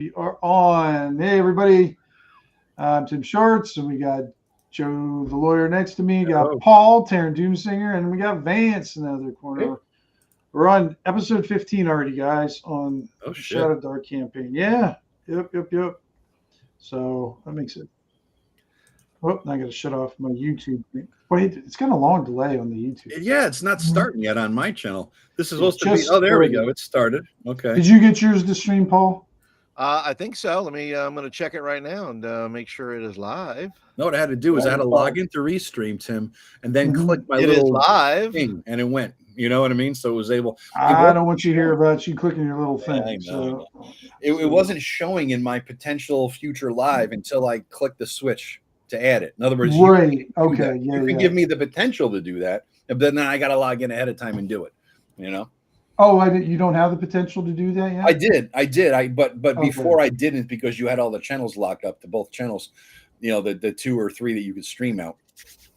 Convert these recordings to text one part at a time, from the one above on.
We are on. Hey, everybody. I'm Tim Shorts, and we got Joe the lawyer next to me. Got Hello. Paul, Taryn Doomsinger, and we got Vance in the other Hey. corner. We're on episode 15 already, guys, on Oh the shit. Shadowdark campaign. Yeah. Yep. So that makes it. Oh, I got to shut off my YouTube thing. Wait, it's got a long delay on the YouTube. Yeah, it's not starting yet on my channel. This is It supposed to be. just Oh, there we started. go. It started. Okay. Did you get yours to stream, Paul? I think so. Let me. I'm going to check it right now and make sure it is live. No, what I had to do is I had to log into Restream, Tim, and then click my It is little live. thing, and it went. You know what I mean? So it was able. I don't want you to hear about you clicking your little thing. I know. So, It wasn't showing in my potential future live until I clicked the switch to add it. In other words, right. You Okay. Yeah. can give me the potential to do that, but then I got to log in ahead of time and do it. You know. Oh, you don't have the potential to do that yet? I did. But Okay. before I didn't, because you had all the channels locked up to both channels, you know, the 2 or 3 that you could stream out.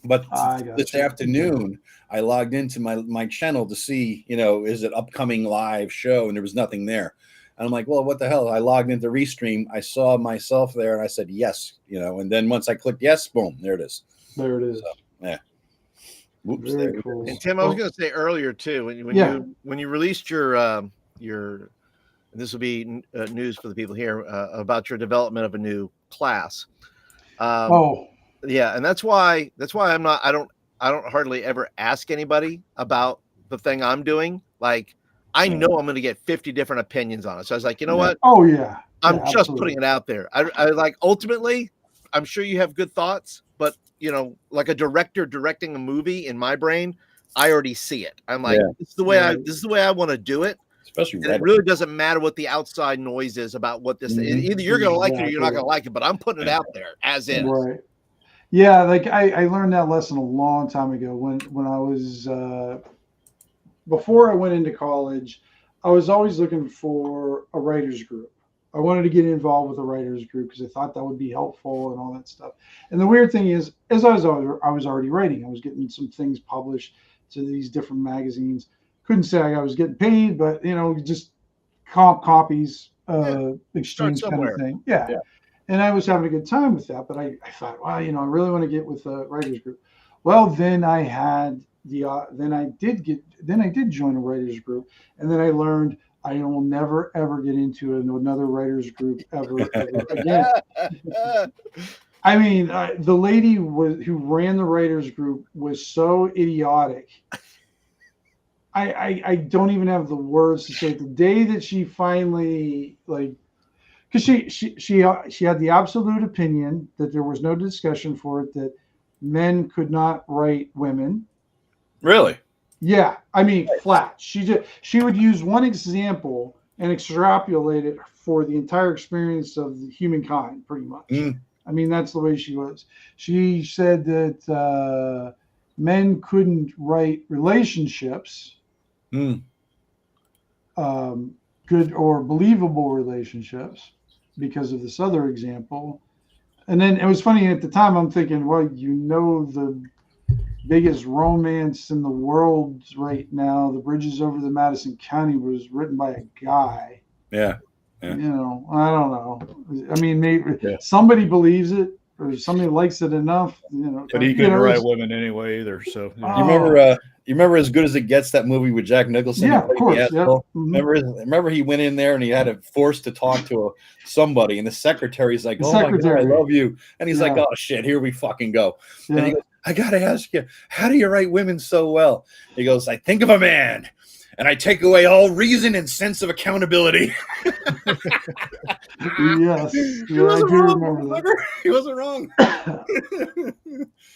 But this afternoon, I logged into my channel to see, you know, is it upcoming live show, and there was nothing there. And I'm like, well, what the hell? I logged into Restream. I saw myself there, and I said yes, you know. And then once I clicked yes, boom, there it is. There it is. So, yeah. Whoops. Very cool. And Tim, I was going to say earlier too, when you released your and this will be news for the people here about your development of a new class. Yeah, and that's why I don't hardly ever ask anybody about the thing I'm doing. Like, I know I'm going to get 50 different opinions on it. So I was like, you know what? Oh yeah. I'm just absolutely putting it out there. I like, ultimately, I'm sure you have good thoughts, but you know, like a director directing a movie in my brain, I already see it. I'm like, this is the way I want to do it. Especially, and it really doesn't matter what the outside noise is about what this thing. Either you're going to like it or you're not going to like it, but I'm putting it out there as is. Right. Yeah, like I learned that lesson a long time ago when I was before I went into college. I was always looking for a writers group. I wanted to get involved with a writers group because I thought that would be helpful and all that stuff. And the weird thing is, as I was already writing, I was getting some things published to these different magazines. Couldn't say I was getting paid, but you know, just copies, exchange kind of thing. Yeah. And I was having a good time with that. But I thought, wow, you know, I really want to get with a writers group. Well, then I had then I did join a writers group, and then I learned I will never ever get into another writers group ever again. I mean, the lady who ran the writers group was so idiotic. I don't even have the words to say it. The day that she finally because she had the absolute opinion that there was no discussion for it, that men could not write women. Really? Yeah, I mean, flat. She would use one example and extrapolate it for the entire experience of humankind, pretty much. I mean, that's the way she was. She said that men couldn't write relationships, good or believable relationships, because of this other example. And then it was funny at the time. I'm thinking, well, you know, the biggest romance in the world right now, The Bridges Over the Madison County, was written by a guy. Yeah. You know, I don't know. I mean, maybe somebody believes it or somebody likes it enough. You know, but he couldn't write women anyway either. So you remember As Good as It Gets, that movie with Jack Nicholson? Yeah, of course. Yeah. Remember he went in there and he had to force to talk to somebody, and the secretary's like, "Oh my God, I love you," and he's like, "Oh shit, here we fucking go." Yeah. And he goes, "I gotta ask you, how do you write women so well?" He goes, "I think of a man, and I take away all reason and sense of accountability." Yes, yeah, I do remember that. He wasn't wrong.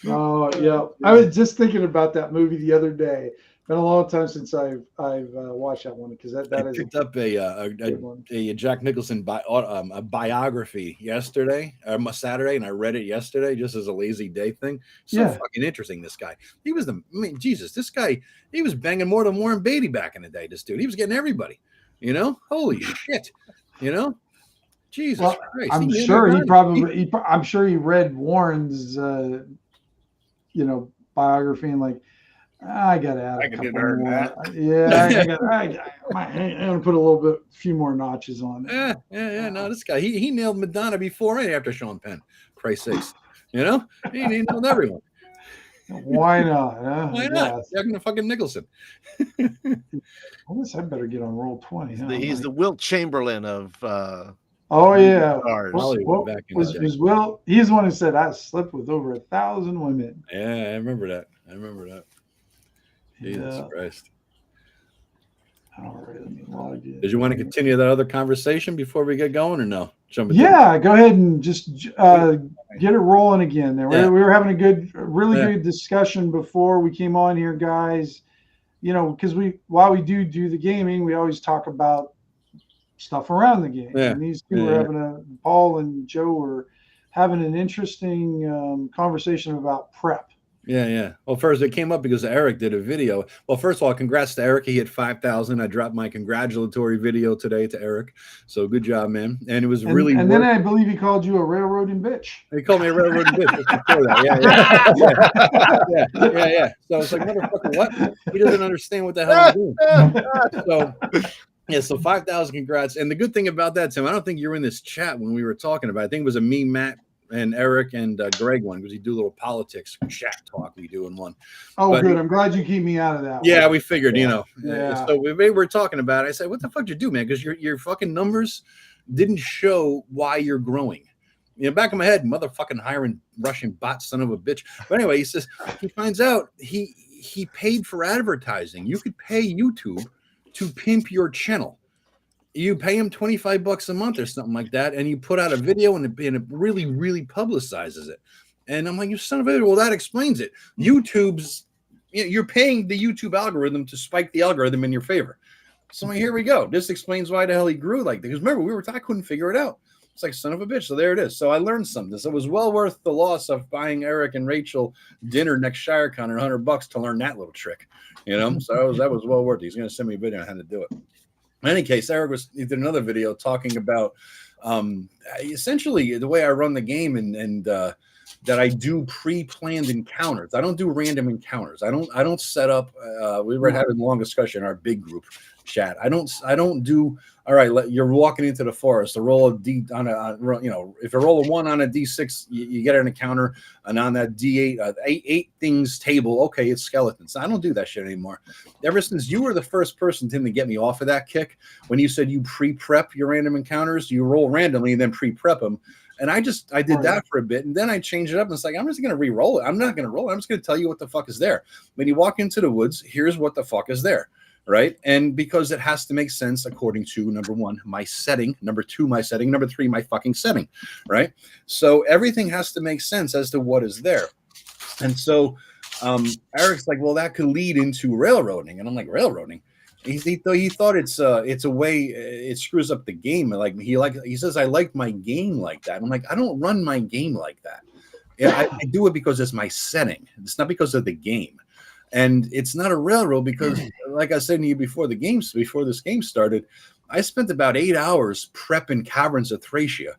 Oh yeah, I was just thinking about that movie the other day. Been a long time since I've watched that one, because that I picked up a Jack Nicholson a biography yesterday, Saturday, and I read it yesterday just as a lazy day thing. Fucking interesting. This guy, Jesus, this guy, he was banging more than Warren Beatty back in the day. This dude, he was getting everybody. You know, holy shit. You know, Jesus Christ. I'm sure he read Warren's biography, and like, I got to add I a could do couple better than more. that. Yeah, I'm going to put a few more notches on it. Yeah. No, this guy, he nailed Madonna before and after Sean Penn. Christ's sakes. You know? He nailed everyone. Why not? Huh? Why not? Jack and the fucking Nicholson. I guess I better get on roll 20. He's the Wilt Chamberlain of oh yeah. Hollywood back in the day. Was Will? He's the one who said I slept with over 1,000 women. Yeah, I remember that. Jesus Christ. All right, let me log in. Did you want to continue that other conversation before we get going, or no? Go ahead and just get it rolling again. There, we were having a really good discussion before we came on here, guys. You know, because while we do the gaming, we always talk about stuff around the game. Yeah. And these two were having Paul and Joe were having an interesting conversation about prep. Yeah. Well, first it came up because Eric did a video. Well, first of all, congrats to Eric. He hit 5,000. I dropped my congratulatory video today to Eric. So good job, man. And it was really. And then I believe he called you a railroading bitch. He called me a railroading bitch before that. Yeah. So it's like, motherfucker, what? He doesn't understand what the hell I'm doing. So 5,000 congrats. And the good thing about that, Tim, I don't think you were in this chat when we were talking about it. I think it was a me, Matt, and Eric and Greg one, because we do a little politics chat talk we do in one. Good. I'm glad you keep me out of that. Yeah, we figured, you know. Yeah. So we were talking about it. I said, what the fuck did you do, man? Because your fucking numbers didn't show why you're growing. You know, back in my head, motherfucking hiring Russian bot son of a bitch. But anyway, he says he finds out he paid for advertising. You could pay YouTube to pimp your channel. You pay him $25 a month or something like that, and you put out a video, and it really, really publicizes it. And I'm like, you son of a bitch. Well, that explains it. You're paying the YouTube algorithm to spike the algorithm in your favor. So I'm like, here we go. This explains why the hell he grew like that. Because remember, I couldn't figure it out. It's like, son of a bitch. So there it is. So I learned something. So it was well worth the loss of buying Eric and Rachel dinner next ShireCon at $100 to learn that little trick. You know, so that was well worth it. He's going to send me a video on how to do it. In any case, he did another video talking about essentially the way I run the game and that I do pre-planned encounters. I don't do random encounters. I don't set up. We were having a long discussion in our big group chat. I don't do. All right, you're walking into the forest. To roll a D on a if you roll a 1 on a D6, you get an encounter, and on that D8, eight things table. Okay, it's skeletons. I don't do that shit anymore. Ever since you were the first person, Tim, to get me off of that kick, when you said you pre-prep your random encounters, you roll randomly and then pre-prep them. And I did that for a bit, and then I changed it up. And it's like, I'm just going to re-roll it. I'm not going to roll it. I'm just going to tell you what the fuck is there. When you walk into the woods, here's what the fuck is there. Right. And because it has to make sense according to, number 1, my setting, number 2, my setting, number 3, my fucking setting. Right. So everything has to make sense as to what is there. And so Eric's like, well, that could lead into railroading. And I'm like, railroading? He thought it's a way it screws up the game. Like he says, I like my game like that. I'm like, I don't run my game like that. I do it because it's my setting. It's not because of the game. And it's not a railroad because, like I said to you before this game started, I spent about 8 hours prepping Caverns of Thracia,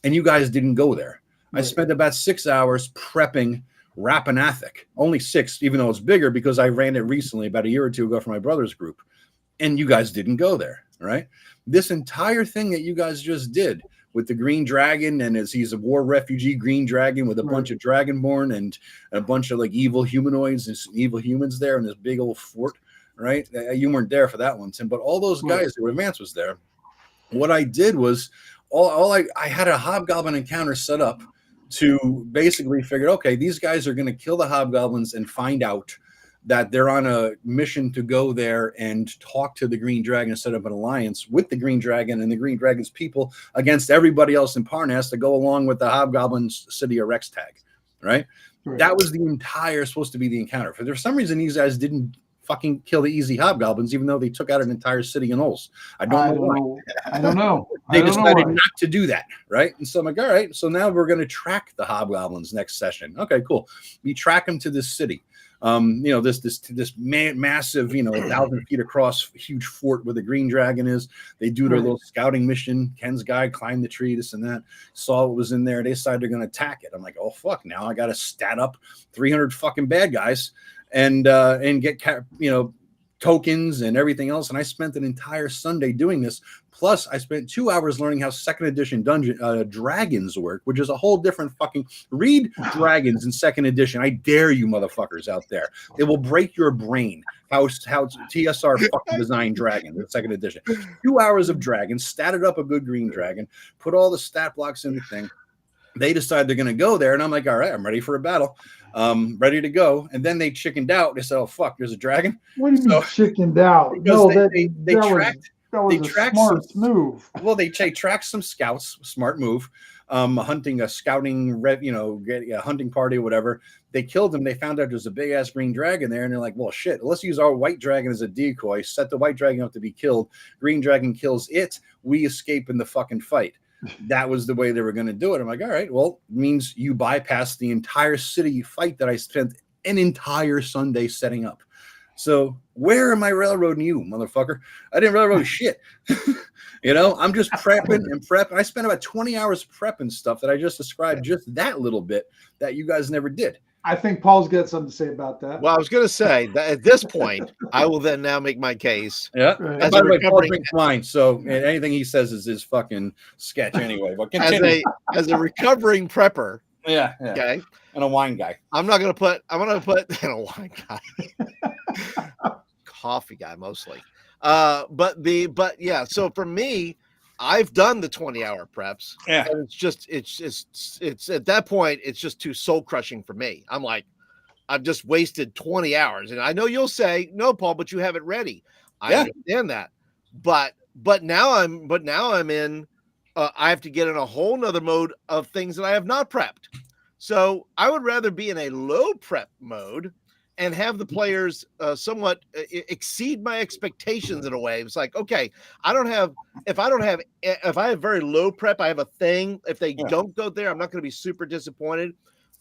and you guys didn't go there. Right. I spent about 6 hours prepping Rapanathik. Only 6, even though it's bigger, because I ran it recently about a year or two ago for my brother's group, and you guys didn't go there, right? This entire thing that you guys just did with the green dragon, and he's a war refugee green dragon with a bunch of dragonborn and a bunch of like evil humanoids and some evil humans there in this big old fort, right? You weren't there for that one, Tim, but all those guys who were Vance was there. What I did was I had a hobgoblin encounter set up to basically figure, okay, these guys are going to kill the hobgoblins and find out that they're on a mission to go there and talk to the Green Dragon and set up an alliance with the Green Dragon and the Green Dragon's people against everybody else in Parnas to go along with the Hobgoblins City of Rextag, right? That was supposed to be the encounter. For some reason, these guys didn't fucking kill the easy Hobgoblins, even though they took out an entire city in Knolls. I don't know. I don't know. They decided not to do that, right? And so I'm like, all right, so now we're going to track the Hobgoblins next session. Okay, cool. We track them to this city. This massive, 1,000 feet across huge fort where the Green Dragon is. They do their little scouting mission. Ken's guy climbed the tree, this and that, saw what was in there. They decided they're going to attack it. I'm like, oh, fuck. Now I got to stat up 300 fucking bad guys and get tokens and everything else. And I spent an entire Sunday doing this. Plus, I spent 2 hours learning how 2nd edition dragons work, which is a whole different fucking read dragons in 2nd edition. I dare you, motherfuckers out there. It will break your brain how TSR fucking designed dragons in 2nd edition. 2 hours of dragons, statted up a good green dragon, put all the stat blocks in the thing. They decide they're going to go there, and I'm like, all right, I'm ready for a battle. Ready to go. And then they chickened out. They said, oh, fuck, there's a dragon. What do you mean chickened out? No, that was a smart move. Well, they tracked some scouts, smart move, hunting a scouting, a hunting party or whatever. They killed them. They found out there's a big ass green dragon there. And they're like, well, shit, let's use our white dragon as a decoy, set the white dragon up to be killed. Green dragon kills it. We escape in the fucking fight. That was the way they were going to do it. I'm like, all right, well, it means you bypass the entire city fight that I spent an entire Sunday setting up. So where am I railroading you, motherfucker? I didn't railroad shit. I'm just prepping and prepping. I spent about 20 hours prepping stuff that I just described, just that little bit that you guys never did. I think Paul's got something to say about that. Well, I was going to say that at this point, I will then now make my case. Yeah. Right. By the way, Paul drinks wine, so anything he says is his fucking sketch anyway. But continue. As a recovering prepper. Yeah. Okay. And a wine guy. I'm going to put and a wine guy. Coffee guy mostly. But yeah, so for me, I've done the 20-hour preps. Yeah. And it's at that point, it's just too soul crushing for me. I'm like, I've just wasted 20 hours. And I know you'll say, no, Paul, but you have it ready. I understand that. But now I'm in, I have to get in a whole nother mode of things that I have not prepped. So I would rather be in a low prep mode and have the players somewhat exceed my expectations in a way. It's like, okay, if I have very low prep, I have a thing. If they don't go there, I'm not going to be super disappointed,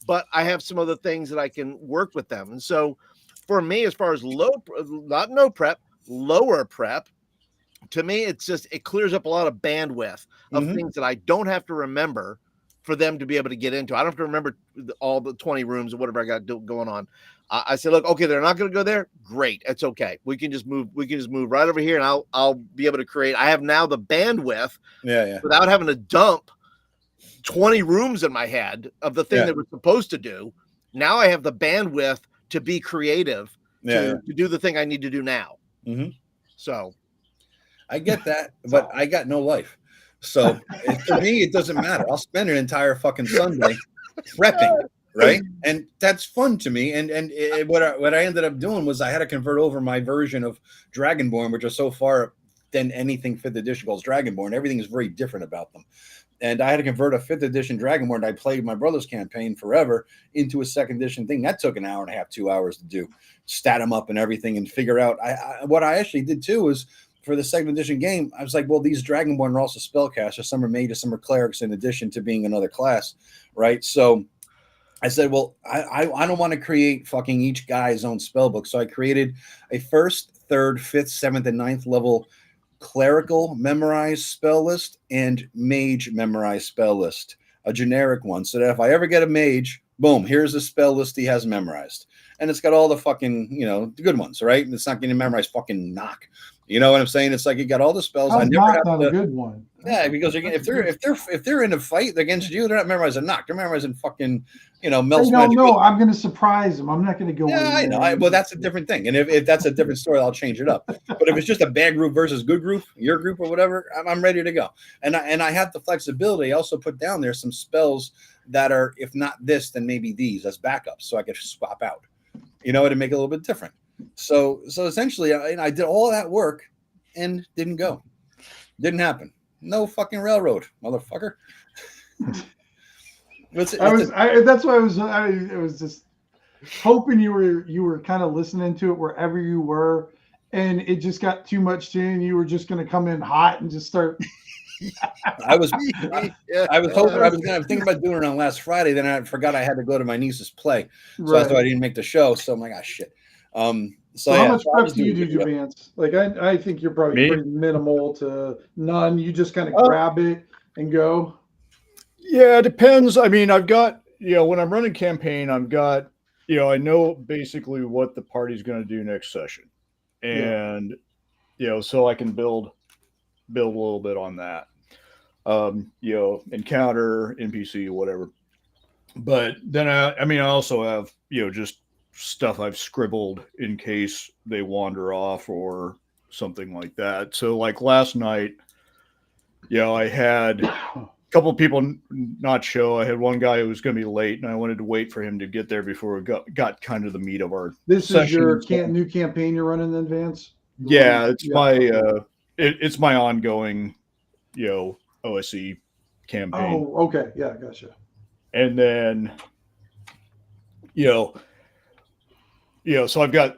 but I have some other things that I can work with them. And so for me, as far as not no prep, lower prep, to me, it clears up a lot of bandwidth of things that I don't have to remember for them to be able to get into. I don't have to remember all the 20 rooms or whatever I got going on. I said, look, okay, they're not going to go there. Great. It's okay. We can just move right over here and I'll be able to create. I have now the bandwidth without having to dump 20 rooms in my head of the thing that we're supposed to do. Now I have the bandwidth to be creative to do the thing I need to do now. Mm-hmm. So I get that, but I got no life. So for me, it doesn't matter. I'll spend an entire fucking Sunday prepping, right? And that's fun to me. And what I ended up doing was I had to convert over my version of Dragonborn, which is so far than anything 5th edition calls Dragonborn. Everything is very different about them. And I had to convert a 5th edition Dragonborn that I played my brother's campaign forever into a 2nd edition thing. That took an hour and a half, 2 hours to do, stat them up and everything and figure out. What I actually did too was, for the 2nd edition game, I was like, well, these Dragonborn are also spellcasters. Some are mages, some are clerics in addition to being another class, right? So I said, well, I don't want to create fucking each guy's own spell book. So I created a 1st, 3rd, 5th, 7th, and 9th level clerical memorized spell list and mage memorized spell list, a generic one, so that if I ever get a mage, boom, here's a spell list he has memorized. And it's got all the fucking, the good ones, right? And it's not getting memorized fucking knock. You know what I'm saying? It's like you got all the spells. I never have not a good one. Yeah, because if they're in a fight against you, they're not memorizing knock. They're memorizing fucking, Mel's magic. No, I'm going to surprise them. I'm not going to go. Yeah, I know. Well, that's a different thing. And if that's a different story, I'll change it up. But if it's just a bad group versus good group, your group or whatever, I'm ready to go. And I have the flexibility. I also put down there some spells that are, if not this, then maybe these as backups, so I could swap out. To make it a little bit different. So essentially, I did all that work and didn't go. Didn't happen. No fucking railroad, motherfucker. That's why I was just hoping you were kind of listening to it wherever you were, and it just got too much to you, and you were just going to come in hot and just start. I was hoping I was going to think about doing it on last Friday. Then I forgot I had to go to my niece's play, so I thought I didn't make the show. So I'm like, shit. So how much prep do you do, Vance? Like I think you're probably pretty minimal to none. You just kind of grab it and go. Yeah, it depends. I mean, I've got when I'm running campaign, I've got I know basically what the party's going to do next session, and so I can build a little bit on that. Encounter NPC, whatever. But then I also have just stuff I've scribbled in case they wander off or something like that. So like last night, I had a couple of people not show. I had one guy who was going to be late, and I wanted to wait for him to get there before we got kind of the meat of our. This is your new campaign you're running in advance. Yeah, it's my it's my ongoing OSE campaign. Oh, okay, yeah, gotcha. And then so I've got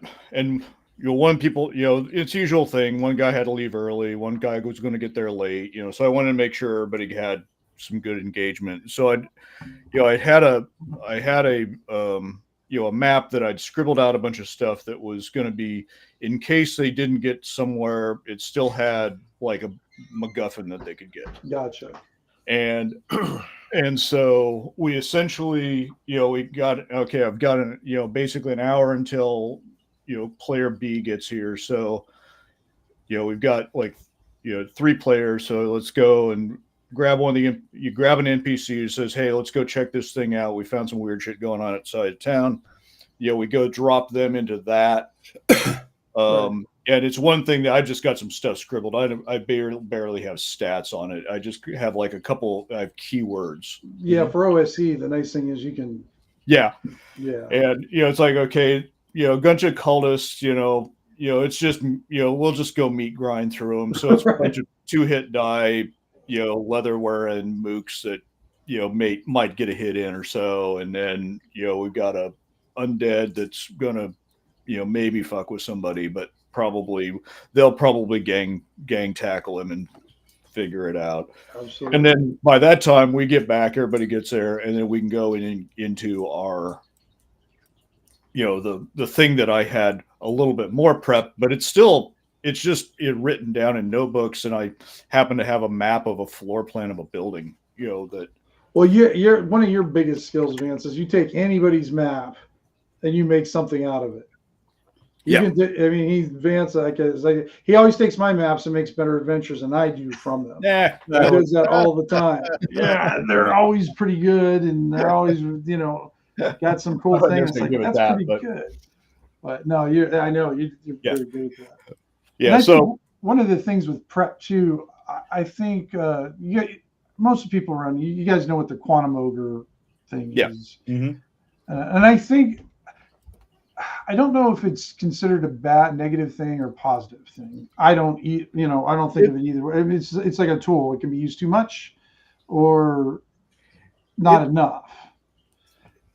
one people it's usual thing. One guy had to leave early. One guy was going to get there late. So I wanted to make sure everybody had some good engagement. So I had a a map that I'd scribbled out a bunch of stuff that was going to be in case they didn't get somewhere. It still had like a MacGuffin that they could get. Gotcha. And so we essentially I've got basically an hour until player B gets here. So we've got like 3 players. So let's go and grab you grab an NPC who says, hey, let's go check this thing out. We found some weird shit going on outside of town. We go drop them into that. Right. And it's one thing that I've just got some stuff scribbled. I barely have stats on it. I just have like I have keywords. Yeah, for OSE, the nice thing is you can. Yeah. And it's like, okay, bunch of cultists, it's just we'll just go meat grind through them. So it's a bunch of 2-hit die, leather wearing mooks that might get a hit in or so, and then we've got a undead that's gonna maybe fuck with somebody, but they'll probably gang tackle him and figure it out. Absolutely. And then by that time we get back, everybody gets there, and then we can go into our the thing that I had a little bit more prep, but it's just written down in notebooks, and I happen to have a map of a floor plan of a building, that. Well, you're one of your biggest skills, Vance, is you take anybody's map and you make something out of it. Vance, he always takes my maps and makes better adventures than I do from them. Yeah, he does that all the time. Yeah, they're always pretty good, and they're always got some cool things. Like, that's pretty good. But no, I know you're very good at that. Yeah. So one of the things with prep too, I think most of the people around you guys know what the quantum ogre thing is. Mm-hmm. And I think I don't know if it's considered a bad negative thing or positive thing. I don't think of it either way. It's like a tool. It can be used too much or not enough.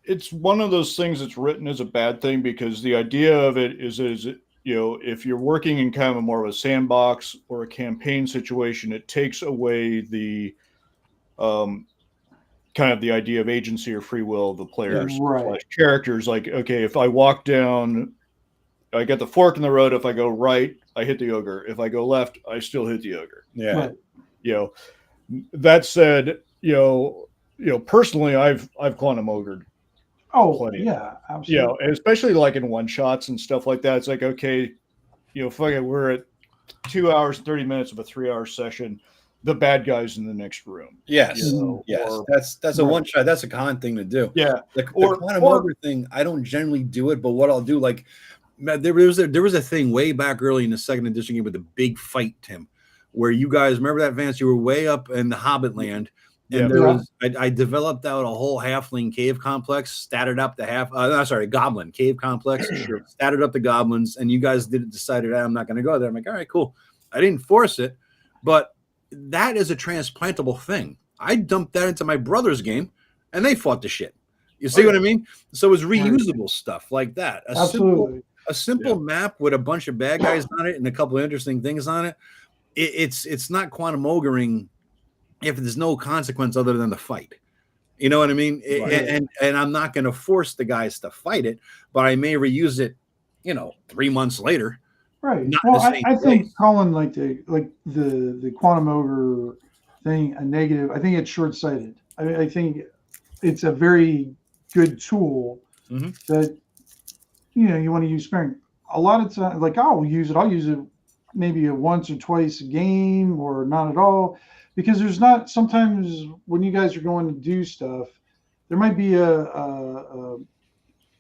It's one of those things that's written as a bad thing because the idea of it is if you're working in kind of more of a sandbox or a campaign situation, it takes away the kind of the idea of agency or free will of the players, characters. Like, okay, if I walk down, I get the fork in the road. If I go right, I hit the ogre. If I go left, I still hit the ogre. Yeah. Right. That said, personally, I've quantum ogred. Oh, plenty. Yeah, absolutely. Especially like in one shots and stuff like that. It's like, okay, fuck it, we're at 2 hours, 30 minutes of a 3-hour session. The bad guys in the next room. Yes. Yes. That's a one shot. That's a con thing to do. Yeah. The quantum ogre thing, I don't generally do it, but what I'll do, like, there was a thing way back early in the 2nd edition game with the big fight, Tim, where you guys remember that, Vance? You were way up in the Hobbit land. And I developed out a whole halfling cave complex, statted up the goblin cave complex, statted up the goblins, and you guys decided I'm not going to go there. I'm like, all right, cool. I didn't force it, but that is a transplantable thing. I dumped that into my brother's game, and they fought the shit. You see what I mean? So it's reusable stuff like that. A simple map with a bunch of bad guys on it and a couple of interesting things on it. It's not quantum ogering if there's no consequence other than the fight. You know what I mean? Right. And I'm not going to force the guys to fight it, but I may reuse it, 3 months later. Right. Well, I think calling like the quantum ogre thing a negative, I think it's short-sighted. I think it's a very good tool that you want to use sparing. A lot of times, like I'll use it maybe once or twice a game, or not at all, because there's not, sometimes when you guys are going to do stuff, there might be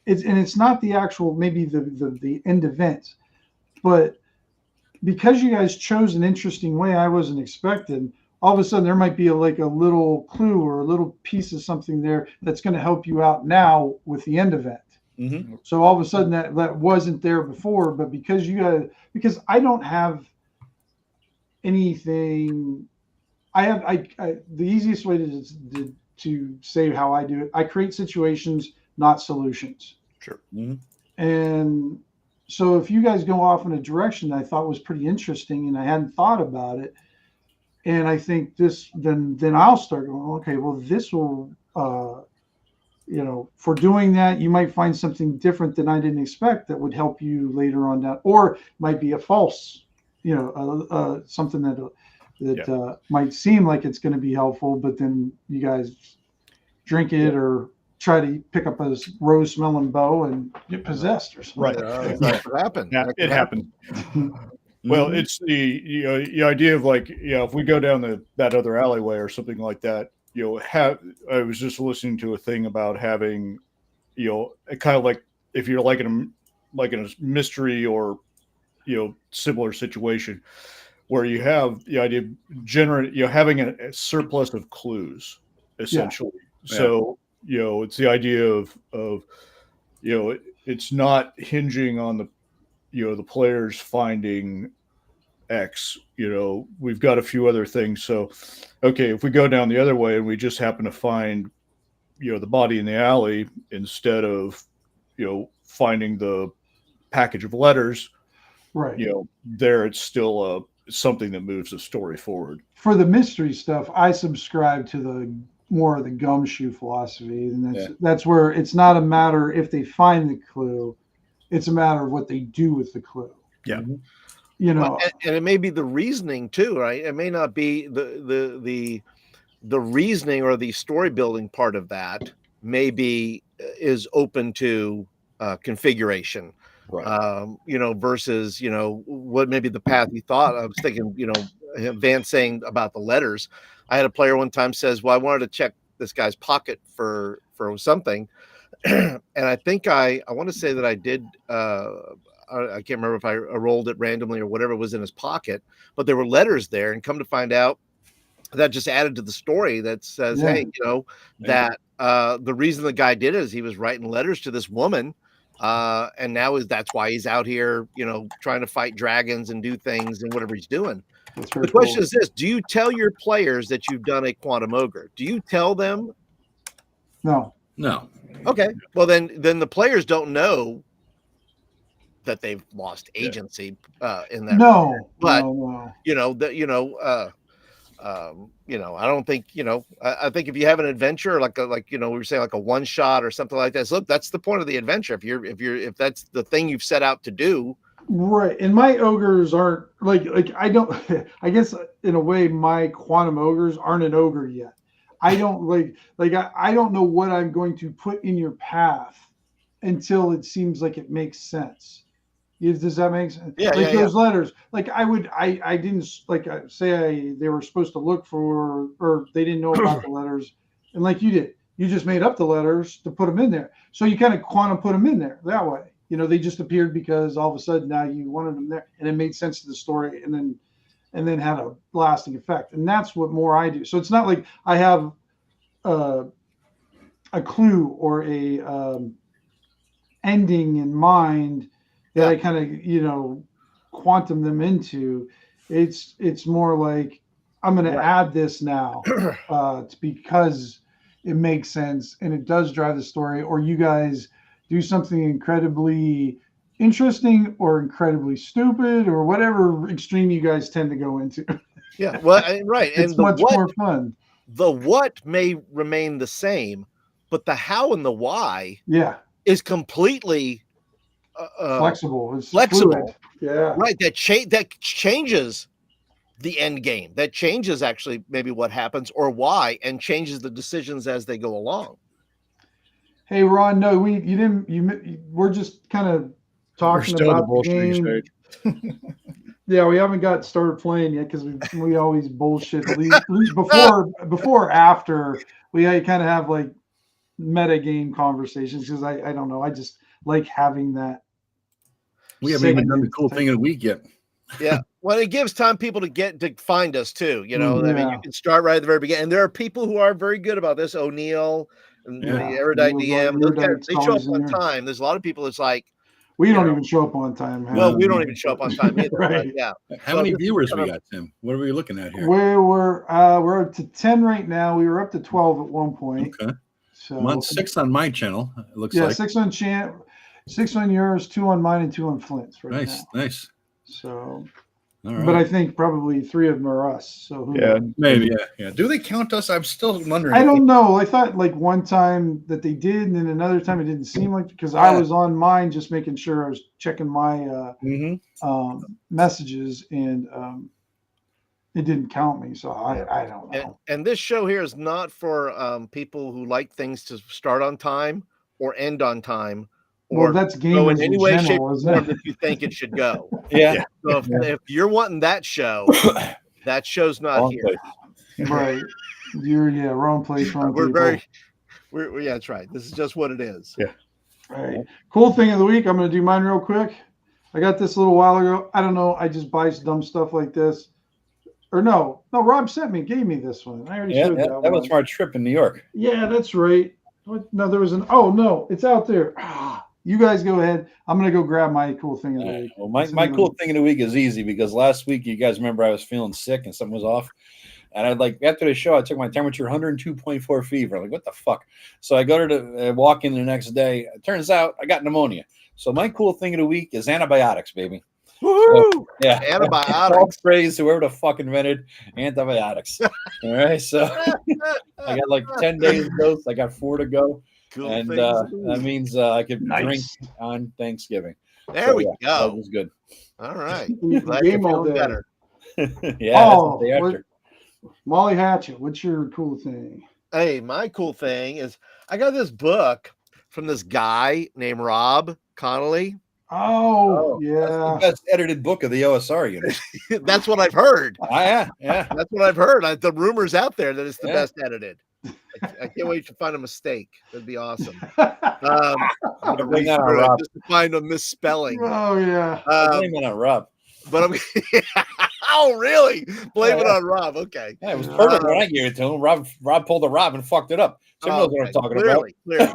it's not the actual, maybe the end event, but because you guys chose an interesting way I wasn't expecting, all of a sudden there might be like a little clue or a little piece of something there that's going to help you out now with the end event. So all of a sudden that wasn't there before, but because I don't have anything, the easiest way to say how I do it, I create situations, not solutions. Sure. And so if you guys go off in a direction I thought was pretty interesting and I hadn't thought about it, and I think this, then I'll start going, okay, well, this will, for doing that, you might find something different than I didn't expect that would help you later on down, or might be a false, something that might seem like it's going to be helpful, but then you guys drink it or try to pick up a rose smelling bow and get possessed or something. Right. That could happen. Yeah, it happened. Well, it's the idea of like, if we go down that other alleyway or something like that, I was just listening to a thing about having, kind of like if you're like in a mystery or, similar situation where you have the idea of having a surplus of clues, essentially. Yeah. So, it's the idea of it's not hinging on the players finding X. We've got a few other things. So, okay, if we go down the other way and we just happen to find, the body in the alley instead of, finding the package of letters, right? There it's still something that moves the story forward. For the mystery stuff, I subscribe to the more of the gumshoe philosophy, and that's where it's not a matter if they find the clue, it's a matter of what they do with the clue. Yeah. And it may be the reasoning too, right? It may not be the reasoning or the story building part of that is open to configuration, right? Versus what maybe the path you thought. I was thinking, Vance saying about the letters. I had a player one time says, well, I wanted to check this guy's pocket for something. And I think I want to say that I did, I can't remember if I rolled it randomly or whatever was in his pocket, but there were letters there, and come to find out that just added to the story that says, hey, that the reason the guy did it is he was writing letters to this woman. And now that's why he's out here, trying to fight dragons and do things and whatever he's doing. The question is this: do you tell your players that you've done a quantum ogre? Do you tell them? No. Okay. Well, then the players don't know that they've lost agency in that. No. But no. I don't think, I think if you have an adventure like we were saying, like a one shot or something like that, so look, that's the point of the adventure. If that's the thing you've set out to do. Right. And my ogres aren't like I don't, I guess in a way my quantum ogres aren't an ogre yet. I don't I don't know what I'm going to put in your path until it seems like it makes sense. Does that make sense? Yeah. Those letters, I didn't say they were supposed to look for, or they didn't know about the letters. And like you did, you just made up the letters to put them in there. So you kind of quantum put them in there that way. They just appeared because all of a sudden now you wanted them there, and it made sense to the story, and then had a lasting effect. And that's what more I do. So it's not like I have a clue or a ending in mind that I kind of, quantum them into. It's more like I'm going to add this now because it makes sense and it does drive the story, or you guys do something incredibly interesting or incredibly stupid or whatever extreme you guys tend to go into. Yeah, well, right. It's much more fun. The what may remain the same, but the how and the why is completely flexible. It's flexible. Fluid. Yeah. Right. That changes the end game. That changes actually maybe what happens or why, and changes the decisions as they go along. Hey, Ron, no, we're just kind of talking about the game. Yeah, we haven't got started playing yet because we always bullshit. At least before or after, we kind of have like meta game conversations because I don't know. I just like having that. We haven't even done the cool thing of the week yet. Yeah. Well, it gives time people to find us too. I mean, you can start right at the very beginning. And there are people who are very good about this. O'Neill and Erudite DM. Those guys, they show up on time. There's a lot of people that's like, we don't even show up on time. Well, we don't even show up on time either. Right. Yeah. How many viewers we got, Tim? What are we looking at here? We're up to 10 right now. We were up to 12 at one point. Okay. So I'm on 6 on my channel. It looks like 6 on six on yours, 2 on mine, and 2 on Flint's right now. Nice. So, all right. But I think probably 3 of them are us. So maybe. Do they count us? I'm still wondering. I don't know. I thought like one time that they did, and then another time it didn't seem like, because I was on mine just making sure I was checking my messages, and it didn't count me. So I don't know. And this show here is not for people who like things to start on time or end on time. Or that's game go in any way, shape, or form it? that you think it should go. Yeah. So if you're wanting that show, that show's not here. Right. You're wrong place, wrong people. Yeah, that's right. This is just what it is. Yeah. All right. Cool thing of the week. I'm going to do mine real quick. I got this a little while ago. I don't know. I just buy dumb stuff like this. Or no, Rob gave me this one. I already showed that one. That was from our trip in New York. Yeah, that's right. No, there was it's out there. You guys go ahead. I'm going to go grab my cool thing of the week. Well, my cool thing of the week is easy because last week, you guys remember I was feeling sick and something was off. And after the show, I took my temperature 102.4 fever. I'm like, what the fuck? So I go to walk in the next day. It turns out I got pneumonia. So my cool thing of the week is antibiotics, baby. Woo-hoo! So, yeah. Antibiotics. All praise whoever the fuck invented antibiotics. All right. So I got like 10 days dose. I got 4 to go. Cool, and that means I could drink on Thanksgiving. There we go. That was good. All right. Game all day. Better. After. Molly Hatchet, what's your cool thing? Hey, my cool thing is I got this book from this guy named Rob Connolly. Oh, yeah. That's the best edited book of the OSR unit. That's what I've heard. Yeah. That's what I've heard. The rumor's out there that it's the best edited. I can't wait to find a mistake. That'd be awesome. I'm going to read through it just to find a misspelling. Oh, yeah. Blame it on Rob. But I'm oh, really? Blame it on Rob. Okay. Yeah, it was perfect when I gave it to him. Rob pulled a Rob and fucked it up. Tim knows what I'm talking about. Clearly.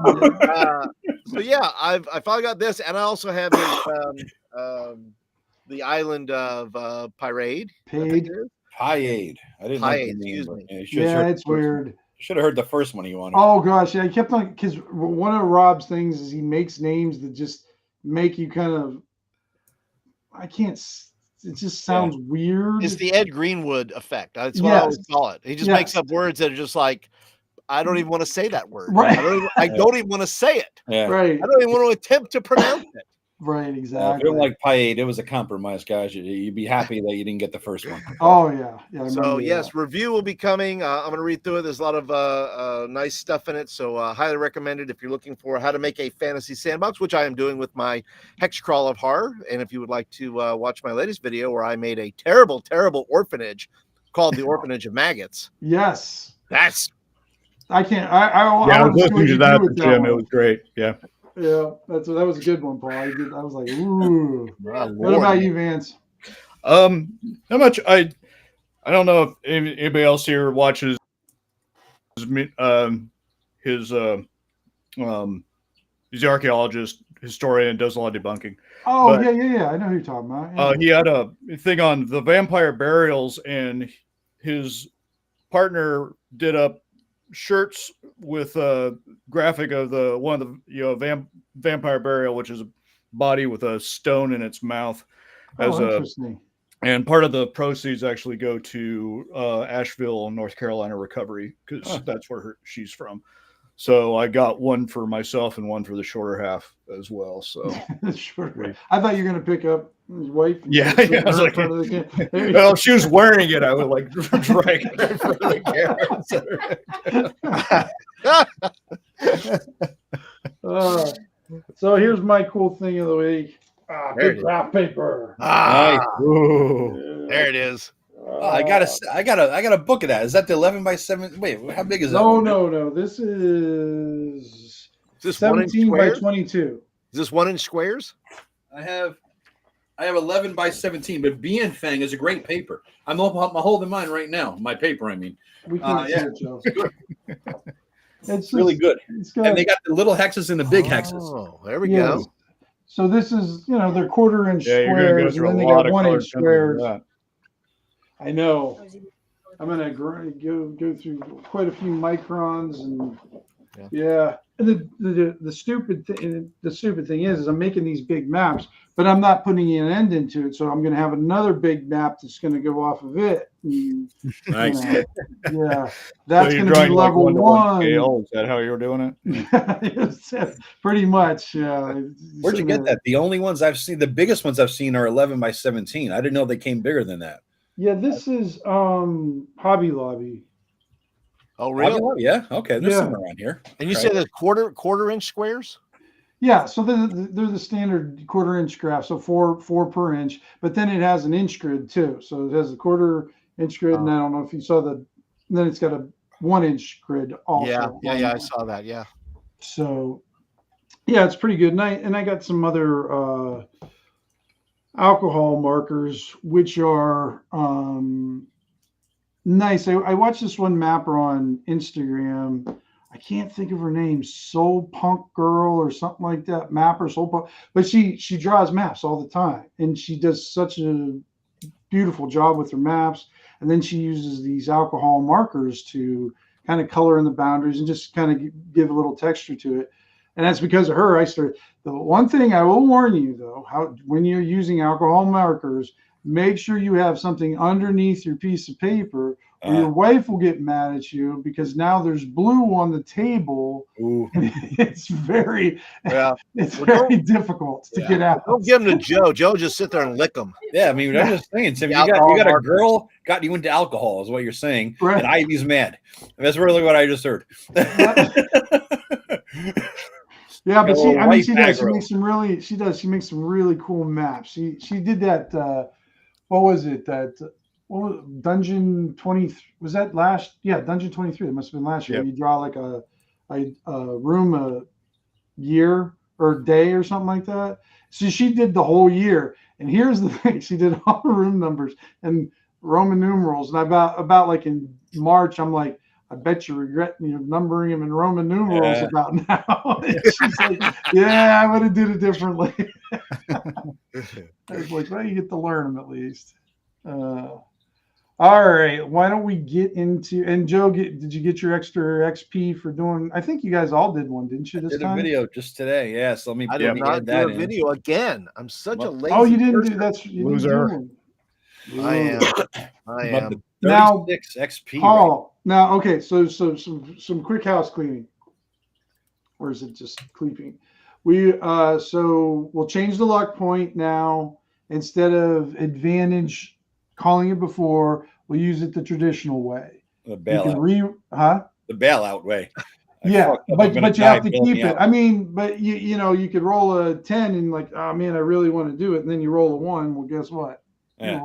So yeah, I finally got this, and I also have his the Island of Pyreid. Pyreid. I didn't like the name. Excuse me. Yeah, it's weird. Should have heard the first one you wanted. Oh gosh, yeah, I kept on, because one of Rob's things is he makes names that just make you kind of, it just sounds weird. It's the Ed Greenwood effect. That's what I always call it. He just makes up words that are just like, I don't even want to say that word. Right. I don't even want to say it. Yeah. Right. I don't even want to attempt to pronounce it. Right, exactly. If you don't like Pyreid, it was a compromise, guys. You'd be happy that you didn't get the first one. Oh, yeah. So, yes, review will be coming. I'm going to read through it. There's a lot of nice stuff in it. So, highly recommended if you're looking for how to make a fantasy sandbox, which I am doing with my Hex Crawl of Horror. And if you would like to watch my latest video where I made a terrible, terrible orphanage called the Orphanage of Maggots. Yes. I can't. I was listening to that, Jim. It was great. Yeah. Yeah, that was a good one, Paul. I was like, ooh. What about you, Vance? How much? I don't know if anybody else here watches he's the archaeologist, historian, does a lot of debunking. Oh, but, yeah. I know who you're talking about. Yeah. He had a thing on the vampire burials, and his partner did up shirts with a graphic of one of the vampire burial, which is a body with a stone in its mouth. Interesting. And part of the proceeds actually go to Asheville, North Carolina recovery, because that's where she's from. So I got one for myself and one for the shorter half as well. So I thought you were going to pick up his wife. Yeah. I was like, well, if she was wearing it, I would like drag it in front of the camera. So here's my cool thing of the week. There Big graph paper. Nice. There it is. Oh, I gotta book of that. Is that the 11 by 7? Wait, how big is that? No. This is 17 by 22. Is this 1-inch squares? I have 11 by 17, but Bien Fang is a great paper. I'm holding mine right now. My paper, I mean. We can't see it, Joe. It's really good. Got, and they got the little hexes and the big hexes. Oh, there we go. So this is, they're 1/4-inch squares, and then they got got 1-inch squares. I know. I'm gonna go through quite a few microns, and And the stupid thing is I'm making these big maps, but I'm not putting an end into it. So I'm going to have another big map that's going to go off of it. And, nice. Yeah, that's so going to be level 1. Scale. Is that how you're doing it? Pretty much. Yeah. Where'd you get that? The only ones I've seen, the biggest ones I've seen are 11 by 17. I didn't know they came bigger than that. Yeah, this is Hobby Lobby. Oh, really? Yeah. Okay. There's some around here. And you say there's quarter-inch squares? Yeah. So they're the standard 1/4-inch graph. So four per inch, but then it has an inch grid too. So it has a 1/4-inch grid. And I don't know if you saw then it's got a 1-inch grid also. Yeah. I saw that. Yeah. So yeah, it's pretty good. And I got some other alcohol markers, which are, nice. I watched this one mapper on Instagram. I can't think of her name. Soul Punk Girl or something like that. Mapper Soul Punk. But she draws maps all the time, and she does such a beautiful job with her maps. And then she uses these alcohol markers to kind of color in the boundaries and just kind of give a little texture to it. And that's because of her. The one thing I will warn you though, when you're using alcohol markers, make sure you have something underneath your piece of paper, or your wife will get mad at you because now there's blue on the table. Ooh. And it's very difficult to get out. Don't give them to Joe. Joe just sit there and lick them. Yeah, I mean, I'm just saying. So you got a girl got you into alcohol, is what you're saying, right. And Ivy's mad. That's really what I just heard. Yeah, but she makes some really cool maps. She did that. What was it? Dungeon 20 was that last? Yeah, Dungeon 23. It must have been last year. Yep. You draw like a room a year or day or something like that. So she did the whole year. And here's the thing: she did all the room numbers and Roman numerals. And about like in March, I'm like, I bet you regret numbering them in Roman numerals about now. She's like, yeah, I would have did it differently. I was like, well, you get to learn them at least. All right, why don't we get into, and Joe, did you get your extra XP for doing, I think you guys all did one, didn't you, this time? I did a video just today, yeah, so let me I did not do a video again. I'm such a lazy you didn't person. do that's you loser. I am. Now, XP. Paul, now, okay, so some quick house cleaning. Or is it just cleaning? So we'll change the luck point now. Instead of advantage calling it before, we'll use it the traditional way. The bailout. The bailout way. But you have to keep it. I mean, but you could roll a 10 and like, oh man, I really want to do it. And then you roll a 1. Well, guess what? Yeah.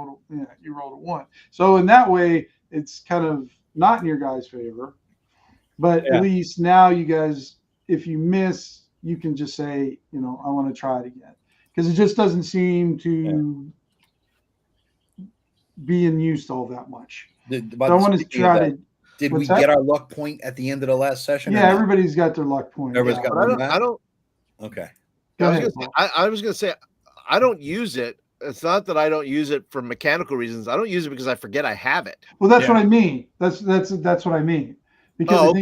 You rolled a 1. So in that way, it's kind of not in your guys' favor. But at least now you guys, if you miss, you can just say, I want to try it again. Because it just doesn't seem to be in use all that much. So I want to try to. Did we get our luck point at the end of the last session? Yeah, everybody's got their luck point. Everybody's got one. I don't. Okay. I was going to say, I don't use it. It's not that I don't use it for mechanical reasons. I don't use it because I forget I have it. Well, that's what I mean. That's what I mean. Because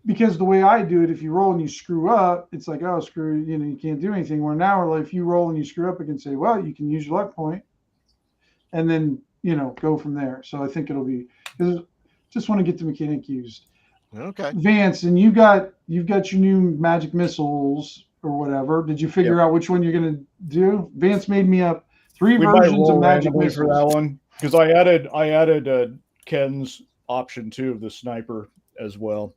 because the way I do it, if you roll and you screw up, it's like, oh, screw, you can't do anything. Where now, if you roll and you screw up, I can say, well, you can use your luck point, and then go from there. So I think it'll be. Just want to get the mechanic used. Okay. Vance, and you've got your new magic missiles or whatever. Did you figure out which one you're gonna do? Vance made me up 3 versions of magic missiles for that one because I added Ken's option 2 of the sniper as well.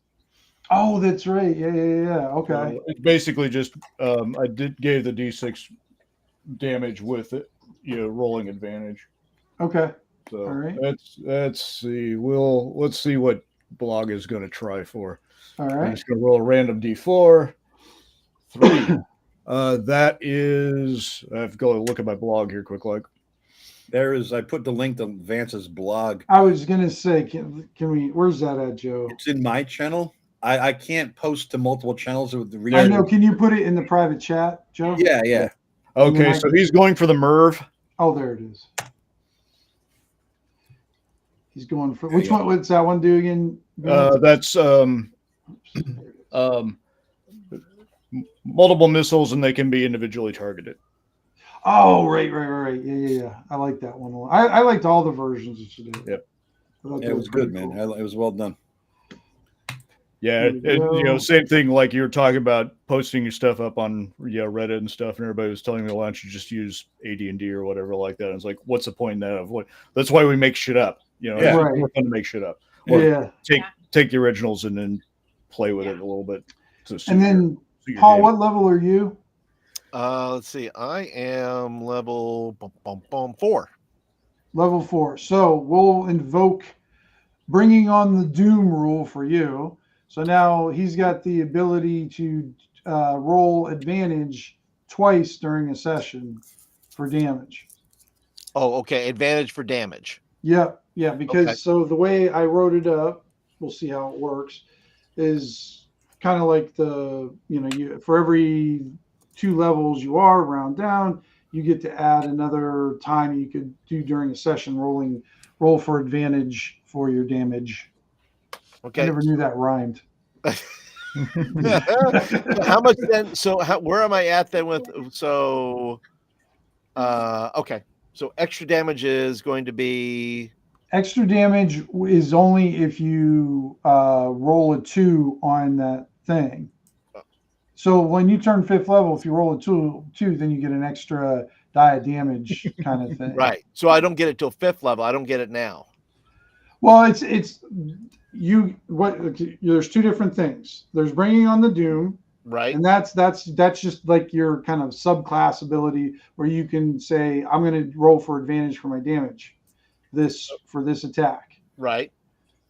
Oh, that's right. Yeah. Okay. It's basically just I gave the D6 damage with it, rolling advantage. Okay. So all right. Let's see. Let's see what Blog is going to try for. All right. I'm just going to roll a random D4. 3. That is. I've got to look at my blog here quick. I put the link to Vance's blog. I was gonna say, can we? Where's that at, Joe? It's in my channel. I can't post to multiple channels with the reason. I know. Can you put it in the private chat, Joe? Yeah. Okay, so he's going for the Merv. Oh, there it is. He's going for which one? What's that one do again? That's multiple missiles, and they can be individually targeted. Oh, right. Yeah. I like that one. I liked all the versions that you did. Yep. It was good, cool. Man. It was well done. Yeah, same thing. Like you were talking about posting your stuff up on Reddit and stuff, and everybody was telling me, "Why don't you just use AD&D or whatever like that?" And it's like, what's the point in that? Of what? That's why we make shit up. It's more fun to make shit up. Or take the originals and then play with it a little bit. And then, Paul, what level are you? Let's see. I am level 4. Level 4. So we'll invoke bringing on the Doom rule for you. So now he's got the ability to roll advantage twice during a session for damage. Oh, okay. Advantage for damage. Yeah. Because so the way I wrote it up, we'll see how it works, is kind of like for every 2 levels you are round down, you get to add another time you could do during a session roll for advantage for your damage. Okay. I never knew that rhymed. How much then? So where am I at then with okay. So extra damage is going to be extra damage is only if you roll a 2 on that thing. So when you turn 5th level, if you roll a 2, then you get an extra die of damage kind of thing. Right. So I don't get it till 5th level. I don't get it now. Well, there's 2 different things. There's bringing on the Doom. Right. And that's just like your kind of subclass ability where you can say, I'm going to roll for advantage for my damage for this attack. Right.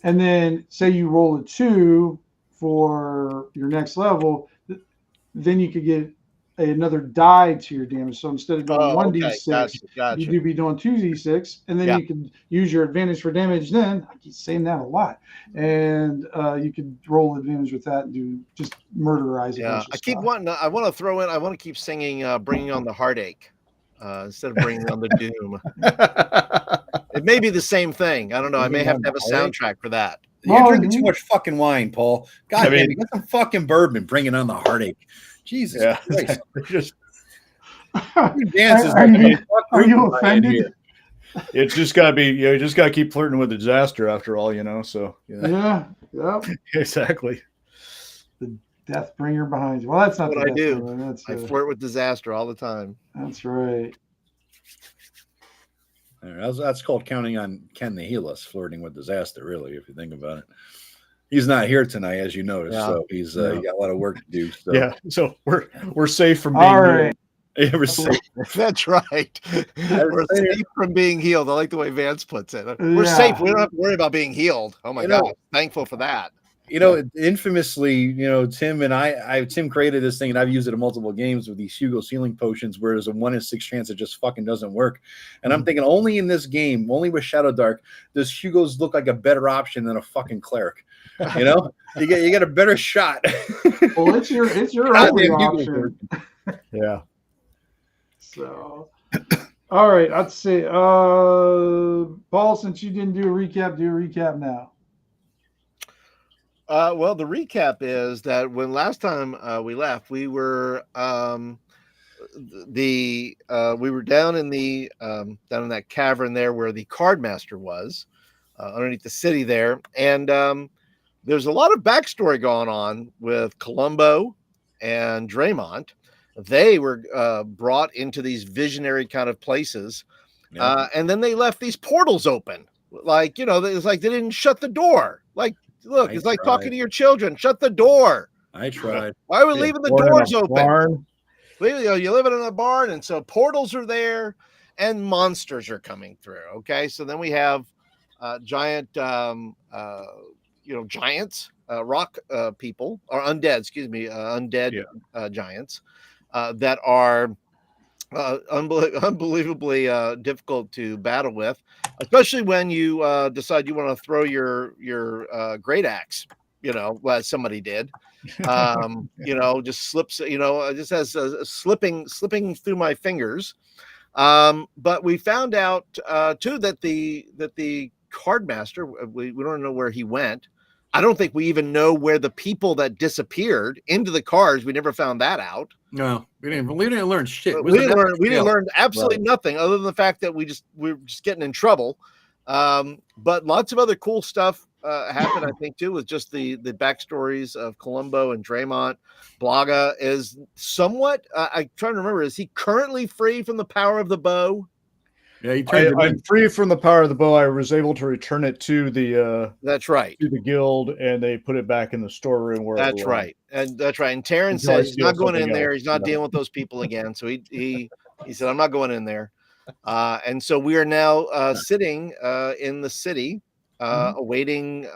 And then say you roll a 2 for your next level, then you could get another die to your damage. So instead of doing 1d6, gotcha. you'd be doing 2d6, and then you can use your advantage for damage. Then I keep saying that a lot, and you could roll advantage with that and do just murderize a bunch of stuff. I want to throw in. I want to keep singing, "Bringing on the Heartache" instead of "Bringing on the Doom." It may be the same thing. I don't know. I may have to have a soundtrack for that. You're drinking too much fucking wine, Paul. God damn, you got some fucking bourbon. Bringing on the heartache. Jesus Christ. Just dances. Are you offended? Here. It's just got to be, you just got to keep flirting with disaster after all, so. Yeah. Exactly. The death bringer behind you. Well, that's not what I do. I flirt with disaster all the time. That's right. That's called counting on Ken to heal us, flirting with disaster, really, if you think about it. He's not here tonight, as you noticed, so he's got a lot of work to do. So. Yeah, so we're safe from being all right. Yeah, we're safe. That's right. We're safe from being healed. I like the way Vance puts it. We're safe. We don't have to worry about being healed. Oh my God. Thankful for that. Infamously, Tim and Tim created this thing, and I've used it in multiple games with these Hugo's healing potions, where there's a 1 in 6 chance it just fucking doesn't work. And I'm thinking, only in this game, only with Shadowdark, does Hugo's look like a better option than a fucking cleric. You get a better shot. Well, it's your only option. Yeah. So, all right, I'd say, Paul, since you didn't do a recap, do a recap now. Well, the recap is that when last time we left, we were we were down in that cavern there where the Cardmaster was, underneath the city there, and there's a lot of backstory going on with Columbo and Draymond. They were brought into these visionary kind of places, and then they left these portals open. Like, it's like they didn't shut the door. Like, Look, it's like talking to your children. Shut the door. I tried. Why are we leaving the doors open? You're living in a barn, and so portals are there, and monsters are coming through. Okay, so then we have giant, giants, rock people, or undead. Excuse me, undead giants that are unbelievably difficult to battle with, especially when you decide you want to throw your great axe, as somebody did. Just slips, just has slipping through my fingers. But we found out too that the card master, we don't know where he went. I don't think we even know where the people that disappeared into the cards. We never found that out. No, we didn't learn shit. We didn't learn absolutely nothing other than the fact that we're just getting in trouble. But lots of other cool stuff happened, I think, too, with just the backstories of Columbo and Draymond. Blaga is somewhat, I'm trying to remember, is he currently free from the power of the bow? Yeah, I'm free from the power of the bow. I was able to return it to the that's right, to the guild, and they put it back in the storeroom where that's right. And that's right. And Taryn says he's not going in there. He's not dealing with those people again. So he said, I'm not going in there. And so we are now sitting in the city awaiting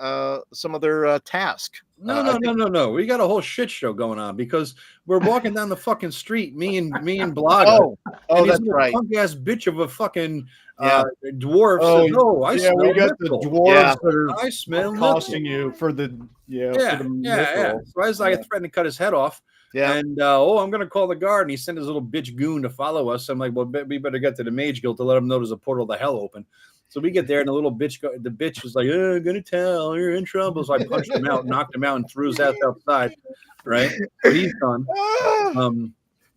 some other task. No. We got a whole shit show going on because we're walking down the fucking street, me and Blaga. Oh, that's right. Punk ass bitch of a fucking dwarf. I smell we got the dwarves that I smell costing you for the So I was like, I threatened to cut his head off. Yeah. And I'm gonna call the guard, and he sent his little bitch goon to follow us. I'm like, well, we better get to the mage guild to let him know there's a portal to hell open. So we get there, and the bitch was like, I'm gonna tell, you're in trouble. So I punched him out, knocked him out, and threw his ass outside. Right? So he's done.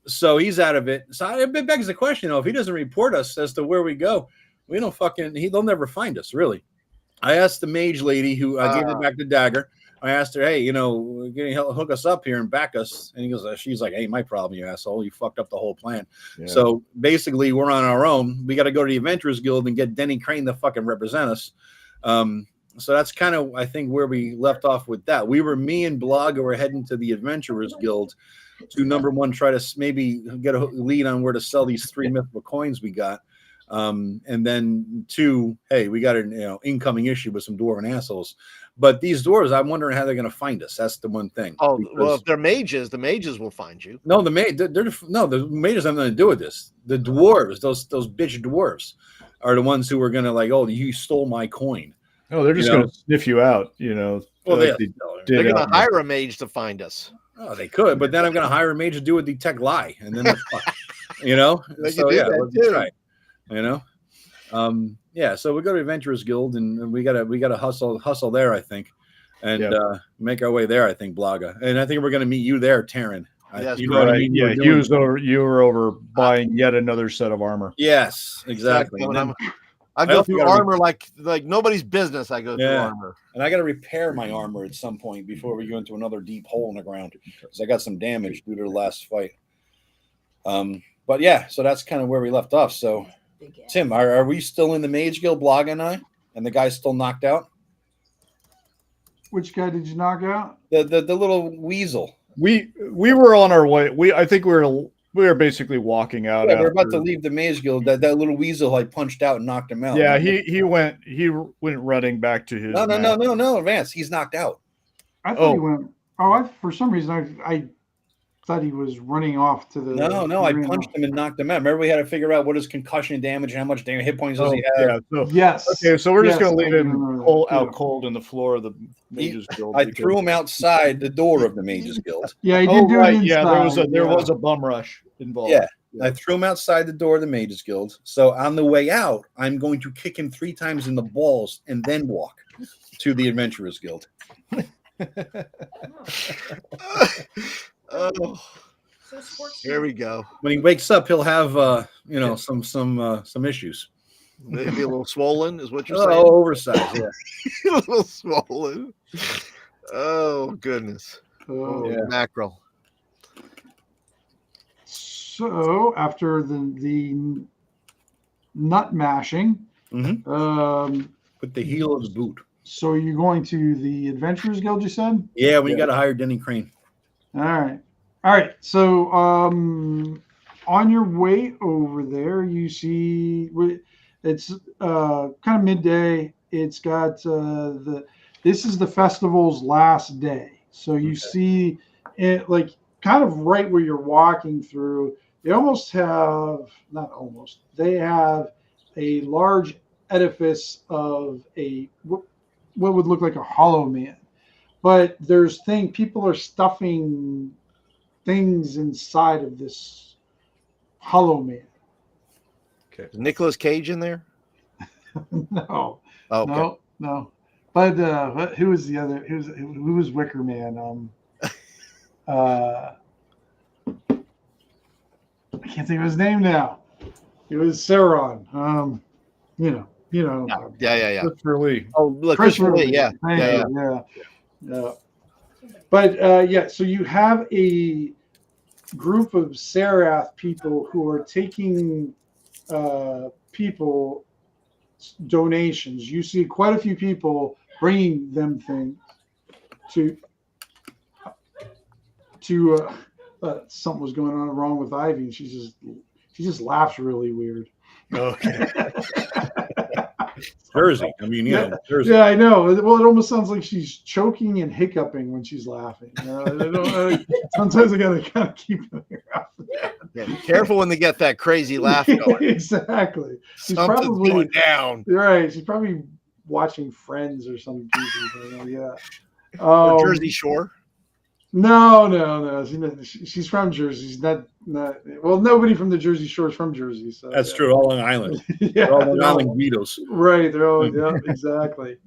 So he's out of it. So it begs the question, if he doesn't report us as to where we go, we don't they'll never find us, really. I asked the mage lady who gave her back the dagger. I asked her, hey, can you hook us up here and back us? And she's like, hey, my problem, you asshole. You fucked up the whole plan. Yeah. So basically, we're on our own. We got to go to the Adventurers Guild and get Denny Crane to fucking represent us. So that's kind of, I think, where we left off with that. Me and Blaga were heading to the Adventurers Guild to, number one, try to maybe get a lead on where to sell these 3 mythical coins we got. And then 2, hey, we got an incoming issue with some dwarven assholes. But these dwarves, I'm wondering how they're going to find us. That's the one thing. Oh, well, if they're mages, the mages will find you. No, the mages have nothing to do with this. The dwarves, those bitch dwarves, are the ones who are going to you stole my coin. Oh, they're just going to sniff you out, Well, they're going to hire a mage to find us. Oh, they could, but then I'm going to hire a mage to do a detect lie, and then let's try. So we go to Adventurers Guild, and we gotta hustle there, I think, and make our way there. I think, Blaga, and I think we're gonna meet you there, Taryn. Yes, you know what I mean? Yeah, you were over buying yet another set of armor. Yes, exactly. I go through armor like nobody's business. I go through armor, and I got to repair my armor at some point before we go into another deep hole in the ground because I got some damage due to the last fight. But yeah, so that's kind of where we left off. So. Tim, are we still in the Mage Guild, Blaga and I? And the guy's still knocked out? Which guy did you knock out? The little weasel. We were on our way. I think we were basically walking out. Yeah, we're about to leave the Mage Guild. That little weasel I punched out and knocked him out. Yeah, he went running back to his. No, Vance. He's knocked out. I thought he went. For some reason I thought he was running off to the. No, I punched him and knocked him out. Remember, we had to figure out what his concussion damage and how much hit points does he have. Yes. Okay, so we're just going to leave him out cold in the floor of the Mages Guild. I threw him outside the door of the Mages Guild. Yeah, he did do it inside. Yeah, there was a bum rush involved. Yeah, I threw him outside the door of the Mages Guild. So on the way out, I'm going to kick him 3 times in the balls and then walk to the Adventurers Guild. Oh, here we go. When he wakes up, he'll have some issues. Maybe a little swollen, is what you're saying. Oh, oversized, yeah. A little swollen. Oh goodness. Mackerel. So after the nut mashing, with the heel of the boot. So are you going to the Adventurers Guild, you said? Yeah, when you got to hire Denny Crane. All right. So on your way over there, you see it's kind of midday. It's got this is the festival's last day. So you see it like kind of right where you're walking through. They almost have not almost. They have a large edifice of what would look like a hollow man. But there's people are stuffing things inside of this hollow man. Okay. Is Nicolas Cage in there? No. Oh, okay. No. But who was the other? Who was Wicker Man? I can't think of his name now. It was Sauron. Yeah. Christopher Lee. Oh, look, Christopher Lee. Yeah. But so you have a group of Sarath people who are taking people donations. You see quite a few people bringing them things to something was going on wrong with Ivy, and she just laughs really weird. Okay. Jersey. I mean, Jersey. Yeah, I know. Well, it almost sounds like she's choking and hiccuping when she's laughing. Sometimes I gotta kind of keep it out. Yeah, be careful when they get that crazy laugh going. Exactly. Something's probably going down. Right. She's probably watching Friends or something. Yeah. Or Jersey Shore. No. She's from Jersey. She's not. Well, nobody from the Jersey Shore is from Jersey. So that's true. All Long Island. Yeah, all Long Island Guidos. Right. They're all exactly.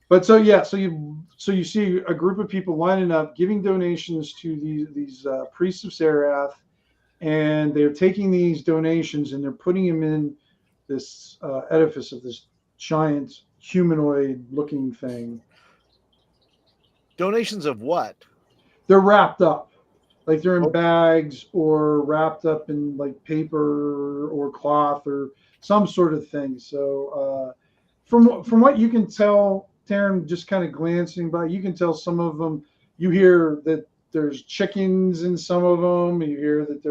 But so you see a group of people lining up, giving donations to these priests of Sarath, and they're taking these donations and they're putting them in this edifice of this giant humanoid-looking thing. Donations of what? They're wrapped up, like they're in bags or wrapped up in like paper or cloth or some sort of thing. So from what you can tell, Taryn, just kind of glancing by, you can tell some of them. You hear that there's chickens in some of them. You hear that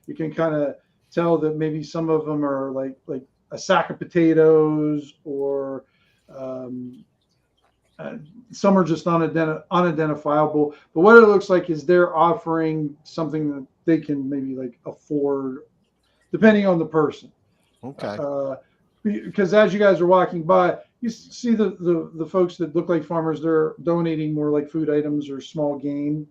you can kind of tell that maybe some of them are like a sack of potatoes, or some are just unidentifiable. But what it looks like is they're offering something that they can maybe like afford, depending on the person. Okay. Because as you guys are walking by, you see the folks that look like farmers. They're donating more like food items or small game.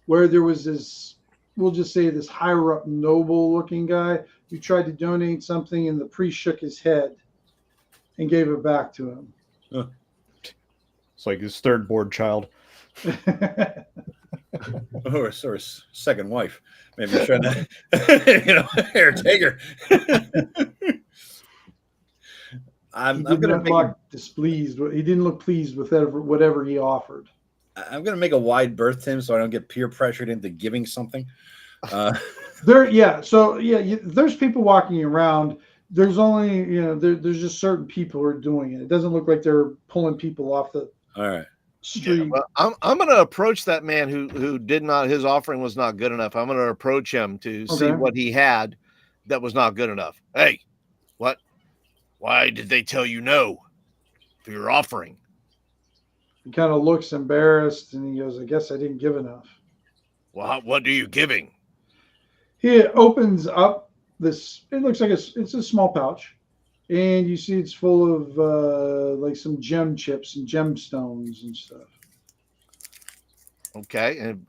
Where there was this, we'll just say this higher up noble looking guy who tried to donate something, and the priest shook his head and gave it back to him. Huh. It's like his third board child. Or second wife. Maybe trying to, here, take her. I'm going to look displeased. He didn't look pleased with whatever he offered. I'm going to make a wide berth, Tim, so I don't get peer pressured into giving something. There's people walking around. There's only, there's just certain people who are doing it. It doesn't look like they're pulling people off the street. Yeah, well, I'm going to approach that man who did not, his offering was not good enough. I'm going to approach him to see what he had that was not good enough. Hey, what? Why did they tell you no for your offering? He kind of looks embarrassed and he goes, I guess I didn't give enough. Well, what are you giving? He opens up this, it looks like it's a small pouch, and you see it's full of like some gem chips and gemstones and stuff. Okay, and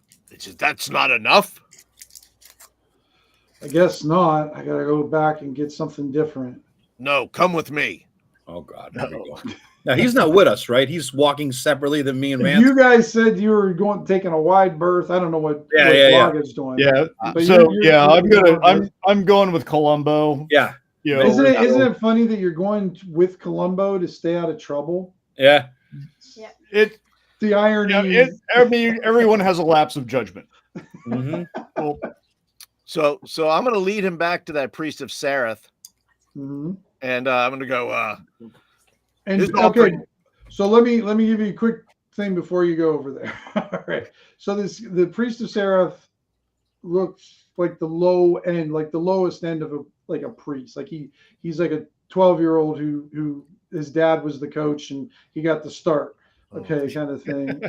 that's not enough? I guess not. I gotta go back and get something different. No, come with me. Oh God. Now he's not with us, right? He's walking separately than me and Rance. You guys said you were taking a wide berth. I don't know what Blog is doing. Yeah. I'm going with Columbo. Yeah. Isn't it funny that you're going with Columbo to stay out of trouble? Yeah. The irony. Everyone has a lapse of judgment. Mm-hmm. Well, so I'm going to lead him back to that priest of Sarath. Mm-hmm. And I'm going to go. So let me give you a quick thing before you go over there. All right. So the priest of Seraph looks like the low end, like the lowest end of a priest. Like he's like a 12-year-old who his dad was the coach and he got the start. Okay, kind of thing.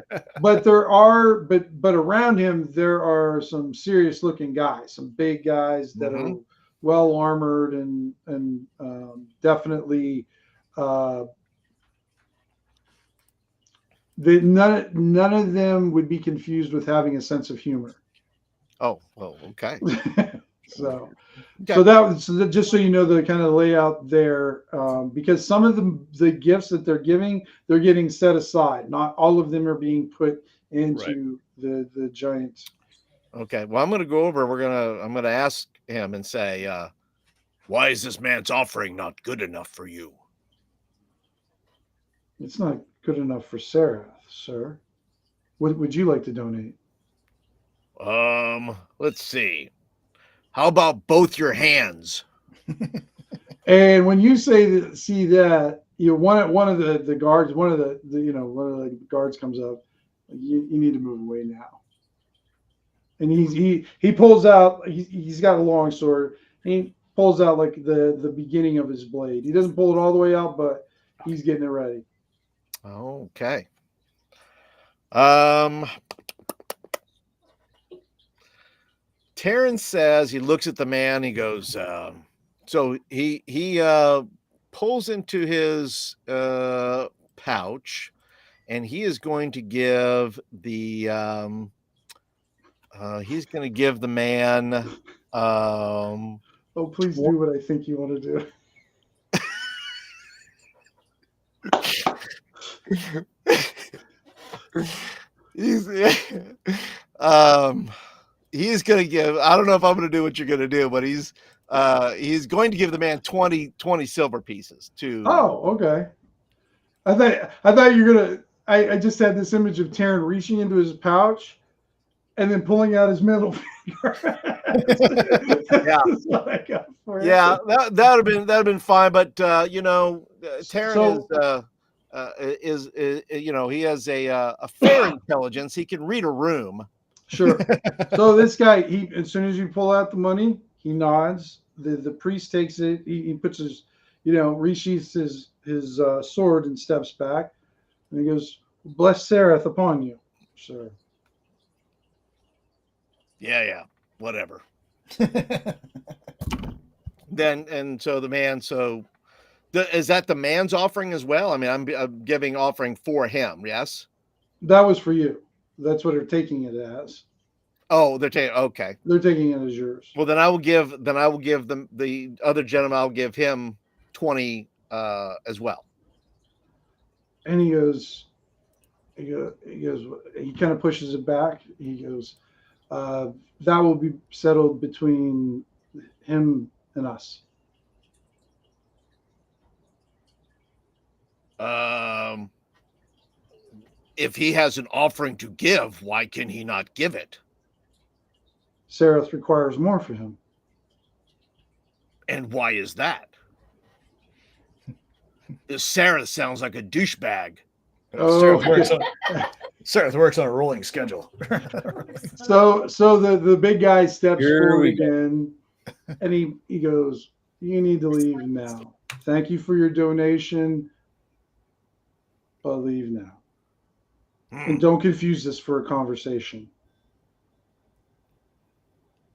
But but around him there are some serious looking guys, some big guys that are well armored and definitely none of them would be confused with having a sense of humor. Oh, well, okay. So just so you know the kind of layout there, because some of the gifts that they're getting set aside. Not all of them are being put into the giant. Okay. Well, I'm going to go over. I'm going to ask him and say, why is this man's offering not good enough for you? It's not good enough for Sarah, sir. What would you like to donate? Let's see. How about both your hands? And when you see that, one of the guards, one of the guards comes up. You need to move away now. And he pulls out. He's got a long sword. He pulls out like the beginning of his blade. He doesn't pull it all the way out, but he's getting it ready. Okay. Terrence says, he looks at the man, he goes, so he pulls into his pouch, and he is going to give the man oh, please do what I think you want to do. He's going to give, I don't know if I'm going to do what you're going to do, but he's going to give the man 20 silver pieces to. Oh, okay. I thought you were going to, I just had this image of Taryn reaching into his pouch and then pulling out his middle finger. Yeah. That's what I got for you. Yeah, that would have been fine, but Taryn is he has a fair intelligence. He can read a room. Sure. So this guy, as soon as you pull out the money, he nods. The priest takes it. He puts his, resheaths his sword and steps back, and he goes, "Bless Sereth upon you, sir." Yeah, whatever. So the man. Is that the man's offering as well? I mean, I'm giving offering for him. Yes. That was for you. That's what they're taking it as. Oh, they're taking. Okay. They're taking it as yours. Well, then I will give them the other gentleman. I'll give him 20 as well. And he kind of pushes it back. He goes, that will be settled between him and us. If he has an offering to give, why can he not give it? Sereth requires more for him. And why is that? Sereth sounds like a douchebag. Sereth works on a rolling schedule. So the big guy steps forward again, and he goes, "You need to leave now. Thank you for your donation, but leave now. And don't confuse this for a conversation."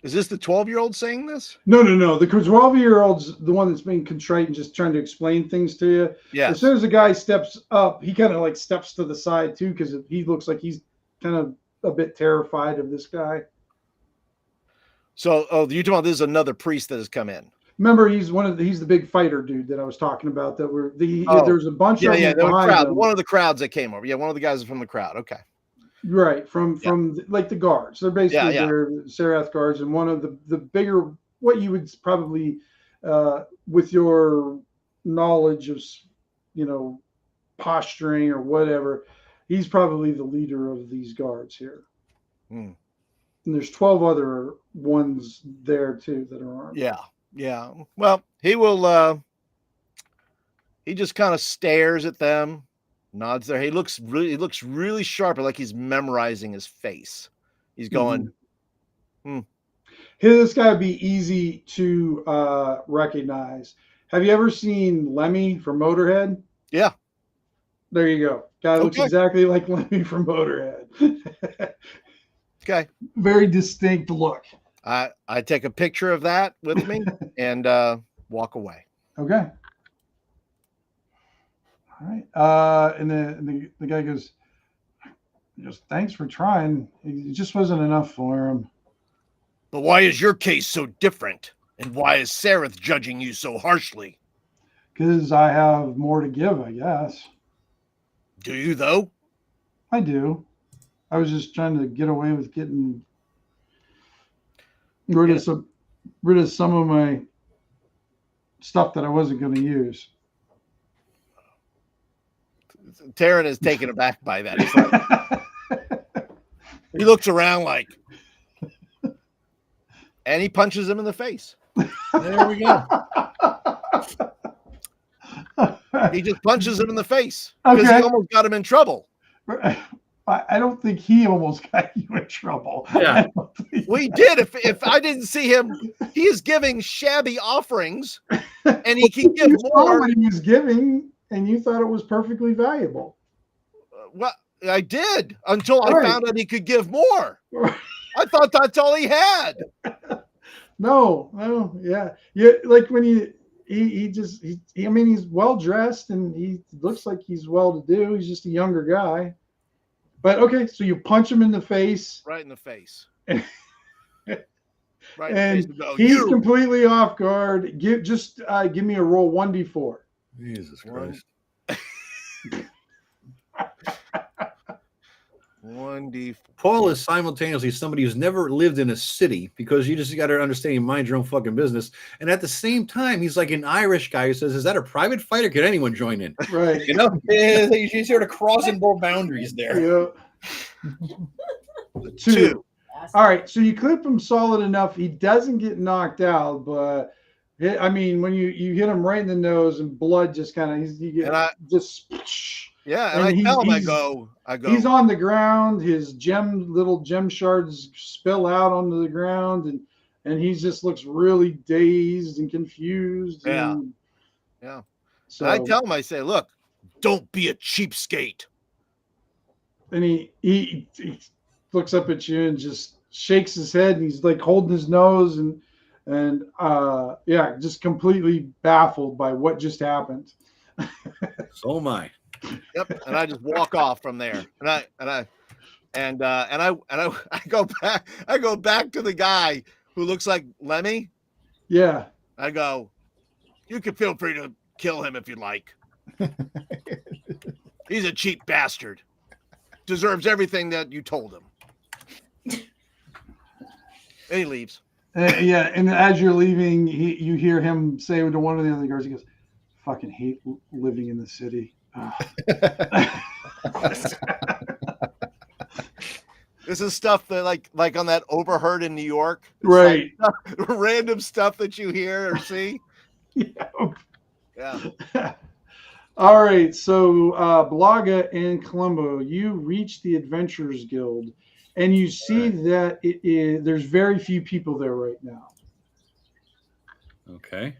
Is this the 12-year-old saying this? No. The 12-year-old's the one that's being contrite and just trying to explain things to you. Yeah. As soon as the guy steps up, he kind of like steps to the side too, because he looks like he's kind of a bit terrified of this guy. So, you're talking about this is another priest that has come in. Remember, he's the big fighter dude that I was talking about. There's a bunch of them. Yeah, crowd. One of the crowds that came over. Yeah, one of the guys is from the crowd. Okay. Right, from like the guards. They're basically they're Sereth guards, and one of the bigger, what you would probably, with your knowledge of, posturing or whatever, he's probably the leader of these guards here. And there's 12 other ones there too that are armed. Yeah. Well, he will. He just kind of stares at them, Nods there. He looks really sharp, like he's memorizing his face. He's going, This guy would be easy to recognize. Have you ever seen Lemmy from Motorhead? Yeah. There you go. Guy looks exactly like Lemmy from Motorhead. Okay. Very distinct look. I take a picture of that with me and walk away. Okay. All right. And the guy goes, thanks for trying. It just wasn't enough for him. But why is your case so different? And why is Sareth judging you so harshly? Because I have more to give, I guess. Do you, though? I do. I was just trying to get away with getting rid of some of my stuff that I wasn't going to use. Taryn is taken aback by that. He looks around like, and he punches him in the face. There we go. He just punches him in the face because he almost got him in trouble. I don't think he almost got you in trouble. Yeah. We did. If I didn't see him, he is giving shabby offerings, and he can give more. What he was giving, and you thought it was perfectly valuable. Well, I did until I found out he could give more. I thought that's all he had. No, yeah. Like when he's well dressed and he looks like he's well to do. He's just a younger guy. But okay, so you punch him in the face. Right in the face. Right in the face. Go, he's completely off guard. Give me a roll 1d4. Jesus Christ. 1d4. Paul is simultaneously somebody who's never lived in a city, because you just got to understand you mind your own fucking business. And at the same time, he's like an Irish guy who says, is that a private fight or can anyone join in? Right. You know, he's sort of crossing both boundaries there. Yeah. 2. All right. So you clip him solid enough. He doesn't get knocked out, but when you hit him right in the nose and blood just kind of, yeah, and I tell him, I go. He's on the ground. His little gem shards spill out onto the ground, and he just looks really dazed and confused. Yeah. So I tell him, I say, look, don't be a cheapskate. And he looks up at you and just shakes his head, and he's like holding his nose and just completely baffled by what just happened. So am I. Yep, and I just walk off from there, and I go back. I go back to the guy who looks like Lemmy. Yeah. I go, you can feel free to kill him if you like. He's a cheap bastard. Deserves everything that you told him. And he leaves. And as you're leaving, you hear him say to one of the other guards, he goes, "Fucking hate living in the city." This is stuff that like on that Overheard in New York, right? Like random stuff that you hear or see. Yeah. All right, so Blaga and Colombo, you reach the Adventurers Guild, and you see that there's very few people there right now. Okay.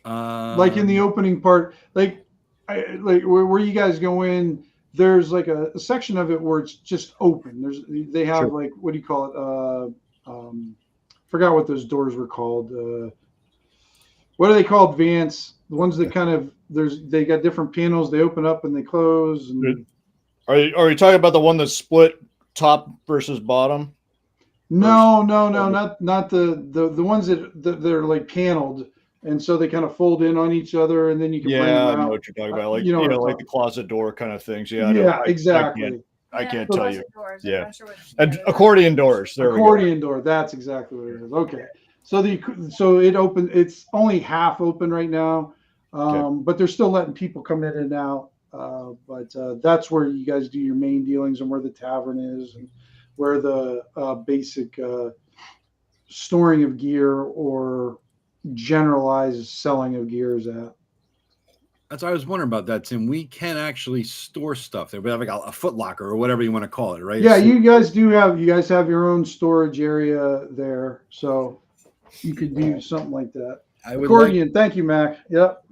Like in the opening part, where you guys go in, there's like a section of it where it's just open. They have like, what do you call it? Forgot what those doors were called. What are they called, Vance? The ones that kind of they got different panels. They open up and they close. And... Are you talking about the one that's split top versus bottom? No, not the ones that they're like paneled. And so they kind of fold in on each other, and then you can bring them out. I know what you're talking about, like like the closet door kind of things. Exactly. I can't tell you. Doors. Yeah, and accordion doors. Accordion door. That's exactly what it is. Okay, so it open. It's only half open right now, but they're still letting people come in and out. But that's where you guys do your main dealings, and where the tavern is, and where the basic storing of gear or generalized selling of gears at. That's what I was wondering about that, Tim. We can actually store stuff there. We have like a Foot Locker or whatever you want to call it, right? Yeah, So, you guys have your own storage area there, so you could do something like that. Accordion, thank you, Mac. Yep.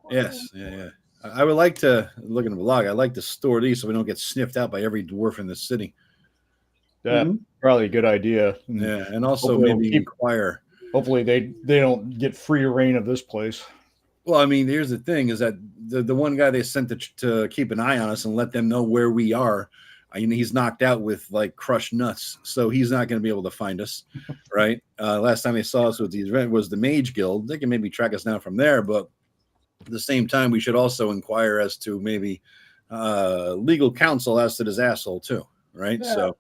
Yes, yeah. I would like to look in the log. I'd like to store these so we don't get sniffed out by every dwarf in the city. That's probably a good idea. Yeah, and also maybe inquire. Hopefully they don't get free reign of this place. Well, I mean, here's the thing: is that the one guy they sent to keep an eye on us and let them know where we are. I mean, he's knocked out with like crushed nuts, so he's not going to be able to find us, right? Last time they saw us with the event was the Mage Guild. They can maybe track us down from there, but at the same time, we should also inquire as to maybe legal counsel as to this asshole too, right? Yeah. So,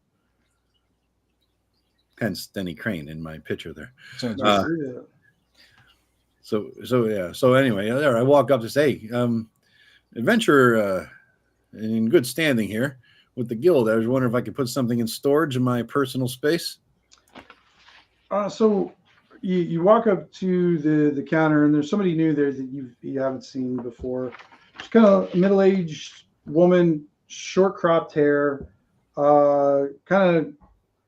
hence Denny Crane in my picture there. So anyway, there I walk up to say, adventure in good standing here with the guild. I was wondering if I could put something in storage in my personal space. So you walk up to the counter, and there's somebody new there that you haven't seen before. She's kind of a middle-aged woman, short cropped hair, kind of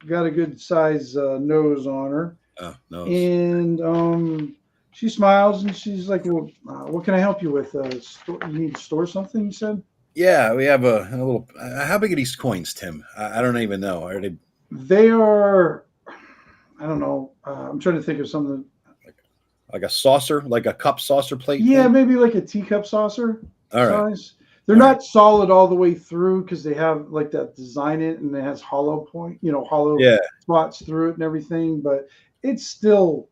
got a good size nose on her. Oh, nose. And she smiles and she's like, "Well, what can I help you with? You need to store something?" You said. Yeah, we have a little. How big are these coins, Tim? I don't even know. Are they? They are. I don't know. I'm trying to think of something. Like a saucer, like a cup saucer plate. Yeah, thing? maybe like a teacup saucer All right. size. They're not solid all the way through because they have like that design it and it has hollow spots through it and everything. But it's still,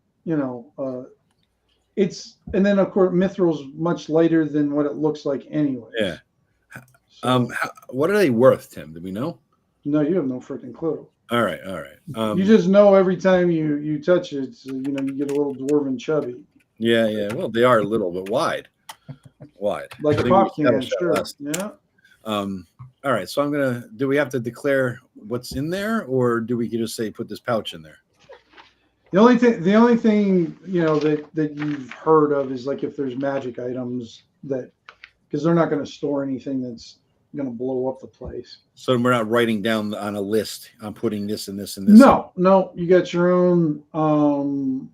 it's, and then of course Mithril's much lighter than what it looks like anyway. Yeah. So, what are they worth, Tim? Do we know? No, you have no freaking clue. All right. You just know every time you touch it, you get a little dwarven chubby. Yeah. Well, they are little but wide. Like a pop can, sure. Yeah. All right. So do we have to declare what's in there, or do we just say put this pouch in there? The only thing that you've heard of is like if there's magic items because they're not going to store anything that's going to blow up the place. So we're not writing down on a list. I'm putting this and this and this. No. You got your own.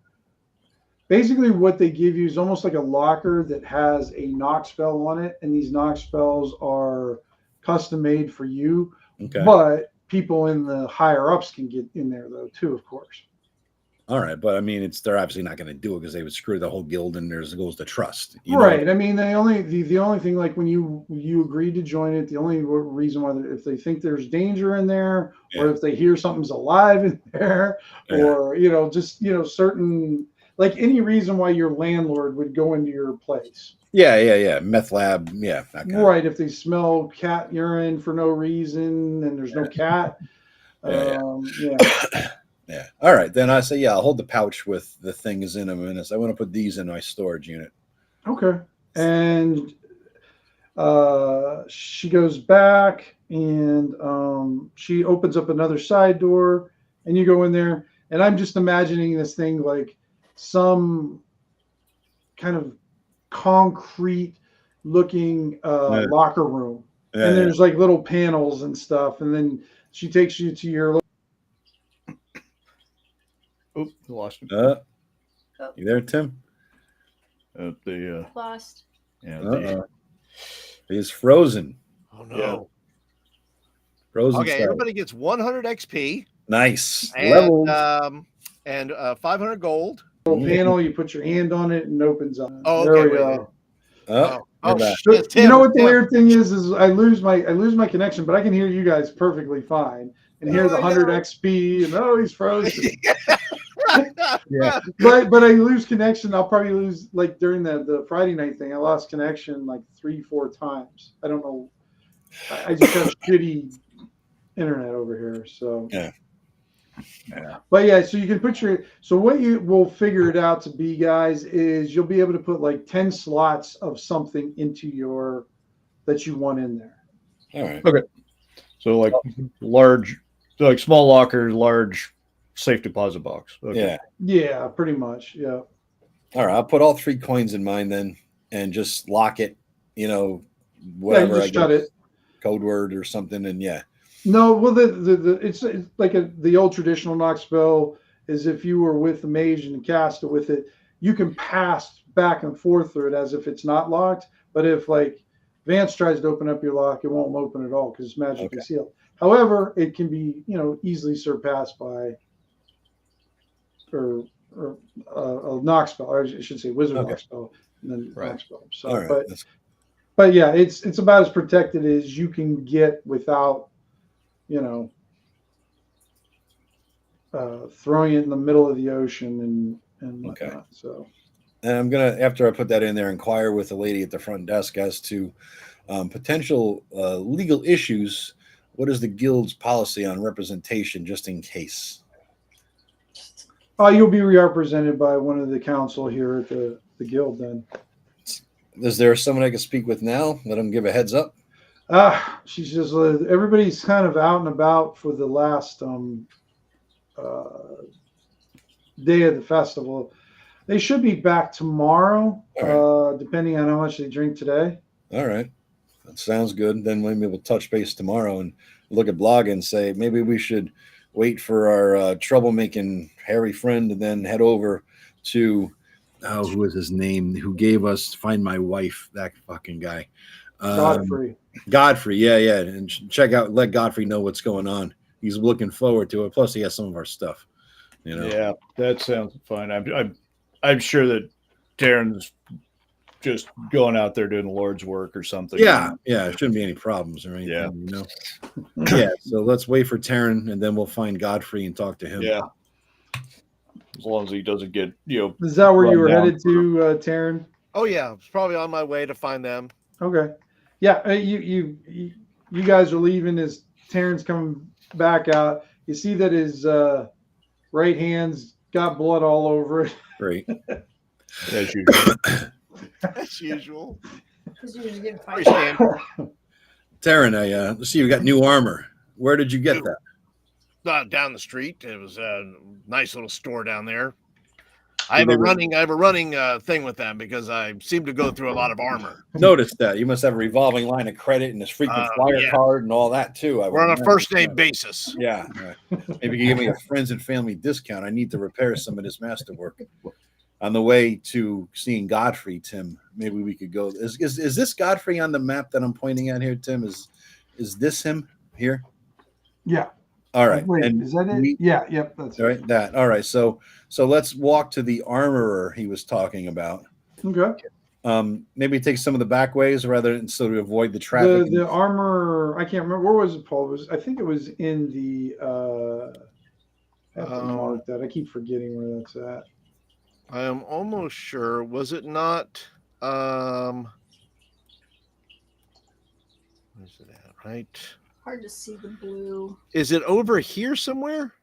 Basically, what they give you is almost like a locker that has a knock spell on it, and these knock spells are custom made for you. Okay. But people in the higher ups can get in there though too, of course. All right, but I mean, they're obviously not going to do it because they would screw the whole guild, and there goes the trust. Right. I mean, the only thing, like when you agreed to join it, the only reason why, if they think there's danger in there, or if they hear something's alive in there, or certain, like any reason why your landlord would go into your place. Yeah. Meth lab. Yeah. Right. If they smell cat urine for no reason and there's no cat. Yeah. All right. Then I say, I'll hold the pouch with the things in them. And I want to put these in my storage unit. Okay. And she goes back and she opens up another side door and you go in there. And I'm just imagining this thing like some kind of concrete looking locker room. And there's like little panels and stuff. And then she takes you to your Oop, lost him. You there, Tim? Lost. Yeah. He's frozen. Oh no. Yeah. Frozen. Okay, everybody gets 100 XP. Nice. And 500 gold. Little panel, you put your hand on it and it opens up. Oh, there okay. we go. Shit, you know what the weird thing is I lose my connection, but I can hear you guys perfectly fine and hear the 100 XP and he's frozen. Yeah. But I lose connection. I'll probably lose, like during the Friday night thing, I lost connection like 3-4 times. I don't know. I just have shitty internet over here. So yeah. But yeah, so you can put what you will figure it out to be, guys, is you'll be able to put like 10 slots of something into that you want in there. All right. Okay. So like small locker, large safe deposit box. Okay. Yeah, pretty much. Yeah. All right. I'll put all 3 coins in mine then. and just lock it, whatever, you just shut it. Code word or something, and yeah. No, well, it's like the old traditional knock spell is if you were with the mage and cast it with it, you can pass back and forth through it as if it's not locked. But if like Vance tries to open up your lock, it won't open at all because it's magically sealed. However, it can be easily surpassed by or a knock spell. Or I should say wizard knock spell and then knock spell. So, but yeah, it's about as protected as you can get without throwing it in the middle of the ocean and whatnot. So, and I'm gonna, after I put that in there, inquire with the lady at the front desk as to potential legal issues. What is the guild's policy on representation, just in case? You'll be represented by one of the council here at the guild. Then, is there someone I can speak with now? Let them give a heads up. She says everybody's kind of out and about for the last day of the festival. They should be back tomorrow, depending on how much they drink today. All right. That sounds good. Then maybe we'll touch base tomorrow and look at blog and say maybe we should wait for our troublemaking hairy friend and then head over to who was his name? Who gave us Find My Wife? That fucking guy. Godfrey. Yeah. And check out, let Godfrey know what's going on. He's looking forward to it. Plus, he has some of our stuff. Yeah, that sounds fine. I'm sure that Darren's just going out there doing the Lord's work or something. Yeah. It shouldn't be any problems or anything. Yeah. So let's wait for Taryn, and then we'll find Godfrey and talk to him. Yeah. As long as he doesn't get, Is that where you were headed to, Taryn? Oh yeah, it's probably on my way to find them. Okay. Yeah, you guys are leaving as Taryn's coming back out. You see that his right hand's got blood all over it. Great. As usual. As usual. Taryn, I see you got new armor. Where did you get that? Down the street. It was a nice little store down there. I have a running thing with them because I seem to go through a lot of armor. Noticed that. You must have a revolving line of credit and this frequent flyer card and all that too. We're on a first name basis. Yeah. Maybe you give me a friends and family discount. I need to repair some of this masterwork. On the way to seeing Godfrey, Tim, maybe we could go. Is this Godfrey on the map that I'm pointing at here, Tim? Is this him here? Yeah. All right. Wait, is that it? Yep. That's all right. That. All right. So let's walk to the armorer he was talking about. Okay. Maybe take some of the back ways rather than so to avoid the traffic. The armor, I can't remember. Where was it, Paul? I think it was in the I have to mark that. I keep forgetting where that's at. I am almost sure. Was it not where's it at? Right. Hard to see the blue. Is it over here somewhere?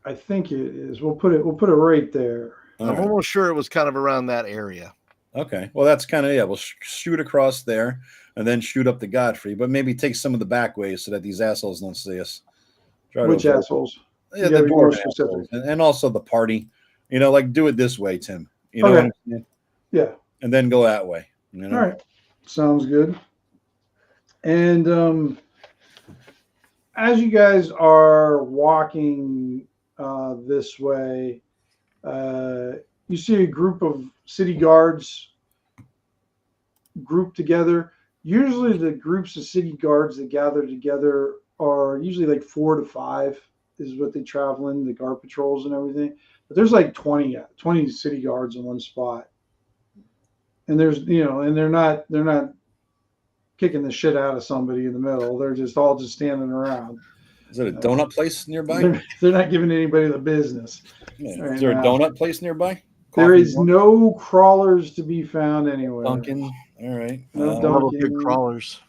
I think it is. We'll put it right there. I'm almost sure it was kind of around that area. Okay. Well, that's kind of we'll shoot across there and then shoot up the Godfrey, but maybe take some of the back ways so that these assholes don't see us. Which assholes? Yeah, the more specific. And also the party. Like do it this way, Tim. Okay. Yeah. And then go that way. All right. Sounds good. And as you guys are walking this way, you see a group of city guards grouped together. Usually the groups of city guards that gather together are usually like 4 to 5 is what they travel in, the guard patrols and everything. But there's like 20 city guards in one spot. And there's, and they're not kicking the shit out of somebody in the middle. They're just all standing around. Is it a donut place nearby? They're not giving anybody the business. Yeah. Is there a donut place nearby? There is no crawlers to be found anywhere. Dunkin'. All right. No Dunkin'. Big crawlers.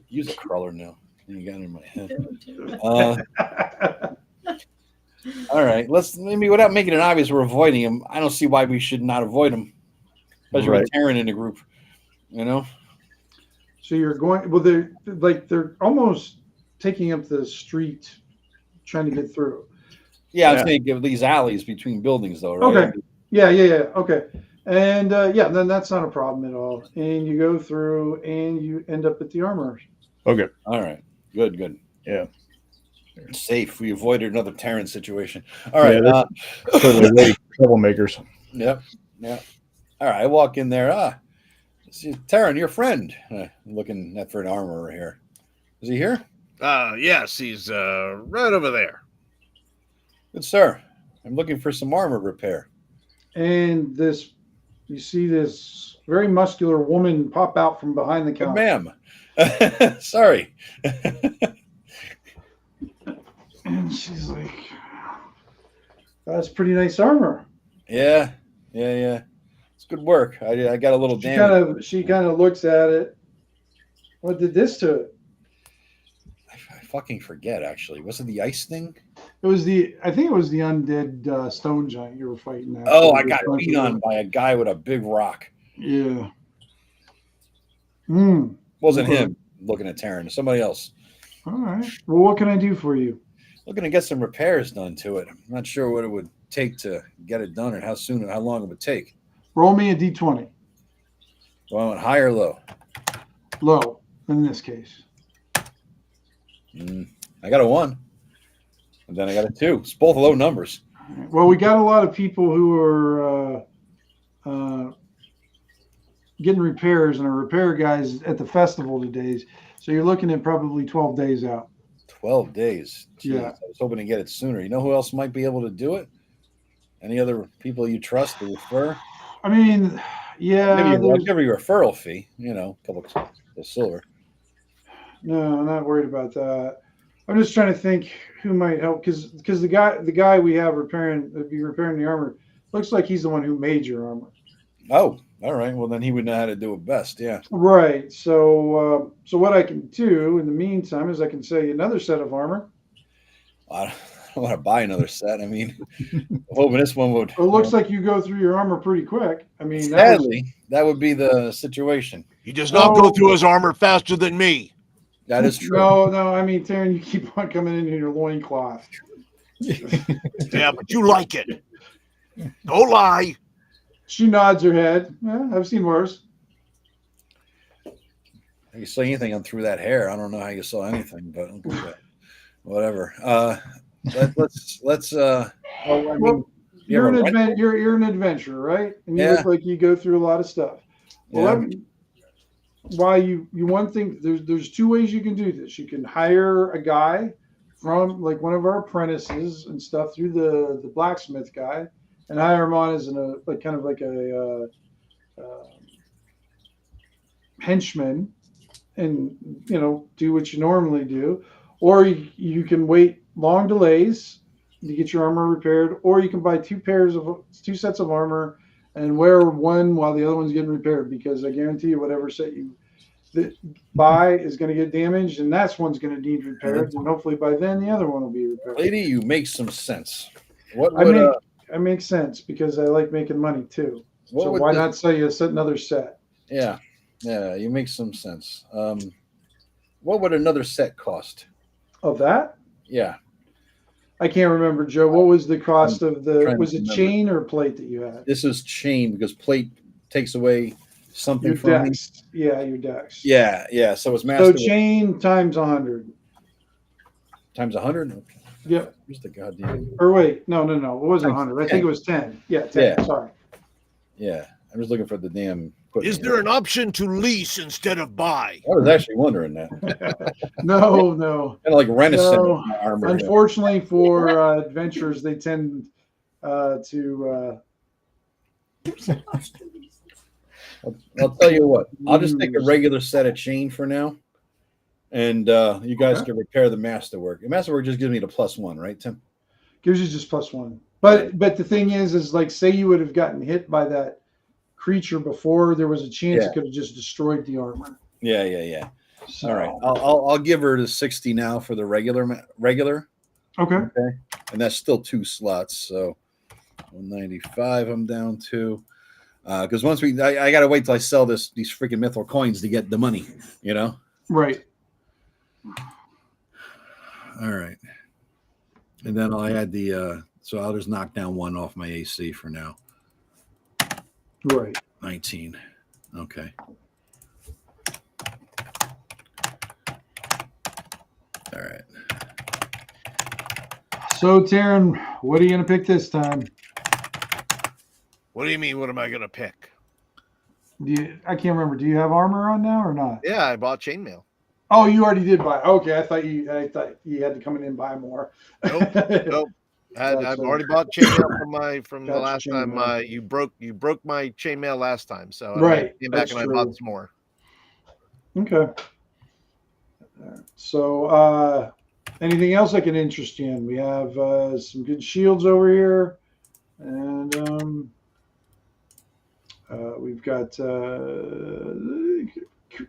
Use a crawler now. You got it in my head. All right. Let's maybe without making it obvious we're avoiding him. I don't see why we should not avoid him. Especially with Taryn in the group. So you're going. Well, they're almost taking up the street, trying to get through. Yeah, I was thinking of these alleys between buildings, though. Right? Okay. Yeah. Okay. And yeah, then that's not a problem at all. And you go through and you end up at the armor. Okay. All right. Good. Yeah. Safe. We avoided another Terran situation. All right. Yeah, certainly ready troublemakers. Yep. All right. I walk in there. See, Terran, your friend. Looking for an armorer here. Is he here? Yes, he's right over there. Good sir. I'm looking for some armor repair. And you see this very muscular woman pop out from behind the counter. Ma'am. Sorry. And she's like, that's pretty nice armor. Yeah. It's good work. I got a little damage. She kind of looks at it. What did this to it? I fucking forget, actually. Was it the ice thing? I think it was the undead stone giant you were fighting. Oh, I got beat on by a guy with a big rock. Yeah. Wasn't him looking at Terran. Somebody else. All right. Well, what can I do for you? Looking to get some repairs done to it. I'm not sure what it would take to get it done and how long it would take. Roll me a d20. Do I want high or low? Low, in this case. I got a 1. And then I got a 2. It's both low numbers. Right. Well, we got a lot of people who are getting repairs, and our repair guys at the festival today. So you're looking at probably 12 days out. 12 days. Jeez, Yeah. I was hoping to get it sooner. You know who else might be able to do it? Any other people you trust to refer? I mean, yeah. Maybe I'll give you a referral fee, a couple of silver. No, I'm not worried about that. I'm just trying to think who might help because the guy we have repairing the armor looks like he's the one who made your armor. Oh, all right. Well, then he would know how to do it best. Yeah. Right. So what I can do in the meantime is I can sell you another set of armor. I don't want to buy another set. I mean, I'm hoping this one would. It looks like you go through your armor pretty quick. I mean, sadly, that would be the situation. He does not go through his armor faster than me. That is true. No. I mean, Taryn, you keep on coming in your loincloth. Yeah, but you like it. Don't lie. She nods her head. Yeah, I've seen worse. You saw anything through that hair? I don't know how you saw anything, but whatever. Let's. You're an adventurer, right? And you look like you go through a lot of stuff. Well, one thing, there's 2 ways you can do this. You can hire a guy from like one of our apprentices and stuff through the blacksmith guy, and hire him on as a henchman, and do what you normally do, or you can wait long delays to get your armor repaired, or you can buy 2 sets of armor and wear one while the other one's getting repaired, because I guarantee you whatever set you buy is going to get damaged, and that's one's going to need repaired, and hopefully by then the other one will be repaired. Lady, you make some sense. I make sense because I like making money too. So why not sell you another set? Yeah, you make some sense. What would another set cost? Of that? Yeah. I can't remember, Joe. What was the cost of was it chain or plate that you had? This is chain because plate takes away something your from dex. me. Yeah, your dex. Yeah. So it's master. So chain times 100. Times 100? Okay. Yep. Where's the goddamn? Or wait, no. It wasn't 100. I think it was 10. Yeah, 10. Yeah. Sorry. Yeah, I'm just looking for the damn. Is there an option to lease instead of buy? I was actually wondering that. No. Kind of like Renaissance armor. Unfortunately for adventurers, they tend to. I'll tell you what. I'll just take a regular set of chain for now, and you guys can repair the masterwork. The masterwork just gives me the +1, right, Tim? Gives you just +1. But the thing is like, say you would have gotten hit by that creature before, there was a chance it could have just destroyed the armor. Yeah. So, all right, I'll give her the 60 now for the regular. Okay. And that's still 2 slots, so 195 I'm down to. Because once I got to wait till I sell these freaking mithril coins to get the money, Right. All right. And then I'll add so I'll just knock down 1 off my AC for now. Right. 19. Okay. All right. So, Taryn, what are you going to pick this time? What do you mean? What am I going to pick? I can't remember. Do you have armor on now or not? Yeah, I bought chainmail. Oh, you already did buy. Okay, I thought you had to come in and buy more. Nope. I've already bought chainmail from the last time. You broke my chainmail last time, so I came back and I bought some more. Okay. So, anything else I can interest you in? We have some good shields over here, and we've got a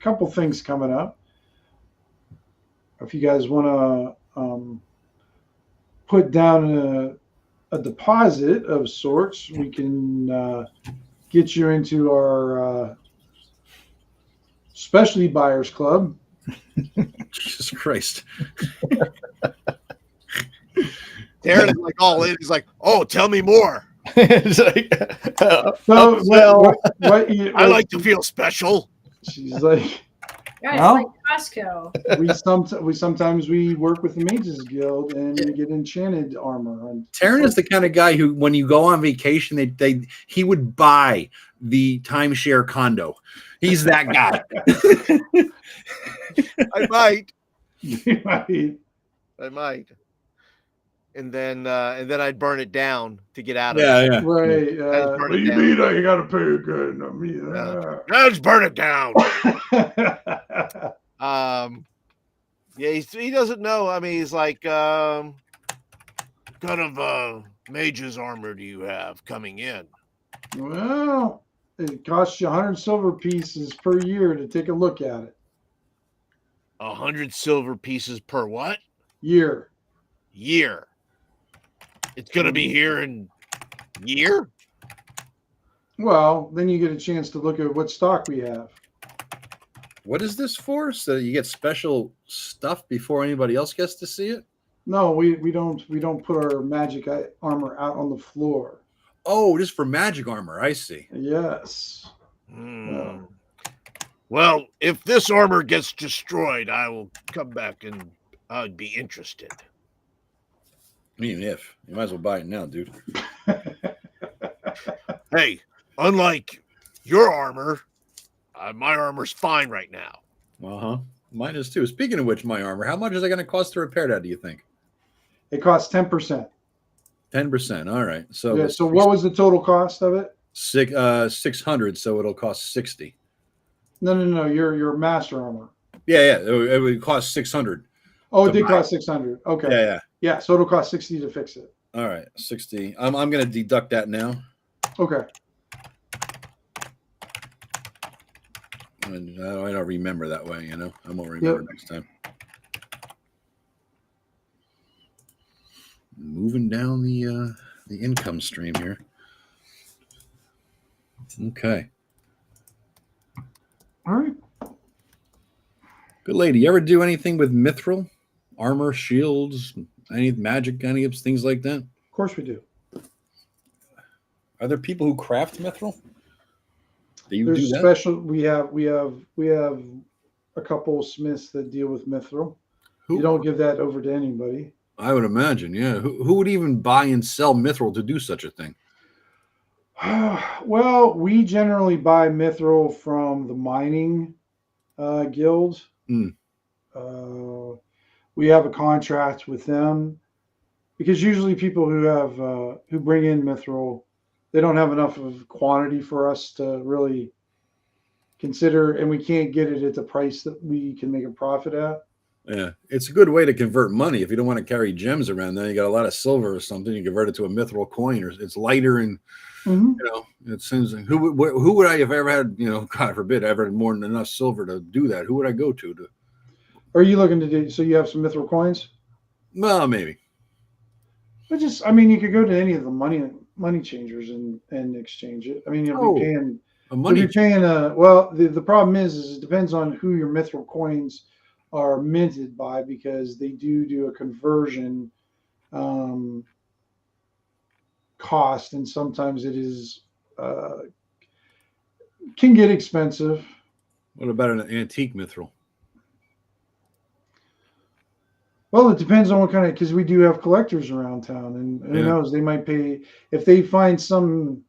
couple things coming up. If you guys want to put down a deposit of sorts, we can get you into our specialty buyers club. Jesus Christ. Darren's like all in. He's like, "Oh, tell me more." It's like, I like to feel special. She's like, yeah, it's like Costco. we sometimes work with the Mages Guild and we get enchanted armor. Taryn is the kind of guy who, when you go on vacation, he would buy the timeshare condo. He's that guy. I might. You might. I might. And then I'd burn it down to get out of it. Yeah. Right. What do you mean? You got to pay good. Let's burn it down. Yeah, he doesn't know. I mean, he's like, what kind of mage's armor do you have coming in? Well, it costs you 100 silver pieces per year to take a look at it. 100 silver pieces per what? Year. It's going to be here in year? Well, then you get a chance to look at what stock we have. What is this for? So you get special stuff before anybody else gets to see it? No, we don't put our magic armor out on the floor. Oh, just for magic armor. I see. Yes. Well, if this armor gets destroyed, I will come back and I'd be interested. Even if. You might as well buy it now, dude. Hey, unlike your armor, my armor's fine right now. Uh-huh. Mine is too. Speaking of which, my armor, how much is it going to cost to repair that, do you think? It costs 10%. 10%. All right. So yeah, so what was the total cost of it? 600, so it'll cost 60. No. Your master armor. Yeah. It would cost 600. Oh, it did cost 600. Okay. Yeah, so it'll cost 60 to fix it. All right, 60. I'm going to deduct that now. Okay. And I don't remember that way, you know. I won't remember next time. Moving down the income stream here. Okay. All right. Good lady. You ever do anything with mithril? Armor, shields, any magic, any things like that? Of course we do. Are there people who craft mithril? Do you There's do that? special. We have a couple smiths that deal with mithril. You don't give that over to anybody. I would imagine, yeah. Who would even buy and sell mithril to do such a thing? Well, we generally buy mithril from the mining guild. We have a contract with them because usually people who bring in mithril, they don't have enough of quantity for us to really consider, and we can't get it at the price that we can make a profit at. Yeah, it's a good way to convert money. If you don't want to carry gems around, then you got a lot of silver or something, you convert it to a mithril coin, or it's lighter and you know, it seems like who would I have ever had, you know, God forbid, ever had more than enough silver to do that? Who would I go to? Are you looking to do? So you have some mithril coins? Well, maybe. But I mean, you could go to any of the money changers and exchange it. I mean, you'll be paying. Well, the problem is it depends on who your mithril coins are minted by, because they do a conversion cost, and sometimes it is Can get expensive. What about an antique mithril? Well, it depends on what kind of, because we do have collectors around town, and who knows, they might pay if they find some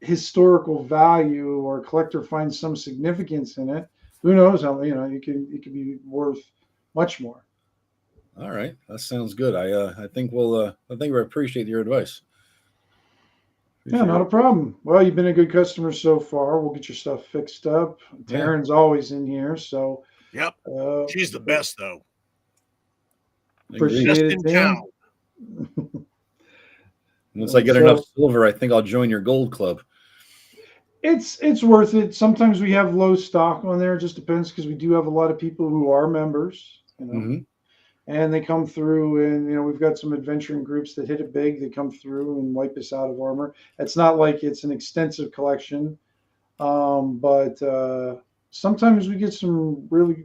historical value or a collector finds some significance in it. Who knows how it could be worth much more. All right, that sounds good. I think we appreciate your advice. Yeah, not a problem. Well, you've been a good customer so far. We'll get your stuff fixed up. Taryn's always in here, so. Yep. She's the best, though. Appreciate it, Tim. Once I get enough silver, I think I'll join your gold club. It's worth it. Sometimes we have low stock on there. It just depends because we do have a lot of people who are members, and they come through, and we've got some adventuring groups that hit it big. They come through and wipe us out of armor. It's not like it's an extensive collection, but sometimes we get some really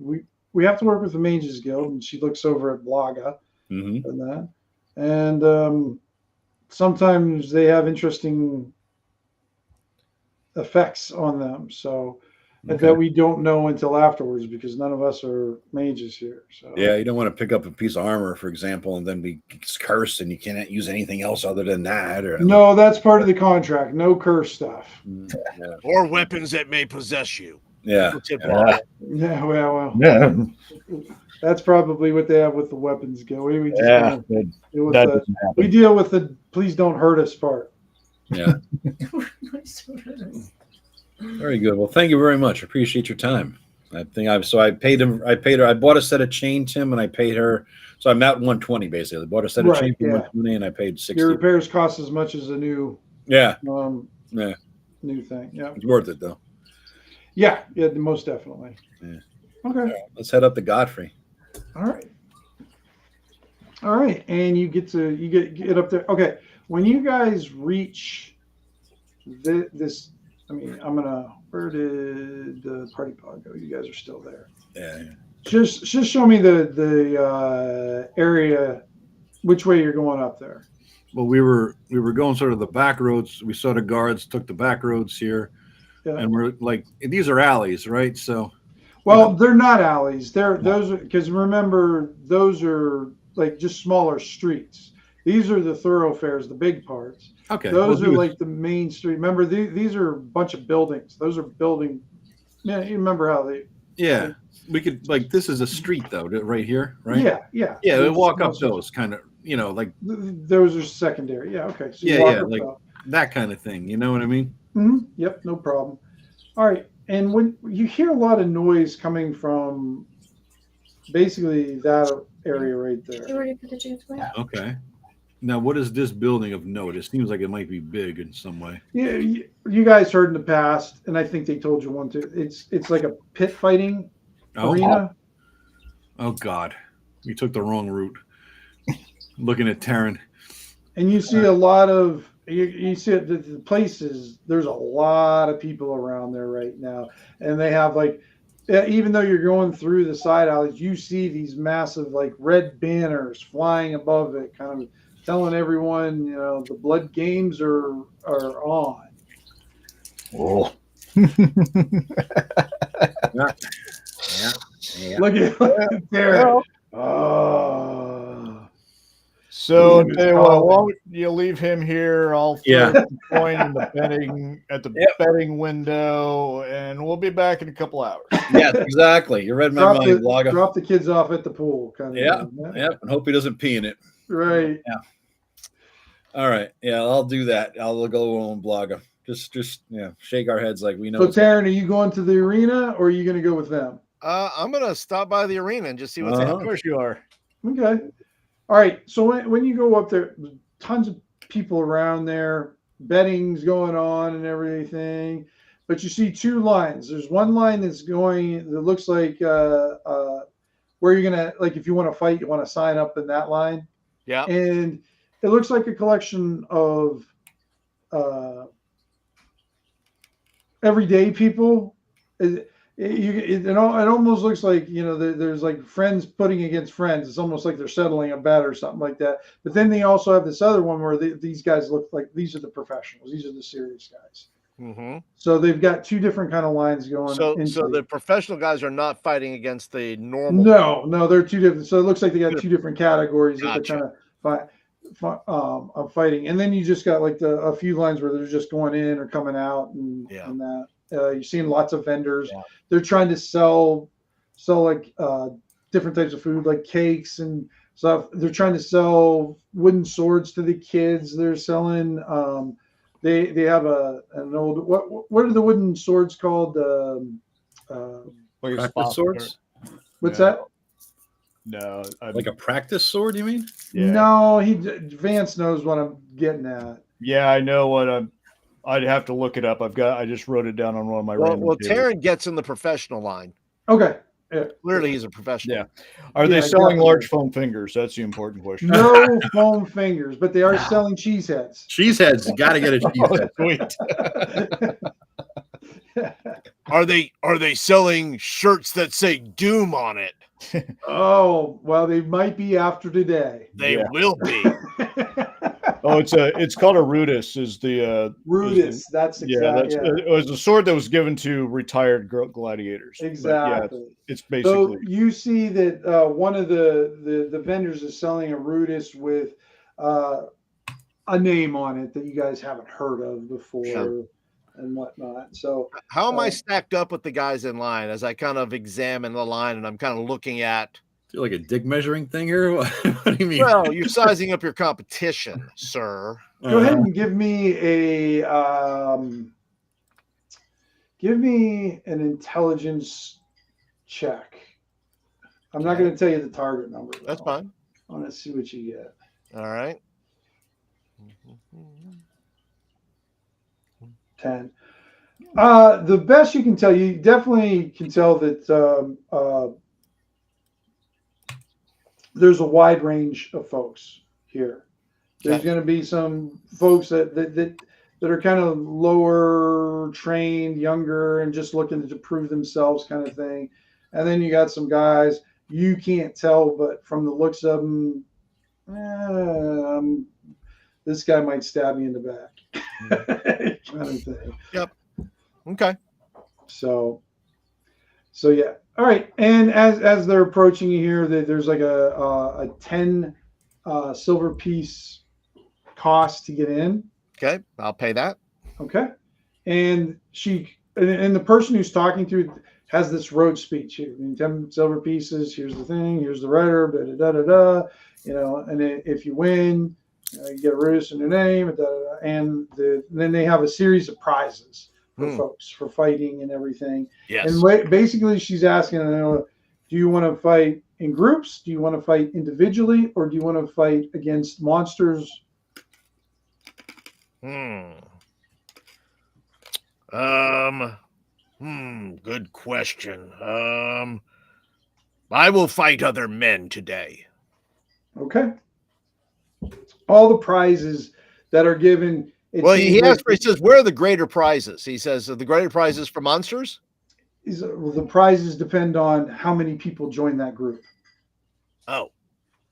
we have to work with the Mages Guild, and she looks over at Blaga and that, and sometimes they have interesting effects on them, so that we don't know until afterwards because none of us are mages here. So yeah, you don't want to pick up a piece of armor, for example, and then be cursed and you can't use anything else other than that. No, that's part of the contract. No curse stuff. Or weapons that may possess you. Yeah. Well. That's probably what they have with the weapons guild. We deal with the please don't hurt us part. Yeah. Very good. Well, thank you very much. Appreciate your time. I paid her. I bought a set of chain, Tim, and I paid her. So I'm at 120 basically. I bought a set of chain for 120 and I paid 60. Your repairs cost as much as a new new thing. Yeah. It's worth it though. Yeah, most definitely. Yeah. Okay. Let's head up to Godfrey. All right. And you get up there. Okay. When you guys reach this, where did the party pod go? You guys are still there. Yeah. Just show me the area, which way you're going up there. Well, we were going sort of the back roads. We saw the guards took the back roads here. Yeah. And we're like, these are alleys, right? So, they're not alleys. Those are, because remember, those are like just smaller streets. These are the thoroughfares, the big parts. Okay. Those are like the main street. Remember, these are a bunch of buildings. Those are building. Yeah, you remember how they. Yeah, we could this is a street though, right here, right? Yeah. Yeah, we walk up those kind of, like. Those are secondary. Yeah. Okay. So like that kind of thing. You know what I mean? Mm-hmm. Yep, no problem. All right, and when you hear a lot of noise coming from basically that area right there. You already put the chickens away? Okay. Now, what is this building of note? It seems like it might be big in some way. Yeah, you guys heard in the past, and I think they told you one too. It's like a pit fighting arena. Oh God, we took the wrong route. Looking at Taryn. And you see a lot of. You see the places, there's a lot of people around there right now. And they have even though you're going through the side alleys, you see these massive red banners flying above it, kind of telling everyone, the blood games are on. Oh. Yeah. Look at there. So won't you leave him here? I'll throw the coin in the betting window, and we'll be back in a couple hours. Yes, exactly. You read my mind, Blaga. Drop the kids off at the pool, kind of. Yeah, and hope he doesn't pee in it. Right. Yeah. All right. Yeah, I'll do that. I'll go on Blaga. Just shake our heads like we know. So, Taryn, are you going to the arena, or are you going to go with them? I'm going to stop by the arena and just see what's happening. Of course you are. Okay. All right. So when you go up there, tons of people around there, betting's going on and everything. But you see two lines. There's one line that looks like where you're gonna if you want to fight, you want to sign up in that line. Yeah. And it looks like a collection of everyday people. It almost looks like there's friends putting against friends. It's almost like they're settling a bet or something like that. But then they also have this other one where these guys look like these are the professionals. These are the serious guys. Mm-hmm. So they've got two different kind of lines going. So the professional guys are not fighting against the normal. No, they're two different. So it looks like they got two different categories that they're kind of fighting. And then you just got like a few lines where they're just going in or coming out, and that you're seeing lots of vendors. Yeah. They're trying to sell like different types of food, like cakes and stuff. They're trying to sell wooden swords to the kids. They're selling. They have an old what are the wooden swords called? Practice swords. What's that? No, like a practice sword. You mean? Yeah. No, Vance knows what I'm getting at. Yeah, I know what I'd have to look it up. I just wrote it down on one of my. Well, Taryn gets in the professional line. Okay. Yeah. Clearly, he's a professional. Yeah. Are they selling large foam fingers? That's the important question. No foam fingers, but they are selling cheese heads. Cheese heads. You got to get a cheese head. Sweet. Are they selling shirts that say Doom on it? Oh, well, they might be after today. They will be. Oh, it's called a rudis. Is the rudis? That's exactly. It was a sword that was given to retired gladiators. Exactly. It's basically. So you see that one of the vendors is selling a rudis with a name on it that you guys haven't heard of before. Sure. And whatnot. So how am I stacked up with the guys in line as I kind of examine the line and I'm kind of looking at like a dick measuring thing here? What do you mean? Well, you're sizing up your competition, sir. Go ahead and give me an intelligence check. I'm not going to tell you the target number. That's fine. I want to see what you get. All right. 10. The best you can tell, you definitely can tell that there's a wide range of folks here. There's going to be some folks that are kind of lower trained, younger, and just looking to prove themselves, kind of thing. And then you got some guys you can't tell, but from the looks of them, this guy might stab me in the back. Kind of thing. Yep. Okay. So yeah. All right. And as they're approaching you here, there's like a 10 silver piece cost to get in. Okay, I'll pay that. Okay. And the person who's talking to has this road speech. 10 silver pieces. Here's the thing. Here's the writer. Da da da da. And if you win, you get a roost in your name, and then they have a series of prizes for folks for fighting and everything. Yes. And basically, she's asking, do you want to fight in groups? Do you want to fight individually, or do you want to fight against monsters? Good question. I will fight other men today. Okay. All the prizes that are given. He says, where are the greater prizes? He says, are the greater prizes for monsters? The prizes depend on how many people join that group. Oh,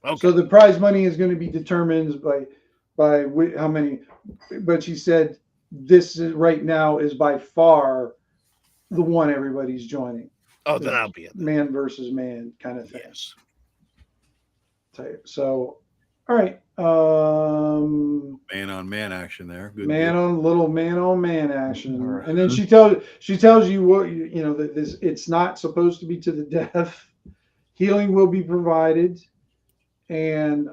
okay. So the prize money is going to be determined by how many. But she said this right now is by far the one everybody's joining. Oh, then I'll be it. Man versus man kind of thing. Yes. So, all right. Man on man action there. Good man on man action. Right. And then she tells you what that it's not supposed to be to the death. Healing will be provided, and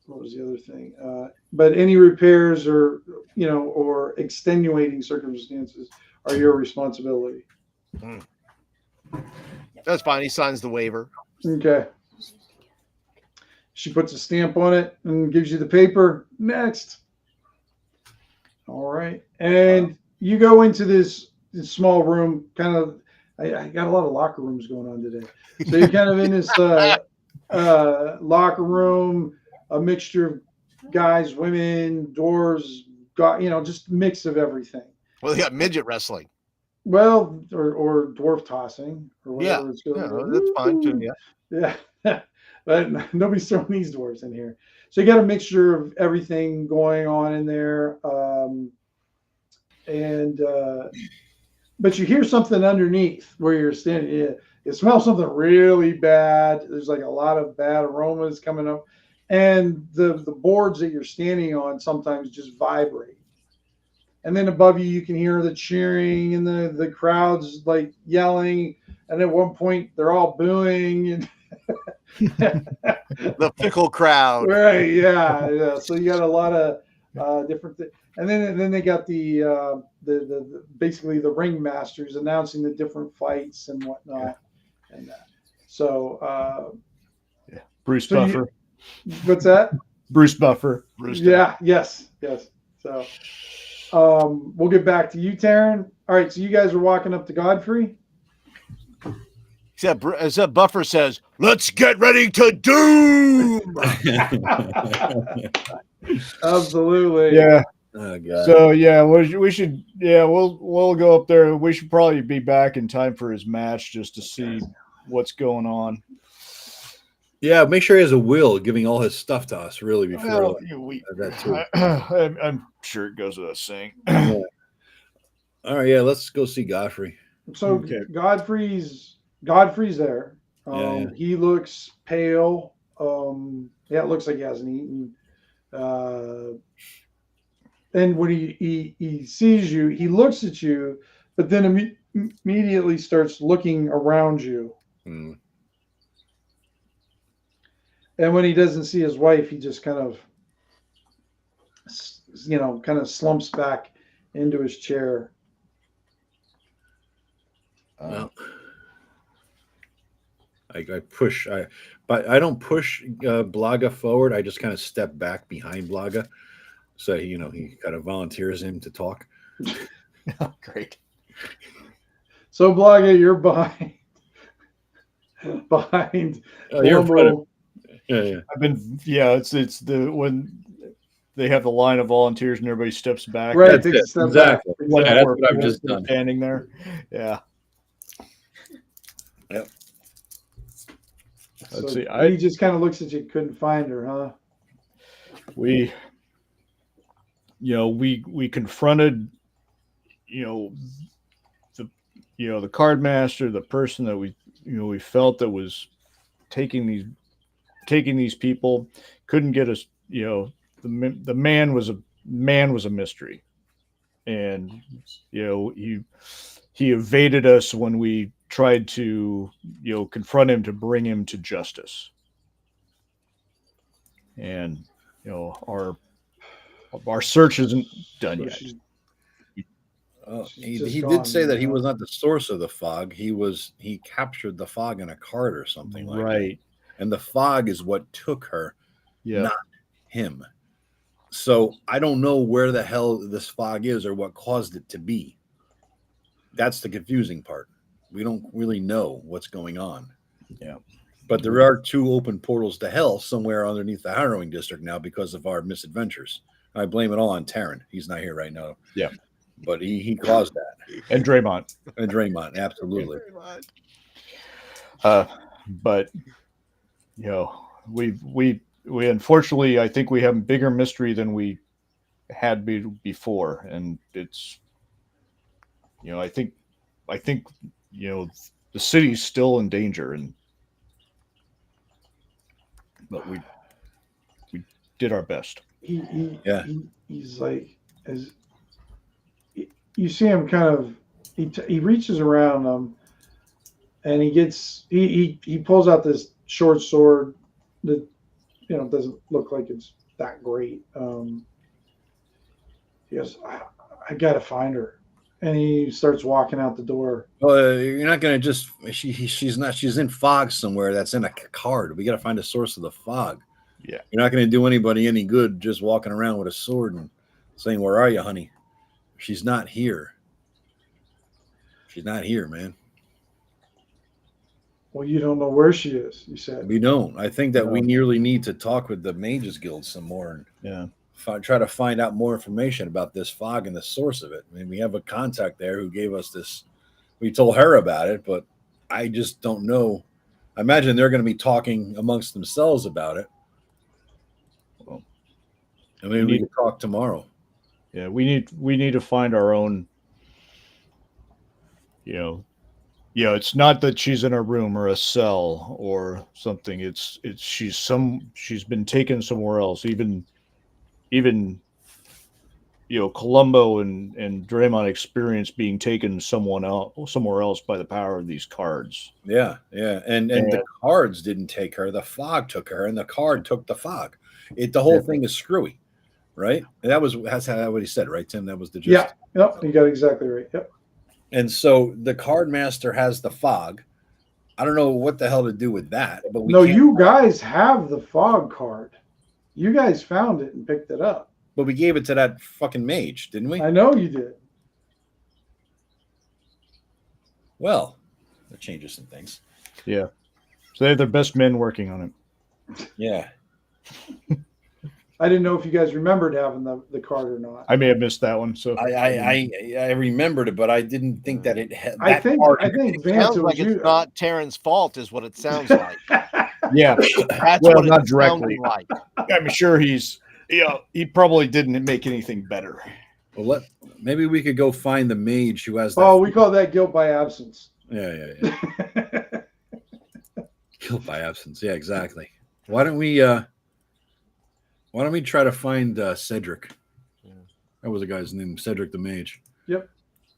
what was the other thing? But any repairs or extenuating circumstances are your responsibility. That's fine. He signs the waiver. Okay. She puts a stamp on it and gives you the paper. Next. All right. And you go into this small room, kind of, I got a lot of locker rooms going on today. So you're kind of in this locker room, a mixture of guys, women, dwarves, just a mix of everything. Well, they got midget wrestling. Well, or dwarf tossing. Or whatever it's that's fine too. Yeah. But nobody's throwing these dwarves in here. So you got a mixture of everything going on in there. and but you hear something underneath where you're standing. It smells something really bad. There's like a lot of bad aromas coming up, and the boards that you're standing on sometimes just vibrate. And then above you, you can hear the cheering and the crowds like yelling. And at one point, they're all booing and the fickle crowd. Right? Yeah. So you got a lot of different things. And then they got the basically the ringmasters announcing the different fights and whatnot, and that. So Bruce Buffer. What's that? Bruce Buffer. Yes. So we'll get back to you, Taryn. All right. So you guys are walking up to Godfrey. Except Buffer says, "Let's get ready to doom." Absolutely. Yeah. Oh, God. So yeah, we should we'll go up there. We should probably be back in time for his match just to see what's going on. Yeah, make sure he has a will giving all his stuff to us. Really, before that too. I'm sure it goes without saying. Yeah. All right, yeah, let's go see Godfrey. So Godfrey's there. He looks pale. It looks like he hasn't eaten. And when he sees you, he looks at you, but then immediately starts looking around you. Mm. And when he doesn't see his wife, he just kind of slumps back into his chair. Well, I push, but I don't push Blaga forward. I just kind of step back behind Blaga, so he kind of volunteers him to talk. Oh, great. So Blaga, you're behind. You're in front of. Yeah. I've been. Yeah, it's the when they have the line of volunteers and everybody steps back. Right. Exactly. Back. Like that's what I've just done. Standing there. Yeah. Yep. Let's see. He just kind of looks at you. Couldn't find her, huh? We confronted, the card master, the person that we felt that was taking these people, couldn't get us. The man was a mystery, and he evaded us when we tried to confront him to bring him to justice. And our search isn't done yet. He did say that he was not the source of the fog. He captured the fog in a cart or something like that. And the fog is what took her, not him. So I don't know where the hell this fog is or what caused it to be. That's the confusing part. We don't really know what's going on. Yeah. But there are 2 open portals to hell somewhere underneath the Harrowing District now because of our misadventures. I blame it all on Taryn. He's not here right now. Yeah. But he caused that. And Draymond. Absolutely. But we unfortunately, I think we have a bigger mystery than we had before, and it's I think the city's still in danger, but we did our best. He's like, as you see him kind of, he reaches around them, and he pulls out this short sword that doesn't look like it's that great. He goes, I gotta find her. And he starts walking out the door. Well, you're not going to just she's in fog somewhere that's in a card. We got to find a source of the fog. Yeah. You're not going to do anybody any good just walking around with a sword and saying, "Where are you, honey?" She's not here. She's not here, man. Well, you don't know where she is, you said. We don't. I think that we nearly need to talk with the Mages Guild some more and try to find out more information about this fog and the source of it. I mean, we have a contact there who gave us this. We told her about it, but I just don't know. I imagine they're going to be talking amongst themselves about it. Well, I mean, we can talk tomorrow. Yeah, we need to find our own. It's not that she's in a room or a cell or something. It's she's been taken somewhere else. Even Columbo and Draymond experience being taken somewhere else by the power of these cards. Yeah, and the cards didn't take her. The fog took her, and the card took the fog. The whole thing is screwy, right? And that's what he said, right, Tim? That was the gist. Yeah, yep, you got it exactly right. Yep. And so the card master has the fog. I don't know what the hell to do with that, but you guys have the fog card. You guys found it and picked it up. But we gave it to that fucking mage, didn't we? I know you did. Well, that changes some things. Yeah. So they have their best men working on it. Yeah. I didn't know if you guys remembered having the card or not. I may have missed that one. So I remembered it, but I didn't think that it had. I think Vance, sounds like it's not Taryn's fault, is what it sounds like. Yeah, that's what not it's directly. Like. I'm sure he probably didn't make anything better. Well, maybe we could go find the mage who has. We call that guilt by absence. Yeah. Guilt by absence. Yeah, exactly. Why don't we try to find Cedric? That was a guy's name, Cedric the Mage. Yep.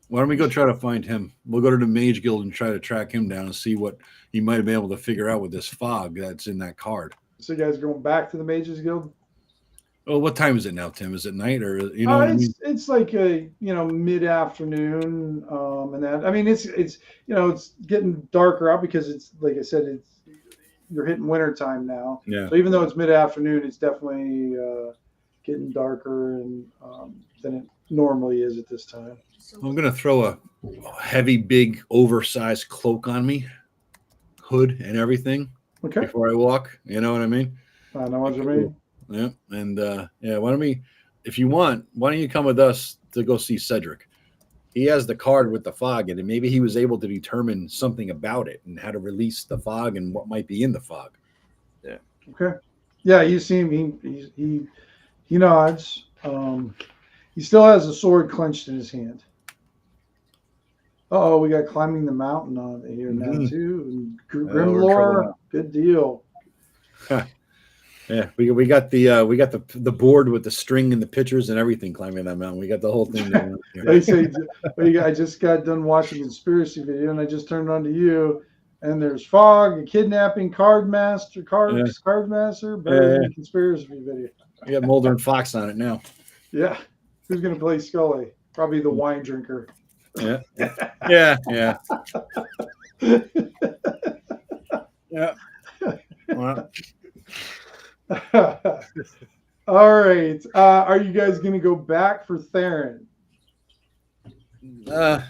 Why don't we go try to find him? We'll go to the Mage Guild and try to track him down and see what he might have been able to figure out with this fog that's in that card. So you guys going back to the Mages Guild? Oh, what time is it now, Tim? Is it night or you know? It's like a mid-afternoon, and that. I mean, it's getting darker out because it's like I said, you're hitting winter time now. Yeah. So even though it's mid-afternoon, it's definitely getting darker than it normally is at this time. I'm gonna throw a heavy, big, oversized cloak on me, hood and everything. Okay. Before I walk, you know what I mean? I know what you mean. Yeah, and if you want, why don't you come with us to go see Cedric? He has the card with the fog in it. Maybe he was able to determine something about it and how to release the fog and what might be in the fog. Yeah. Okay. Yeah, you see him. He nods. He still has a sword clenched in his hand. We got climbing the mountain on here now too. Grimlore, good deal. Yeah, we got the board with the string and the pictures and everything climbing that mountain. We got the whole thing there. They say, I just got done watching a conspiracy video and I just turned on to you, and there's fog, a kidnapping, card master, better than a conspiracy video. We got Mulder and Fox on it now. Yeah, who's gonna play Scully? Probably the wine drinker. Yeah. Well. All right. Are you guys going to go back for Theron? He can't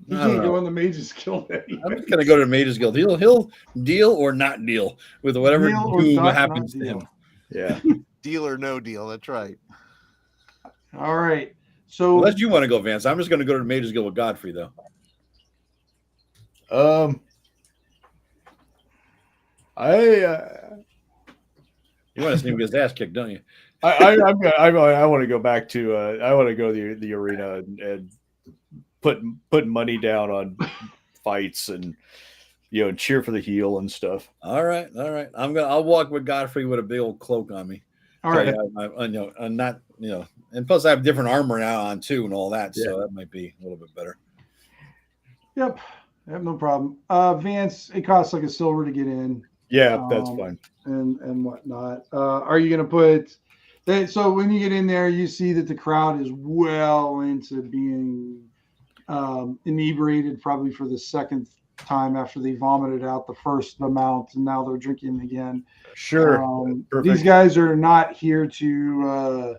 go in the Mages Guild anyway. I'm just going to go to the Mages Guild. He'll deal or not deal with whatever doom happens to him. Yeah. Deal or no deal. That's right. All right. So unless you want to go, Vance, I'm just going to go to the Mages Guild with Godfrey, though. You want to see him get his ass kicked, don't you? I want to go back to I want to go to the arena and put money down on fights and cheer for the heel and stuff. All right. I'll walk with Godfrey with a big old cloak on me. All right. I'm not and plus I have different armor now on too and all that, so that might be a little bit better. Yep, I have no problem. Vance, it costs like $1 silver to get in. Yeah, that's fine. And whatnot. Are you going to put that? So when you get in there, you see that the crowd is well into being inebriated, probably for the second time after they vomited out the first amount, and now they're drinking again. Sure. These guys are not here to.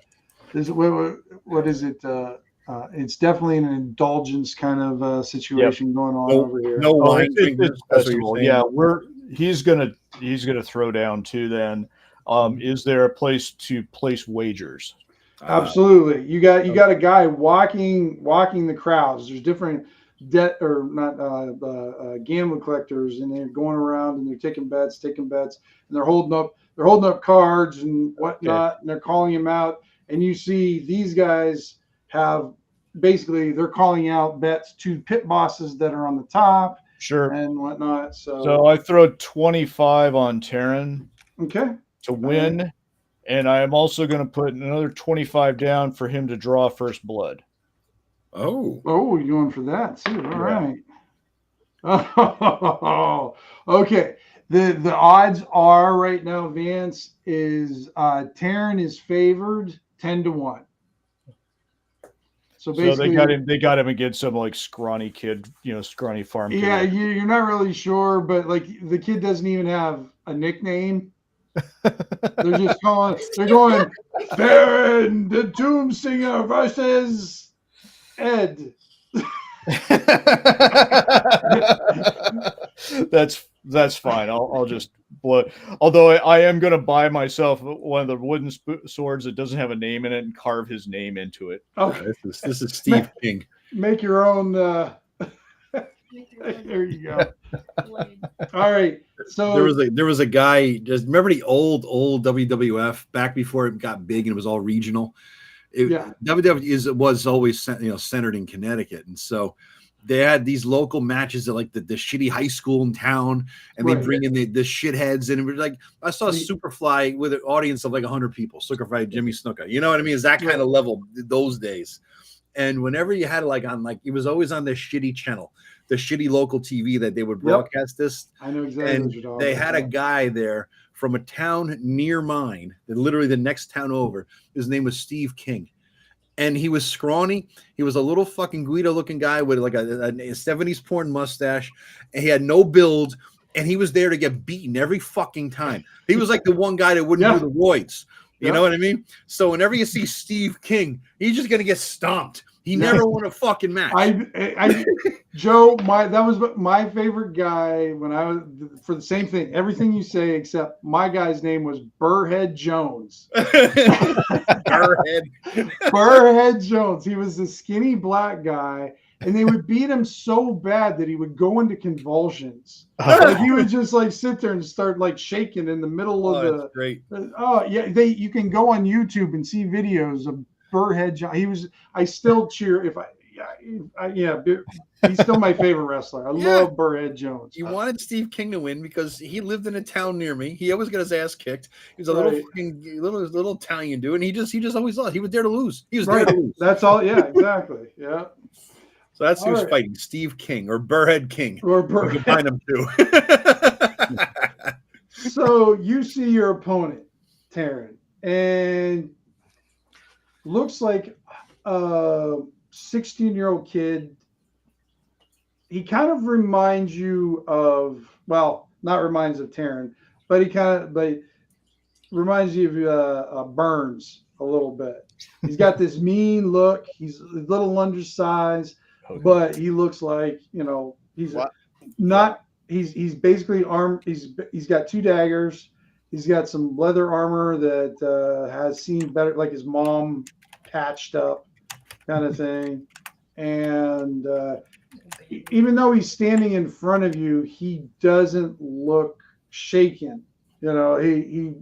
What is it? It's definitely an indulgence kind of situation going on over here. No wine. It's festival. Yeah, he's gonna throw down too. Then, is there a place to place wagers? Absolutely. You got a guy walking the crowds. There's different gambling collectors, and they're going around and they're taking bets, and they're holding up cards and whatnot, and they're calling him out. And you see these guys have basically they're calling out bets to pit bosses that are on the top, sure, and whatnot. So I throw 25 on Terran, okay, to win, and I am also going to put another 25 down for him to draw first blood. Oh, you're going for that too. All right. Oh, okay. The odds are right now, Vance is Terran is favored 10-1. So basically, they got him against some like scrawny kid, scrawny farm kid. Yeah, you're not really sure, but like the kid doesn't even have a nickname. They're just going Baron the Tomb Singer versus Ed. That's fine. I'll just blow it. Although I am going to buy myself one of the wooden swords that doesn't have a name in it and carve his name into it. Okay. This is Steve King. Make your own. There you go. All right. So there was a guy. Just remember the old WWF back before it got big and it was all regional. WWF was always centered in Connecticut, and so they had these local matches at like the shitty high school in town, and they bring in the shitheads, and it was like I saw Superfly with an audience of like 100 people. Superfly Jimmy Snuka, you know what I mean? It's that kind of level those days. And whenever you had it was always on this shitty channel, the shitty local TV that they would broadcast this. I know exactly. And what you're talking they had a guy there from a town near mine, literally the next town over. His name was Steve King. And he was scrawny. He was a little fucking Guido-looking guy with like a 70s porn mustache. And he had no build. And he was there to get beaten every fucking time. He was like the one guy that wouldn't do the roids. You know what I mean? So whenever you see Steve King, he's just going to get stomped. He never won a fucking match. Joe, that was my favorite guy when I was for the same thing. Everything you say, except my guy's name was Burrhead Jones. Burrhead Jones. He was a skinny black guy, and they would beat him so bad that he would go into convulsions. Like he would just like sit there and start like shaking in the middle of the. Great. Oh yeah, you can go on YouTube and see videos of Burrhead Jones. I still cheer he's still my favorite wrestler. I love Burrhead Jones. You wanted Steve King to win because he lived in a town near me. He always got his ass kicked. He was a little Italian dude, and he just always lost. He was there to lose. He was there to lose. That's all. Yeah, exactly. Yeah. So that's who was fighting, Steve King or Burrhead King. Or Burrhead. You can find him too. So you see your opponent, Terran, and looks like a 16-year-old kid. He kind of reminds you of, well, not reminds of Terran, but reminds you of Burns a little bit. He's got this mean look. He's a little undersized, but he looks like, he's he's basically armed. He's got 2 daggers. He's got some leather armor that has seen better, like his mom patched up kind of thing. And even though he's standing in front of you, he doesn't look shaken. He's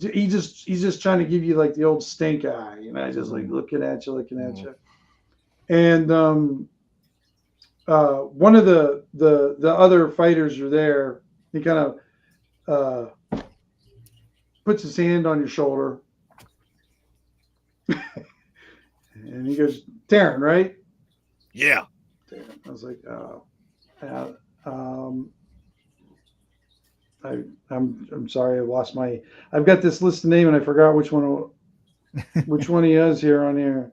just trying to give you like the old stink eye, just like looking at you. And one of the other fighters are there. He kind of puts his hand on your shoulder. And he goes, Terran, right? Yeah. Terran. I was like, I'm sorry, I lost I've got this list of names and I forgot which one he is here on here.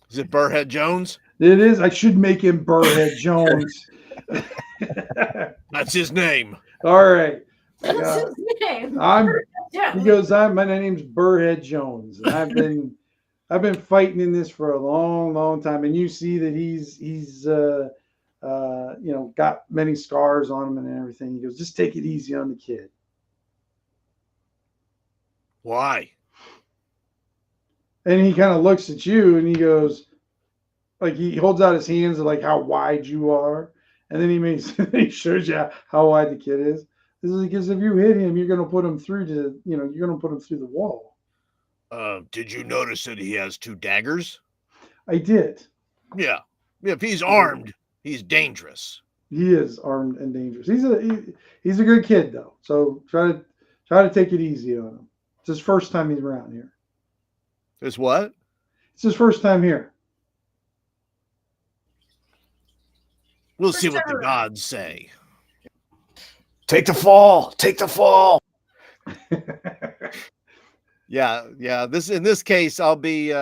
Is it Burrhead Jones? It is. I should make him Burrhead Jones. That's his name. All right. That's his name. He goes, my name's Burrhead Jones, and I've been fighting in this for a long, long time, and you see that he's got many scars on him and everything. He goes, just take it easy on the kid. Why? And he kind of looks at you and he goes, like he holds out his hands to like how wide you are, and then he shows you how wide the kid is. This is because if you hit him, you're going to put him through the wall. Did you notice that he has 2 daggers? I did. Yeah. If he's armed, he's dangerous. He is armed and dangerous. He's a good kid though. So try to take it easy on him. It's his first time he's around here. It's what? It's his first time here. We'll see what the gods say. Take the fall. Take the fall. Yeah. In this case, I'll be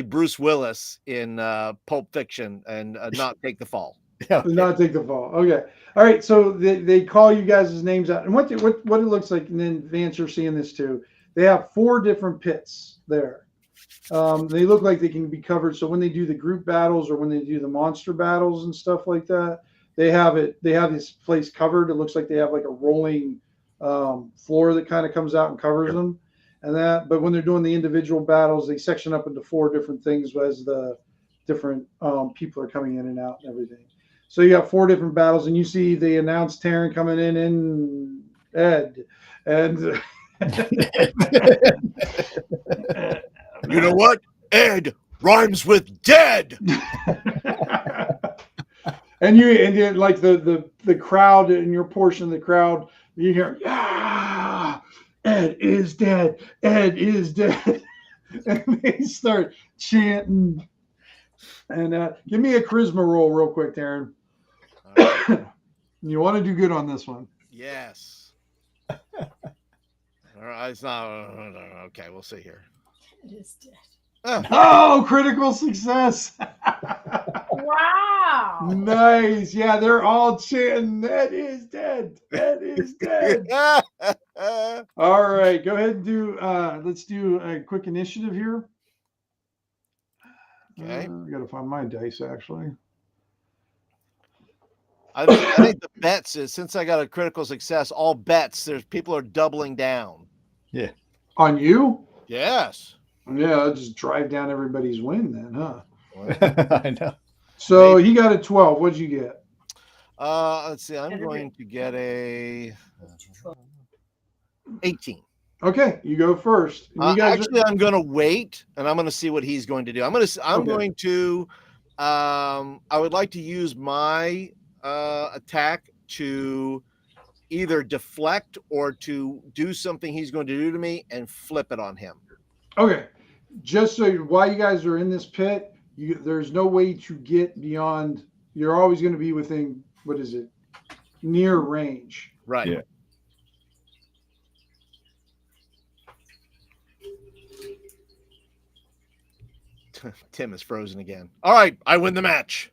Bruce Willis in Pulp Fiction and not take the fall. Yeah, not take the fall. Okay, all right. So they call you guys' names out, and what it looks like, and then Vance, you're seeing this too. They have 4 different pits there. They look like they can be covered. So when they do the group battles or when they do the monster battles and stuff like that, they have this place covered. It looks like they have like a rolling floor that kind of comes out and covers them. But when they're doing the individual battles, they section up into 4 different things as the different people are coming in and out and everything. So you got 4 different battles, and you see they announced Taryn coming in and Ed. And you know what? Ed rhymes with dead. and then like the crowd in your portion of the crowd, you hear, yeah, Ed is dead. Ed is dead. And they start chanting. And give me a charisma roll real quick, Taryn. You want to do good on this one. Yes. All right, it's not okay. We'll see here. It is dead. Oh, critical success. Wow. Nice. Yeah, they're all chanting, Ed is dead. Ed is dead. All right, go ahead and do let's do a quick initiative here. Okay. I gotta find my dice actually. I think the bets is, since I got a critical success, all bets, people are doubling down. Yeah. On you? Yes. Yeah, I'll just drive down everybody's win then, huh? I know. So he got a 12. What'd you get? Let's see. I'm going to get a 18. Okay, you go first. You guys actually, I'm going to wait, and I'm going to see what he's going to do. I would like to use my attack to either deflect or to do something he's going to do to me and flip it on him. Okay. Just so while you guys are in this pit, there's no way to get beyond. You're always going to be within, what is it? Near range. Right. Yeah. Tim is frozen again. All right, I win the match.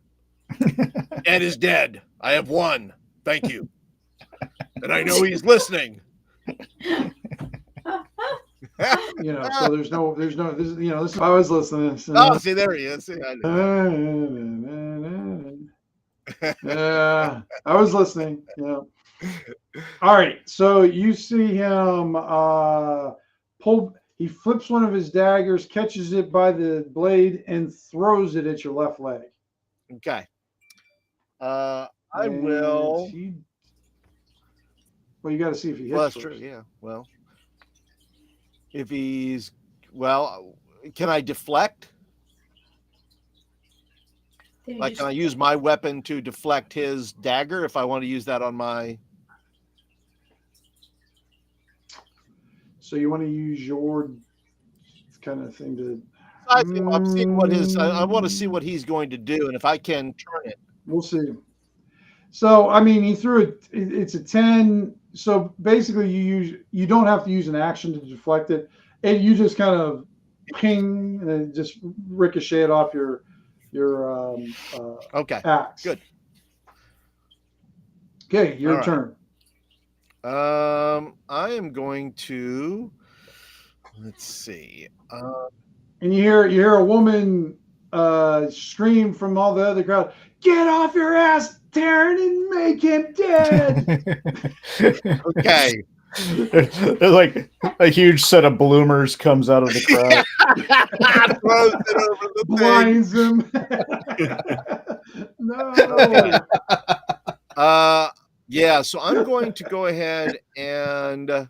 Ed is dead. I have won. Thank you. And I know he's listening. So there's no, this, this, I was listening. So. Oh, see, there he is. See, yeah, I was listening. Yeah. All right. So you see him pull. He flips one of his daggers, catches it by the blade, and throws it at your left leg. Okay. I will. Well, you got to see if he hits. Well, that's first. true. Yeah. Well, if he's can I deflect? Like, can I use my weapon to deflect his dagger if I want to use that on my? So you want to use your kind of thing to. I'm seeing what his. I want to see what he's going to do, and if I can turn it. We'll see. So I mean, he threw it. It's a 10. So basically, you don't have to use an action to deflect it, and you just kind of ping and then just ricochet it off your okay axe. Good. Okay, your turn. I am going to. Let's see. And you hear a woman scream from all the other crowd, "Get off your ass, Taryn, and make him dead!" Okay. There's like a huge set of bloomers comes out of the crowd. Throws it over the blinds him. No. Yeah, so I'm going to go ahead and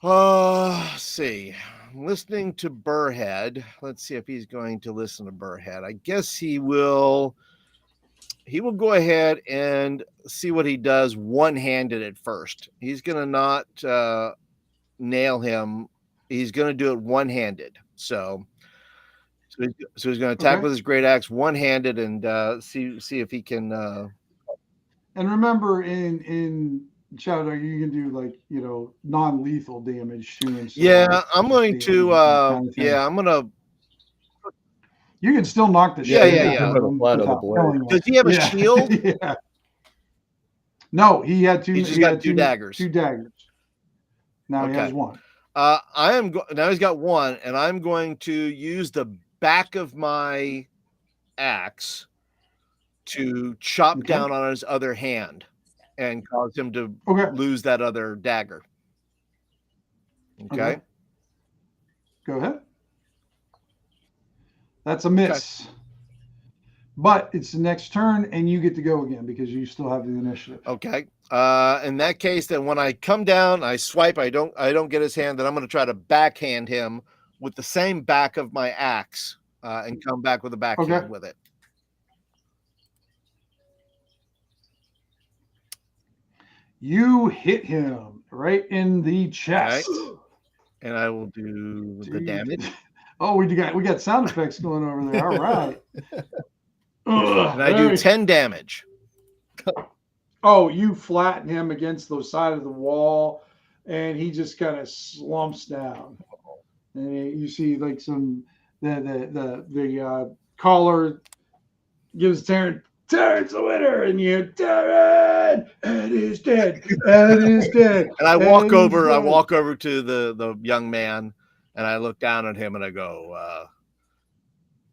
Let's see. I'm listening to Burrhead. Let's see if he's going to listen to Burrhead. I guess he will. He will go ahead and see what he does one-handed at first. He's going to not nail him. He's going to do it one-handed. So he's going to attack with his great axe one-handed and see if he can. And remember, in Shadowdark, you can do like non-lethal damage too. I'm going to. I'm going to. You can still knock the shit out of him. Does he have a shield? Yeah. No, he had two. He's just got two daggers. Two daggers. Now he has one. Now he's got one, and I'm going to use the back of my axe to chop down on his other hand and cause him to lose that other dagger. Okay. Go ahead. That's a miss. But it's the next turn, and you get to go again because you still have the initiative. Okay. In that case, then when I come down, I swipe. I don't get his hand. Then I'm going to try to backhand him with the same back of my axe, and come back with a backhand with it. You hit him right in the chest, and I will do the damage. Oh, we got sound effects going over there. All right. And I do 10 damage. Oh, you flatten him against the side of the wall, and he just kind of slumps down. And you see like the collar gives Terrence the winner, and you Terrence, Ed is dead. Ed is dead. And I walk over to the young man. And I look down at him and I go,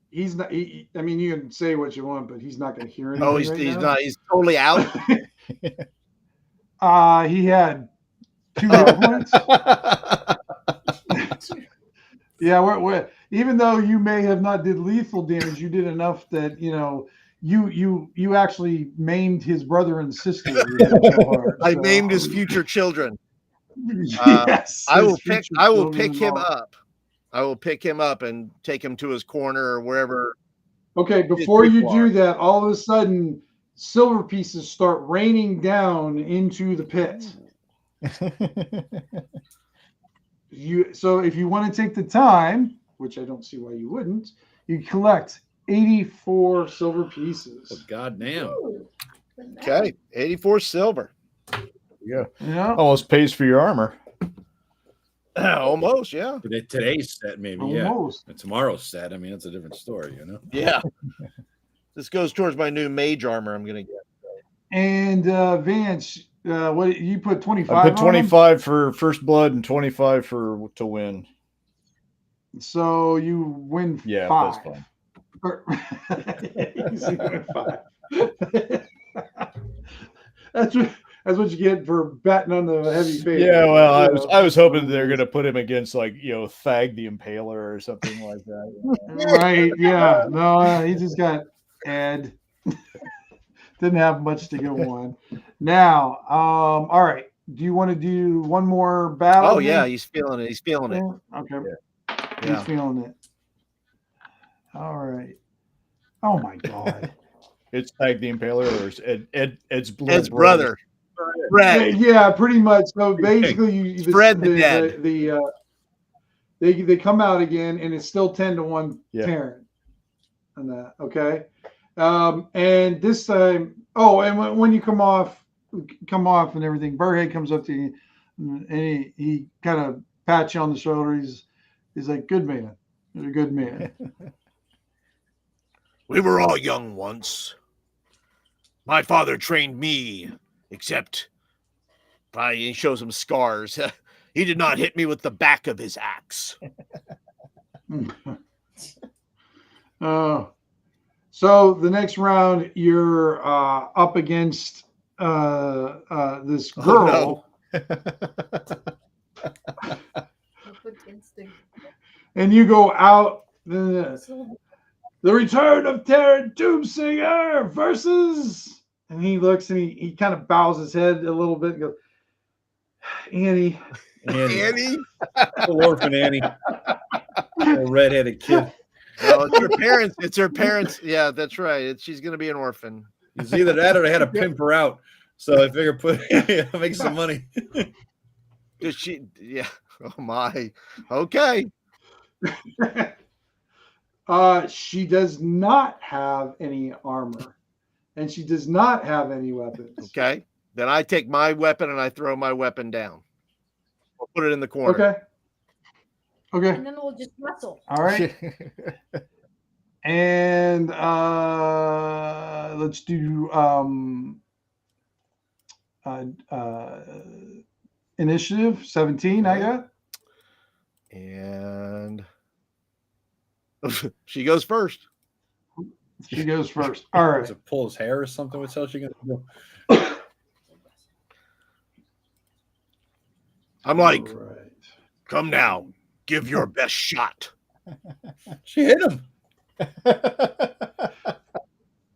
he's not. I mean, you can say what you want, but he's not going to hear anything. Oh, he's not. He's totally out. He had 2 hit points. Yeah, we're, even though you may have not did lethal damage, you did enough that you actually maimed his brother and sister. I maimed his future children. Yes, I will pick him up. I will pick him up and take him to his corner or wherever. Okay, before you do that, all of a sudden, silver pieces start raining down into the pit. So if you want to take the time, which I don't see why you wouldn't, you collect 84 silver pieces. Oh, goddamn. Okay, 84 silver. Yeah. Almost pays for your armor. Almost, yeah. Today's set, maybe. Almost. Yeah. And tomorrow's set. I mean, it's a different story, Yeah. This goes towards my new mage armor I'm going to get. And Vance, what you put 25? I put 25 for first blood and 25 to win. So you win 5. Yeah, that's fine. You win 5. That's what you get for batting on the heavy face. Yeah, well, I was hoping they're going to put him against Thag the Impaler or something like that. Right? Yeah. No, he just got Ed. Didn't have much to go on. Now, all right. Do you want to do one more battle? Oh yeah, he's feeling it. He's feeling it. Okay. Yeah. He's feeling it. All right. Oh my God. It's Thag the Impaler, or it's Ed's brother. Fred. Yeah, pretty much. So basically, Fred the dead. They come out again, and it's still 10-1 Terran. And that, okay. And this time, and when you come off and everything, Burrhead comes up to you, and he kind of pats you on the shoulder. He's like, "Good man, you're a good man." We were all young once. My father trained me, except he shows him scars. He did not hit me with the back of his axe. So the next round, you're up against this girl. Oh, no. And you go out. The return of Terran Annie. Annie? Little orphan Annie. Little redheaded kid. No, it's her parents. It's her parents. Yeah, that's right. She's going to be an orphan. It's either that or they had to pimp her out. So I figured make some money. Does she? Yeah. Oh my. Okay. She does not have any armor, and she does not have any weapons. Okay. Then I take my weapon and I throw my weapon down. I'll put it in the corner. Okay. And then we'll just wrestle. All right. And let's do initiative 17. I got. And she goes first. She goes first. All right. Does it pull his hair or something? What's else she gonna do? I'm like, right. Come now, give your best shot. She hit him.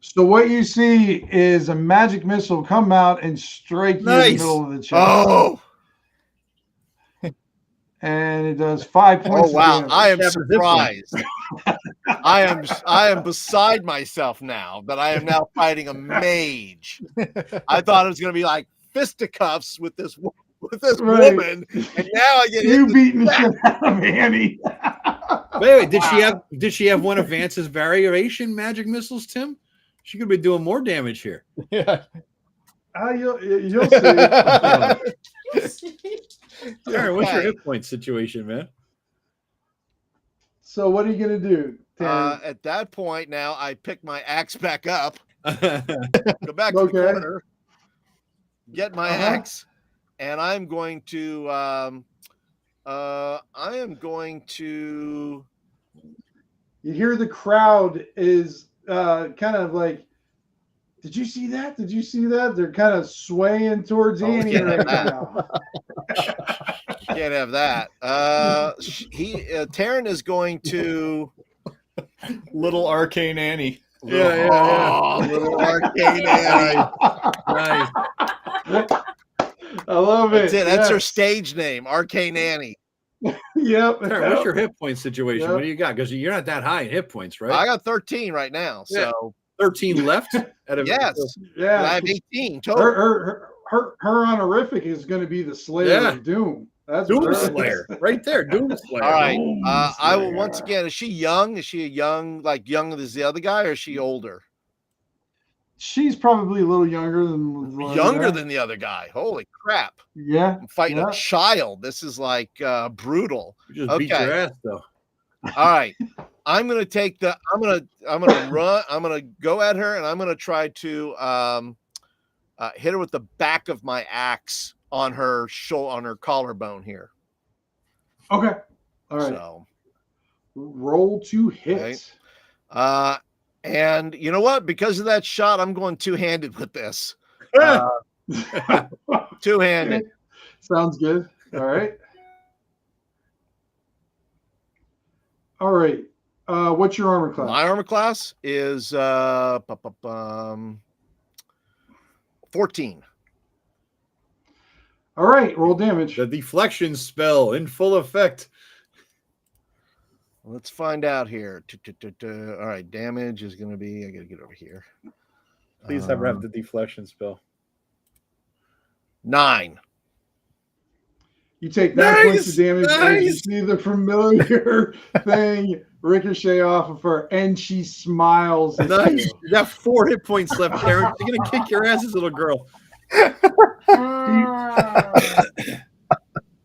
So what you see is a magic missile come out and strike you in the middle of the chest. Oh, and it does 5 points. Oh wow! Of damage. I am surprised. I am beside myself now that I am now fighting a mage. I thought it was going to be like fisticuffs with this Right. woman, and now I get You beating the shit out of Annie. Wait, did she have one of Vance's variation magic missiles, Tim? She could be doing more damage here. Yeah. You'll see. Aaron, what's your hit point situation, man? So what are you gonna do? At that point, now I pick my axe back up, go back to the corner, get my axe, and I'm going to. You hear the crowd is kind of like, did you see that? Did you see that? They're kind of swaying towards Annie right now. You can't have that. Taryn is going to Little arcane Annie. Yeah. Little arcane Annie. Nice. I love it. That's it. That's her stage name, Arcane Annie. Yep. Aaron, what's your hit point situation? What do you got? Because you're not that high in hit points, right? I got 13 right now. So 13 left. Yes. Yeah. I have 18 total. Her honorific is going to be the Slayer of Doom. That's Doom Slayer, right there. Doom Slayer. All right. I will once again. Is she young? Is she young as the other guy, or is she older? She's probably a little younger than the other guy. Holy crap! Yeah, I'm fighting a child. This is like brutal. You just beat your ass, though. All right. I'm gonna take the. I'm gonna run. I'm gonna go at her, and I'm gonna try to hit her with the back of my axe on her collarbone here. Okay. All right. So roll to hit. Right. And you know what? Because of that shot, I'm going two-handed with this. Two-handed. Sounds good. All right. All right. What's your armor class? My armor class is 14. All right. Roll damage. The deflection spell in full effect. Let's find out here. All right, damage is going to be. I got to get over here. Please have her have the deflection spell. 9. You take 9 points of damage. And you see the familiar thing ricochet off of her, and she smiles. Nice. You got 4 hit points left, Aaron. You're gonna kick your ass, little girl.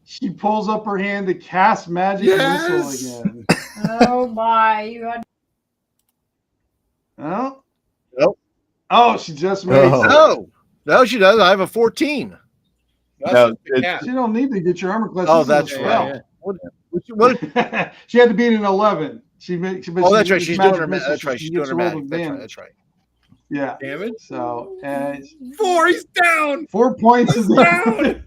She pulls up her hand to cast magic missile again. Oh my! You had. Oh. Nope. Oh, she just made. No, she does. I have a 14. No, she don't need to get your armor class. Oh, that's right. Yeah. What? She had to beat an 11. That's right. She's doing her. That's right. She's doing her magic. That's right. Yeah. Damage. So 4. He's down. 4 points is down.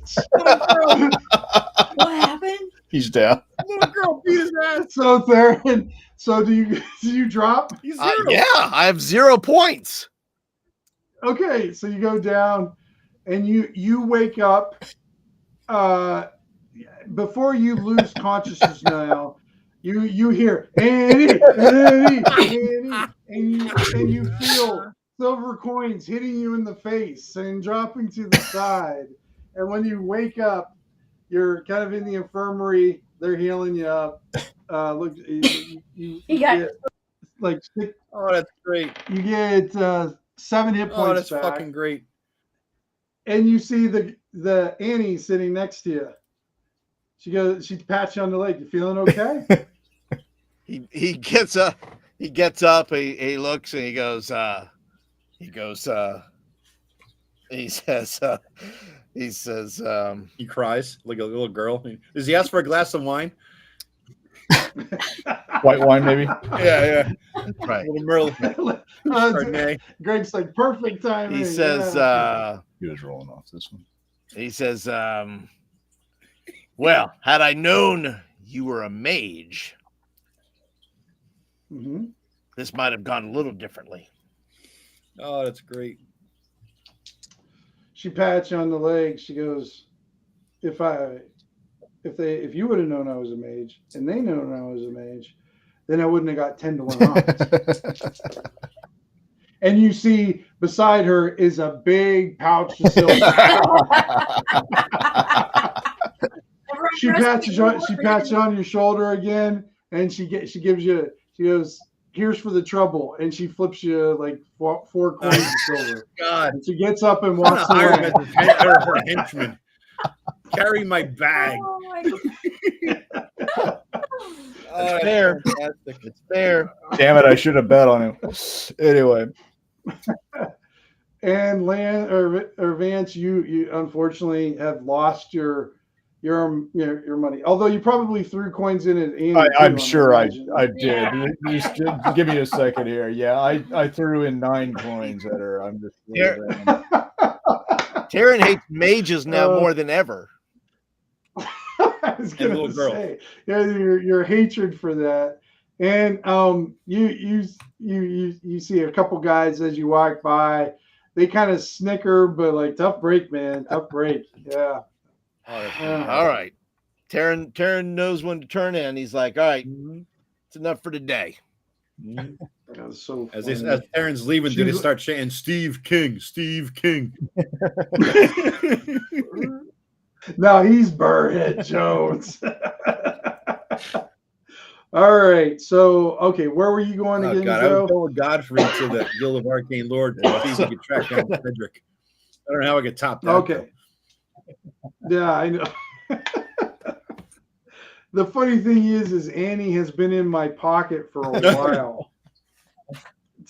What happened? He's down. Little girl beat his ass. So Theron, do you drop? He's 0. Yeah, I have 0 points. Okay, so you go down, and you wake up, before you lose consciousness now, you hear Annie, Annie, Annie, and you feel silver coins hitting you in the face and dropping to the side. And when you wake up, you're kind of in the infirmary. They're healing you up. Look, you get like oh, that's great. You get 7 hit points. Oh, that's back, fucking great. And you see the Annie sitting next to you. She pats you on the leg. You feeling okay? he gets up. He gets up. He looks and he says, he cries like a little girl. Does he ask for a glass of wine? White wine, maybe. Yeah. Right. Greg's like, perfect timing. He says, he was rolling off this one. He says, well, had I known you were a mage, this might have gone a little differently. Oh, that's great. She pats you on the leg. She goes, if you would have known I was a mage and they known I was a mage, then I wouldn't have got 10 to 1 odds. And you see beside her is a big pouch of silver. She pats you on your shoulder again, and she goes, here's for the trouble, and she flips you like four coins of silver. God, and she gets up and walks away. Her henchman. Carry my bag. Oh my God. It's fair. It's fair. Damn it! I should have bet on him. Anyway. And Vance, you unfortunately have lost your money. Although you probably threw coins in it. I'm sure I did. Yeah. Just give me a second here. Yeah, I threw in 9 coins at her. I'm just. Taryn hates mages now more than ever. I was gonna say, yeah, your hatred for that, and you see a couple guys as you walk by, they kind of snicker, but like, tough break, man, tough break, yeah. All right, Taryn knows when to turn in. He's like, all right, it's enough for today. That was so as Taryn's leaving, did they start chanting Steve King? No, he's Burhead Jones. All right. So, okay, where were you going again, God, Joe? I would go with Godfrey to the Guild of Arcane Lord and see if we could track down Cedric. I don't know how I could top that. Okay. Though. Yeah, I know. The funny thing is Annie has been in my pocket for a while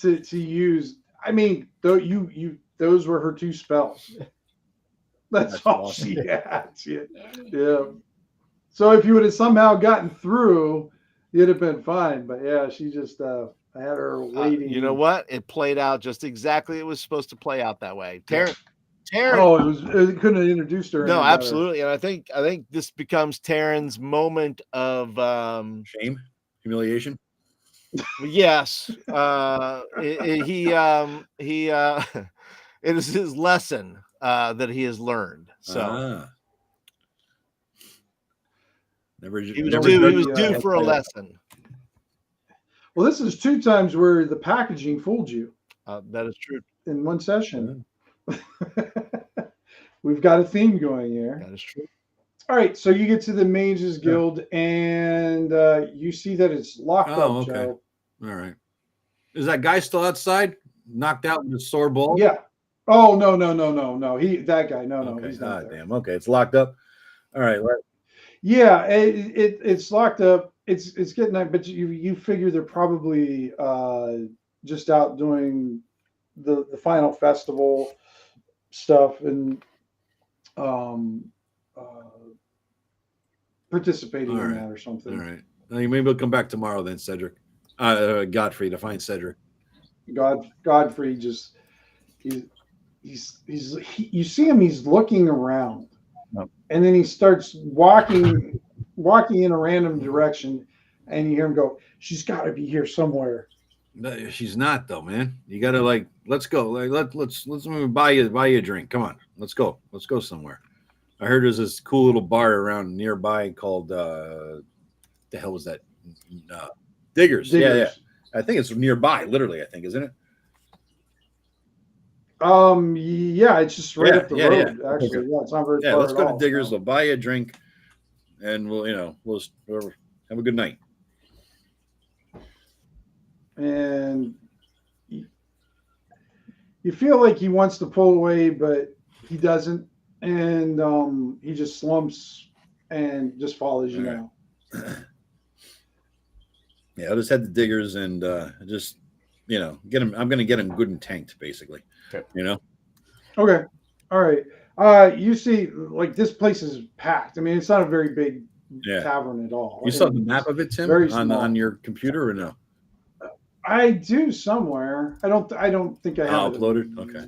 to use. I mean, though those were her 2 spells. That's all awesome. She had. Yeah. So if you would have somehow gotten through, you'd have been fine. But yeah, she just I had her waiting. You know what? It played out just exactly. It was supposed to play out that way. Taryn. Oh, it couldn't have introduced her. No, absolutely. And I think this becomes Taryn's moment of shame, humiliation. Yes. It is his lesson. That he has learned. So he was due for a lesson. Well, this is 2 times where the packaging fooled you. That is true. In one session. We've got a theme going here. That is true. All right, so you get to the Mages Guild, and you see that it's locked up, okay. Joe. All right. Is that guy still outside? Knocked out with a sore ball? Yeah. Oh, no. That guy. No, okay. He's not there. Damn. Okay, it's locked up. All right. Yeah, it's locked up. It's getting that, but you figure they're probably just out doing the final festival stuff and participating in that or something. All right. Maybe we'll come back tomorrow then, Cedric. Godfrey to find Cedric. Godfrey just you see him, he's looking around. Nope. And then he starts walking in a random direction, and you hear him go, she's got to be here somewhere. No, she's not though, man. You got to let's go. Let's buy you a drink. Come on. Let's go somewhere. I heard there's this cool little bar around nearby called the hell was that? Diggers. Yeah. I think it's nearby, literally. I think, isn't it? Yeah, it's just right up the road. Yeah. Actually, Okay. yeah, it's not very Yeah, far let's at go all, to Diggers. so. They'll buy you a drink, and we'll have a good night. And you feel like he wants to pull away, but he doesn't, and he just slumps and just follows you now. Yeah, I'll just head to Diggers and just get him. I'm gonna get him good and tanked, basically. Okay. Okay. All right. You see, like, this place is packed. I mean, it's not a very big tavern at all. You saw the map of it, Tim, on your computer, or no? I do somewhere. I don't think I have it uploaded. Okay.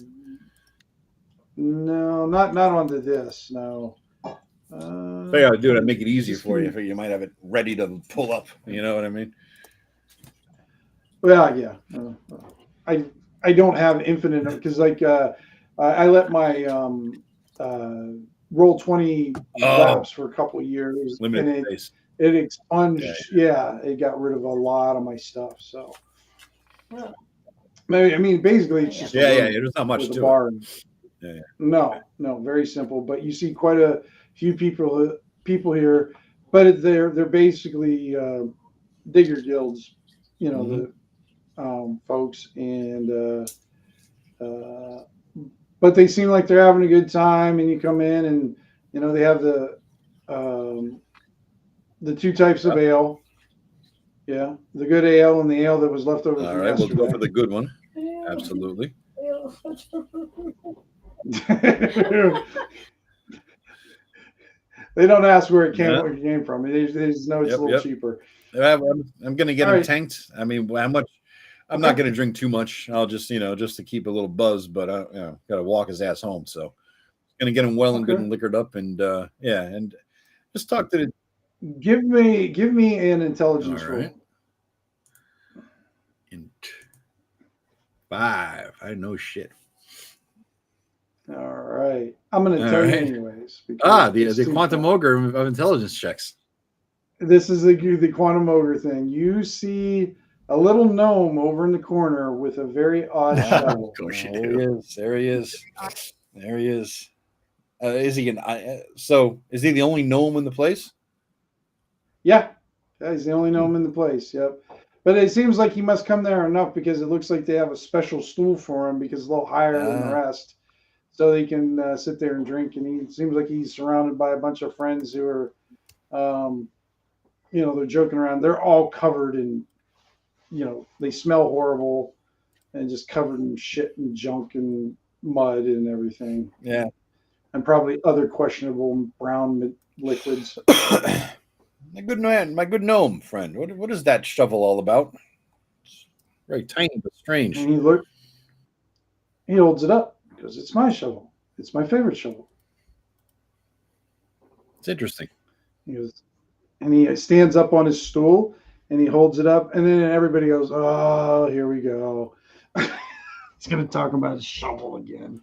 No, not onto this. No. Yeah, I'll do it. I'd make it easier for you. You might have it ready to pull up. You know what I mean? Well, yeah. I don't have infinite because I let my roll 20 lapse for a couple of years, limited and space. It expunged. Yeah, it got rid of a lot of my stuff. So. I mean, basically, it's just there's not much to bar. Yeah. No, very simple. But you see quite a few people here, but they're basically digger guilds, the folks, and but they seem like they're having a good time. And you come in, and they have the two types of ale. Yeah, the good ale and the ale that was left over from yesterday. We'll go for the good one. Absolutely. They don't ask where it came from. They just know it's a little cheaper. I'm going to get him tanked. I mean, how much? I'm not going to drink too much. I'll just, just to keep a little buzz, but got to walk his ass home. So, going to get him well and good and liquored up, and and just talk to the. Give me an intelligence roll. Int 5. I know shit. All right. I'm going to tell you anyways. The quantum ogre of intelligence checks. This is the quantum ogre thing. You see a little gnome over in the corner with a very odd shovel. Of course you do. There he is. Is he so is he the only gnome in the place? Yeah, he's the only gnome in the place. Yep. But it seems like he must come there enough because it looks like they have a special stool for him because it's a little higher than the rest. So they can sit there and drink. And he seems like he's surrounded by a bunch of friends who are, they're joking around. They're all covered in, they smell horrible and just covered in shit and junk and mud and everything. Yeah. And probably other questionable brown liquids. My good gnome friend. What is that shovel all about? It's very tiny but strange. And he holds it up because it's my shovel. It's my favorite shovel. It's interesting. And he stands up on his stool and he holds it up, and then everybody goes, "Oh, here we go." He's going to talk about his shovel again.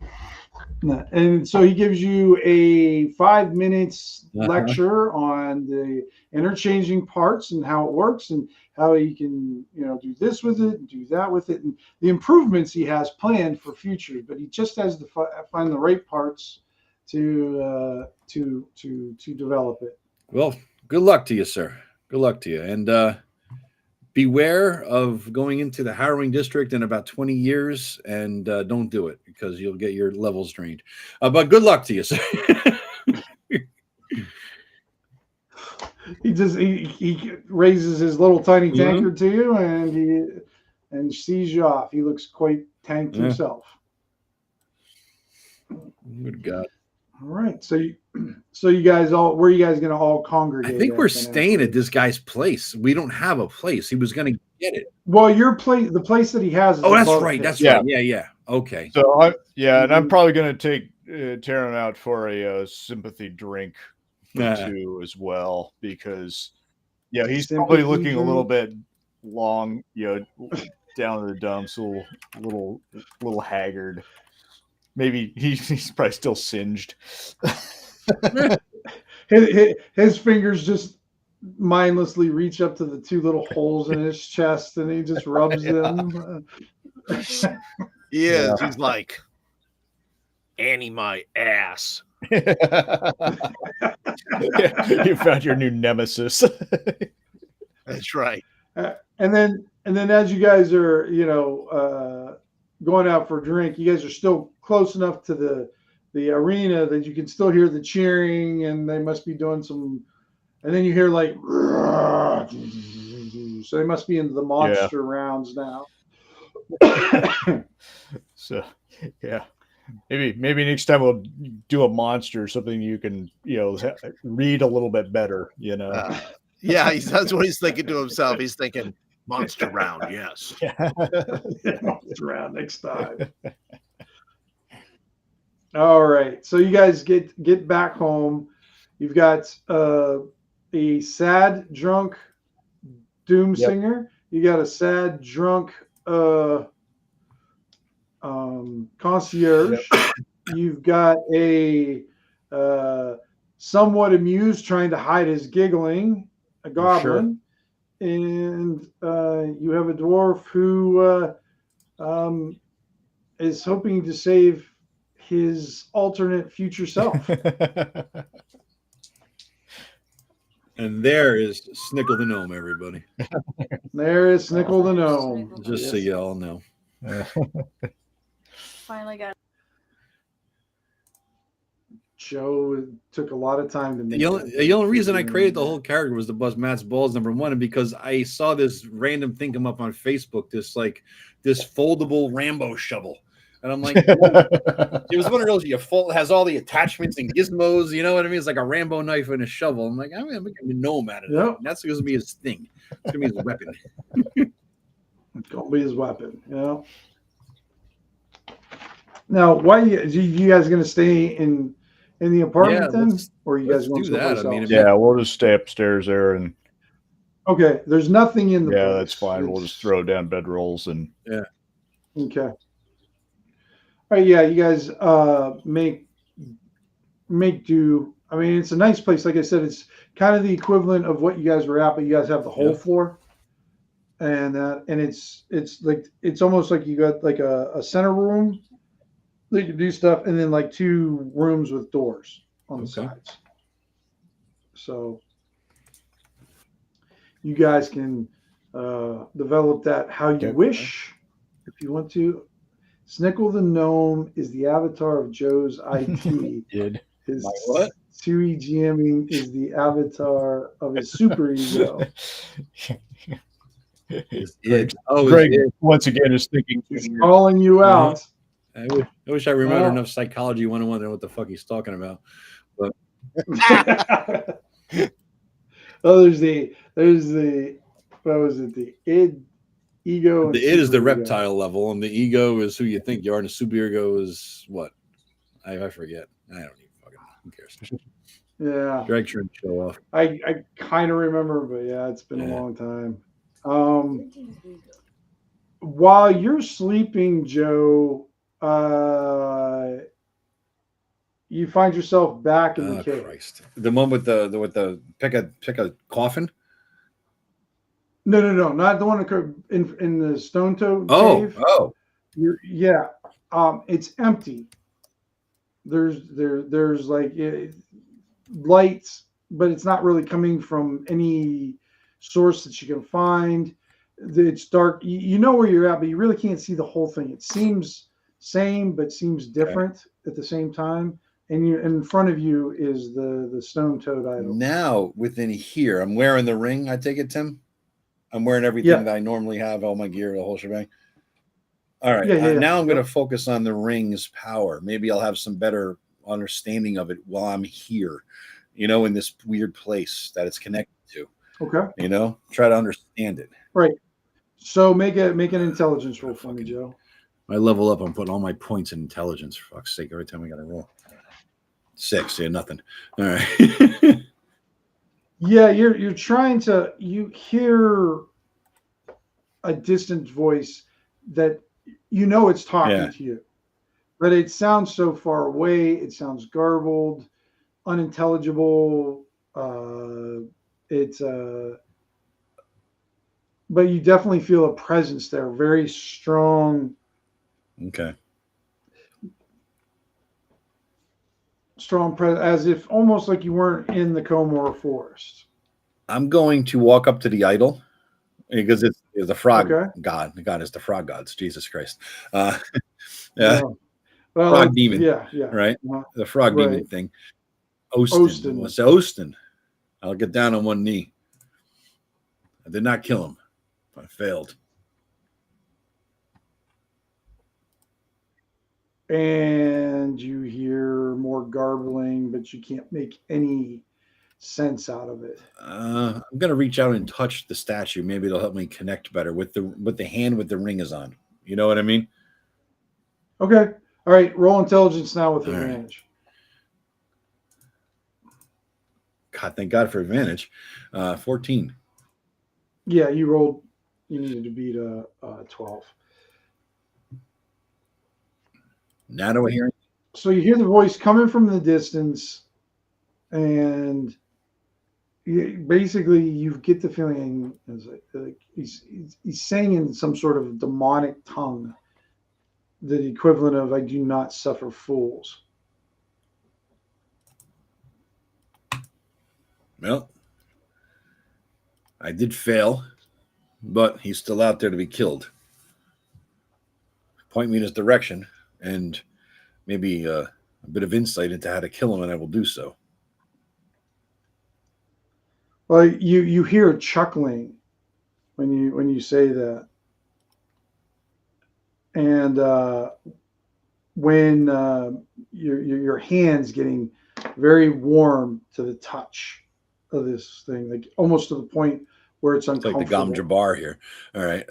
And so he gives you a 5 minutes lecture on the interchanging parts and how it works and how he can, do this with it and do that with it and the improvements he has planned for future. But he just has to find the right parts to develop it. Well, good luck to you, sir. Good luck to you, and beware of going into the harrowing district in about 20 years, and don't do it because you'll get your levels drained. But good luck to you, sir. He raises his little tiny tankard to you, and sees you off. He looks quite tanked himself. Good God. All right. So you guys where are you guys going to all congregate? I think we're staying at this guy's place. We don't have a place. He was going to get it. Well, the place that he has is that's right. That's right. Yeah. Okay. So and I'm probably going to take Taryn out for a sympathy drink too as well, because he's probably looking a little bit long, down in the dumps, a little haggard. Maybe he's probably still singed. his fingers just mindlessly reach up to the two little holes in his chest, and he just rubs them. He is. He's like, Annie, my ass. You found your new nemesis. That's right. And then as you guys are, going out for a drink, you guys are still close enough to the arena that you can still hear the cheering, and they must be doing some. And then you hear like, so they must be into the monster rounds now. So, yeah. Maybe next time we'll do a monster, something you can, read a little bit better, Yeah, that's what he's thinking to himself. He's thinking, monster round, yes. Monster round next time. All right. So you guys get back home. You've got a sad, drunk doom singer. You got a sad, drunk concierge. You've got a somewhat amused, trying to hide his giggling, a goblin, and you have a dwarf who is hoping to save his alternate future self. And there is Snickle the Gnome, everybody. There is Snickle the Gnome. Just so you all know. Finally got it. Joe took a lot of time to make the only reason I created the whole character was to bust Matt's balls, number one, and because I saw this random thing come up on Facebook, this foldable Rambo shovel. And I'm like, it was one of those has all the attachments and gizmos, you know what I mean? It's like a Rambo knife and a shovel. I'm like, I'm gonna make a gnome out of that. And that's gonna be his thing. It's gonna be his weapon. It's gonna be his weapon, Now, why you guys gonna stay in the apartment then, or you guys want to do that? I mean, we'll just stay upstairs there and. Okay, there's nothing in the. Yeah, that's fine. We'll just throw down bedrolls and. Yeah. Okay. All right, yeah, you guys make do. I mean, it's a nice place. Like I said, it's kind of the equivalent of what you guys were at, but you guys have the whole floor, and it's like it's almost like you got like a center room that you can do stuff, and then like two rooms with doors on the sides. So you guys can develop that how you wish, if you want to. Snickle the Gnome is the avatar of Joe's IT. His what? 2E GMing is the avatar of his super ego. Greg, once again, is thinking. He's calling you out. I wish I remembered enough Psychology 101 to know what the fuck he's talking about. But there's the what was it? The id. Ego. The id is the reptile level, and the ego is who you think you are, and the super ego is what? I forget. I don't even fucking know. Who cares? Yeah. Greg shouldn't show off. I kind of remember, but yeah, it's been a long time. While you're sleeping, Joe, you find yourself back in the cave. Christ. The one with the pick a coffin. No, not the one in the Stone Toad cave. It's empty. There's like lights, but it's not really coming from any source that you can find. It's dark. You know where you're at, but you really can't see the whole thing. It seems same, but seems different at the same time. And in front of you is the Stone Toad idol. Now within here, I'm wearing the ring. I take it, Tim. I'm wearing everything that I normally have, all my gear, the whole shebang. All right. Now I'm going to focus on the ring's power. Maybe I'll have some better understanding of it while I'm here, in this weird place that it's connected to. Okay. Try to understand it. Right. So make an intelligence roll for me, Joe. I level up. I'm putting all my points in intelligence, for fuck's sake. Every time I got to roll. 6. Yeah, nothing. All right. Yeah, you're trying to. You hear a distant voice that it's talking to you, but it sounds so far away. It sounds garbled. unintelligible. It's but you definitely feel a presence there, very strong. Okay. Strong presence, as if almost like you weren't in the Comor forest. I'm going to walk up to the idol because it's the frog Okay. god. The god is the frog gods. Jesus Christ. Yeah. Well, frog demon. Yeah. Right. The frog right. demon thing. Ostin. What's Ostin? I'll get down on one knee. I did not kill him. I failed. And you hear more garbling, but you can't make any sense out of it. I'm gonna reach out and touch the statue. Maybe it'll help me connect better with the hand with the ring is on. You know what I mean? Okay. All right. Roll intelligence now with advantage. God, thank God for advantage. 14. Yeah, you rolled. You needed to beat a 12. Now do I hear? So you hear the voice coming from the distance, and basically you get the feeling like he's saying in some sort of demonic tongue, the equivalent of "I do not suffer fools." Well, I did fail, but he's still out there to be killed. Point me in his direction, and maybe a bit of insight into how to kill him, and I will do so. Well, you hear a chuckling when you say that, and when your hands getting very warm to the touch of this thing, like almost to the point where it's uncomfortable. Like the Gom Jabbar here. All right.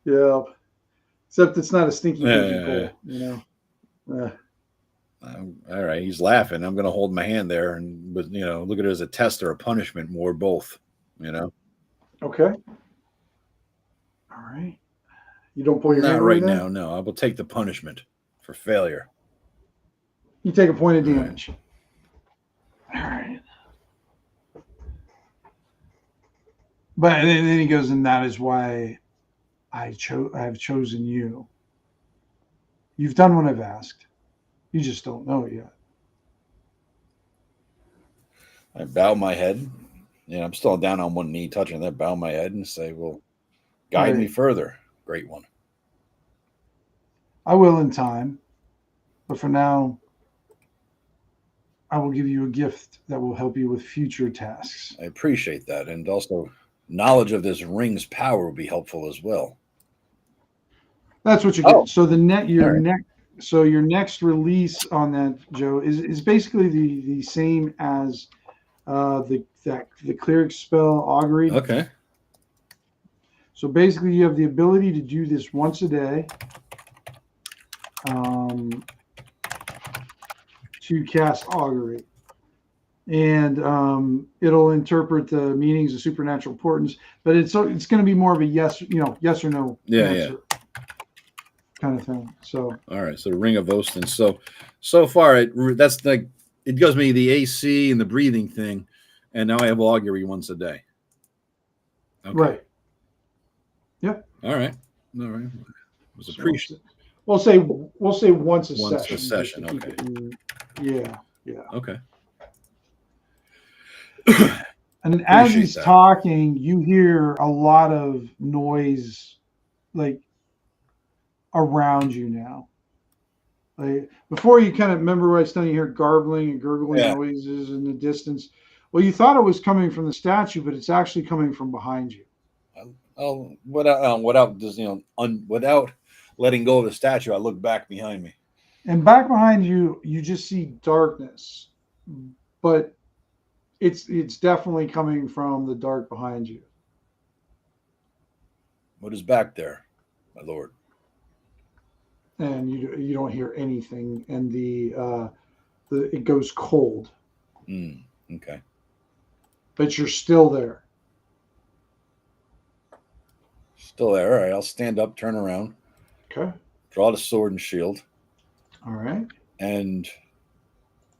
Yeah. Except it's not a stinky pole, you know. All right, he's laughing. I'm going to hold my hand there, and look at it as a test or a punishment, or both. Okay. All right. You don't pull your hand away. Not right now. then? No, I will take the punishment for failure. You take a point of damage. All right. But then he goes, and that is why I have chosen you. You've done what I've asked. You just don't know it yet. I bow my head. I'm still down on one knee, touching that. Bow my head and say, "Well, guide me further, Great One." I will in time, but for now, I will give you a gift that will help you with future tasks. I appreciate that, and also knowledge of this ring's power will be helpful as well. That's what you get. So your next release on that, Joe, is basically the same as the cleric spell augury. Okay. So basically, you have the ability to do this once a day. To cast augury, and it'll interpret the meanings of supernatural importance, but it's going to be more of a yes or no answer kind of thing. So all right, so Ring of Ostin. So far that's like it gives me the AC and the breathing thing, and now I have augury once a day. Okay. Right. Yep. All right. It was appreciated. We'll say once a session. Once a session. Okay. Yeah. Okay. And as he's talking, you hear a lot of noise, like around you now. Like before, you kind of remember what I was telling you, hear garbling and gurgling noises in the distance. Well, you thought it was coming from the statue, but it's actually coming from behind you. Without letting go of the statue, I look back behind me. And back behind you, you just see darkness, but it's definitely coming from the dark behind you. What is back there, my lord? And you don't hear anything, and it goes cold. Okay. But you're still there. Still there. All right. I'll stand up, turn around. Okay. Draw the sword and shield. All right. and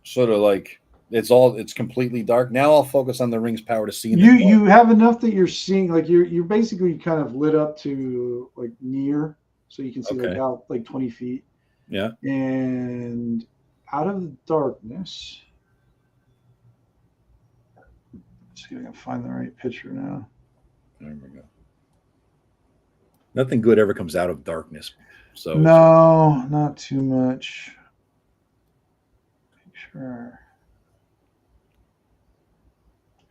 sort of like it's completely dark. Now I'll focus on the ring's power to see. You have enough that you're seeing, like you're basically kind of lit up to like near, so you can see like out like 20 feet. Yeah. And out of the darkness, let's see if I can find the right picture now. There we go. Nothing good ever comes out of darkness. So no, not too much. Make sure.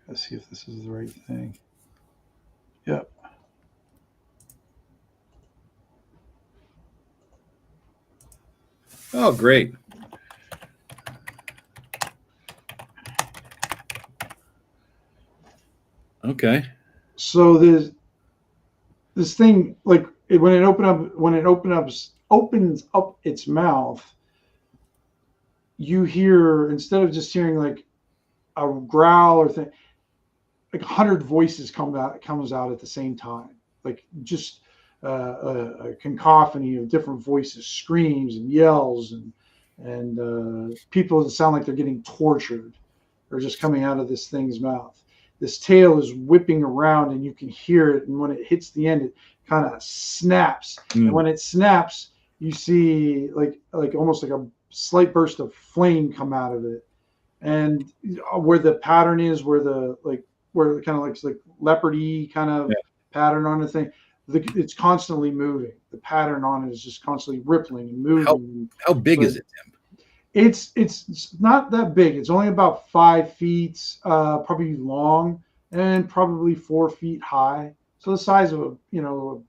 Let's see if this is the right thing. Yep. Oh, great. Okay. So this thing, like when it opens up its mouth, you hear, instead of just hearing like a growl or thing, like 100 voices comes out at the same time, like just a cacophony of different voices, screams and yells, and people that sound like they're getting tortured are just coming out of this thing's mouth. This tail is whipping around, and you can hear it. And when it hits the end, it kind of snaps. And when it snaps, you see like almost like a slight burst of flame come out of it. And where the pattern is, where it kind of looks like leopardy kind of pattern on the thing, it's constantly moving. The pattern on it is just constantly rippling and moving. How big is it, Tim? It's not that big. It's only about 5 feet, probably long, and probably 4 feet high. So the size of a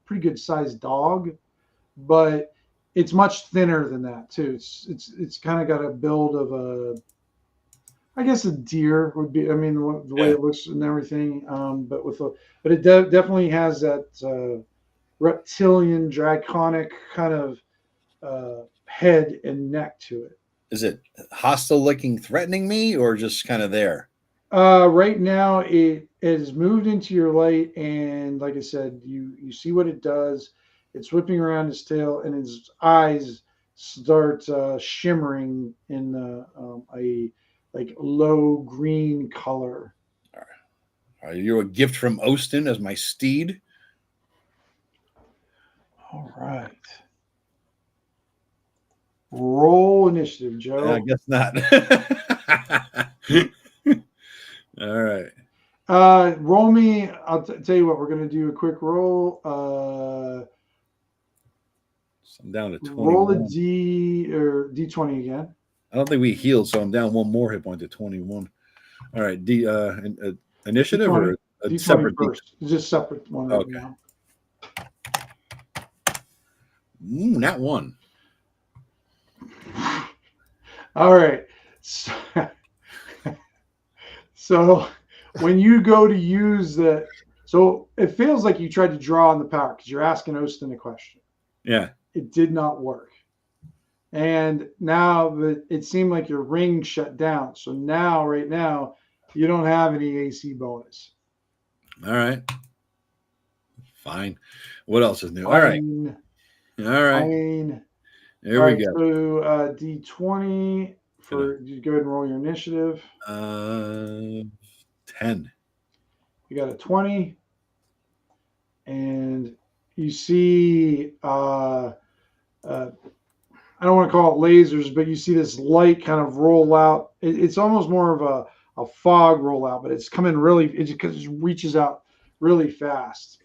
pretty good sized dog, but it's much thinner than that too. It's kind of got a build of I guess a deer would be. I mean, the way it looks and everything. But it definitely has that reptilian, draconic kind of head and neck to it. Is it hostile looking, threatening me, or just kind of there? Right now, it has moved into your light, and like I said, you see what it does. It's whipping around its tail, and its eyes start shimmering in a like low green color. All right. Are you a gift from Ostin as my steed? All right. Roll initiative, Joe. I guess not. All right. Roll me. I'll tell you what. We're going to do a quick roll. So I'm down to 20. Roll a D20 again. I don't think we healed, so I'm down one more hit point to 21. All right. Initiative D20, or a D20 separate first? Just separate one. Okay. Now. Not one. All right. So when you go to use the, so it feels like you tried to draw on the power because you're asking Ostin a question. Yeah. It did not work. And now that it seemed like your ring shut down. So now, right now, you don't have any AC bonus. All right. Fine. What else is new? All right. All right. Fine. There we go. So D20 for you go ahead and roll your initiative. 10. You got a 20. And you see I don't want to call it lasers, but you see this light kind of roll out. It's almost more of a fog rollout, but it's coming really, because it reaches out really fast.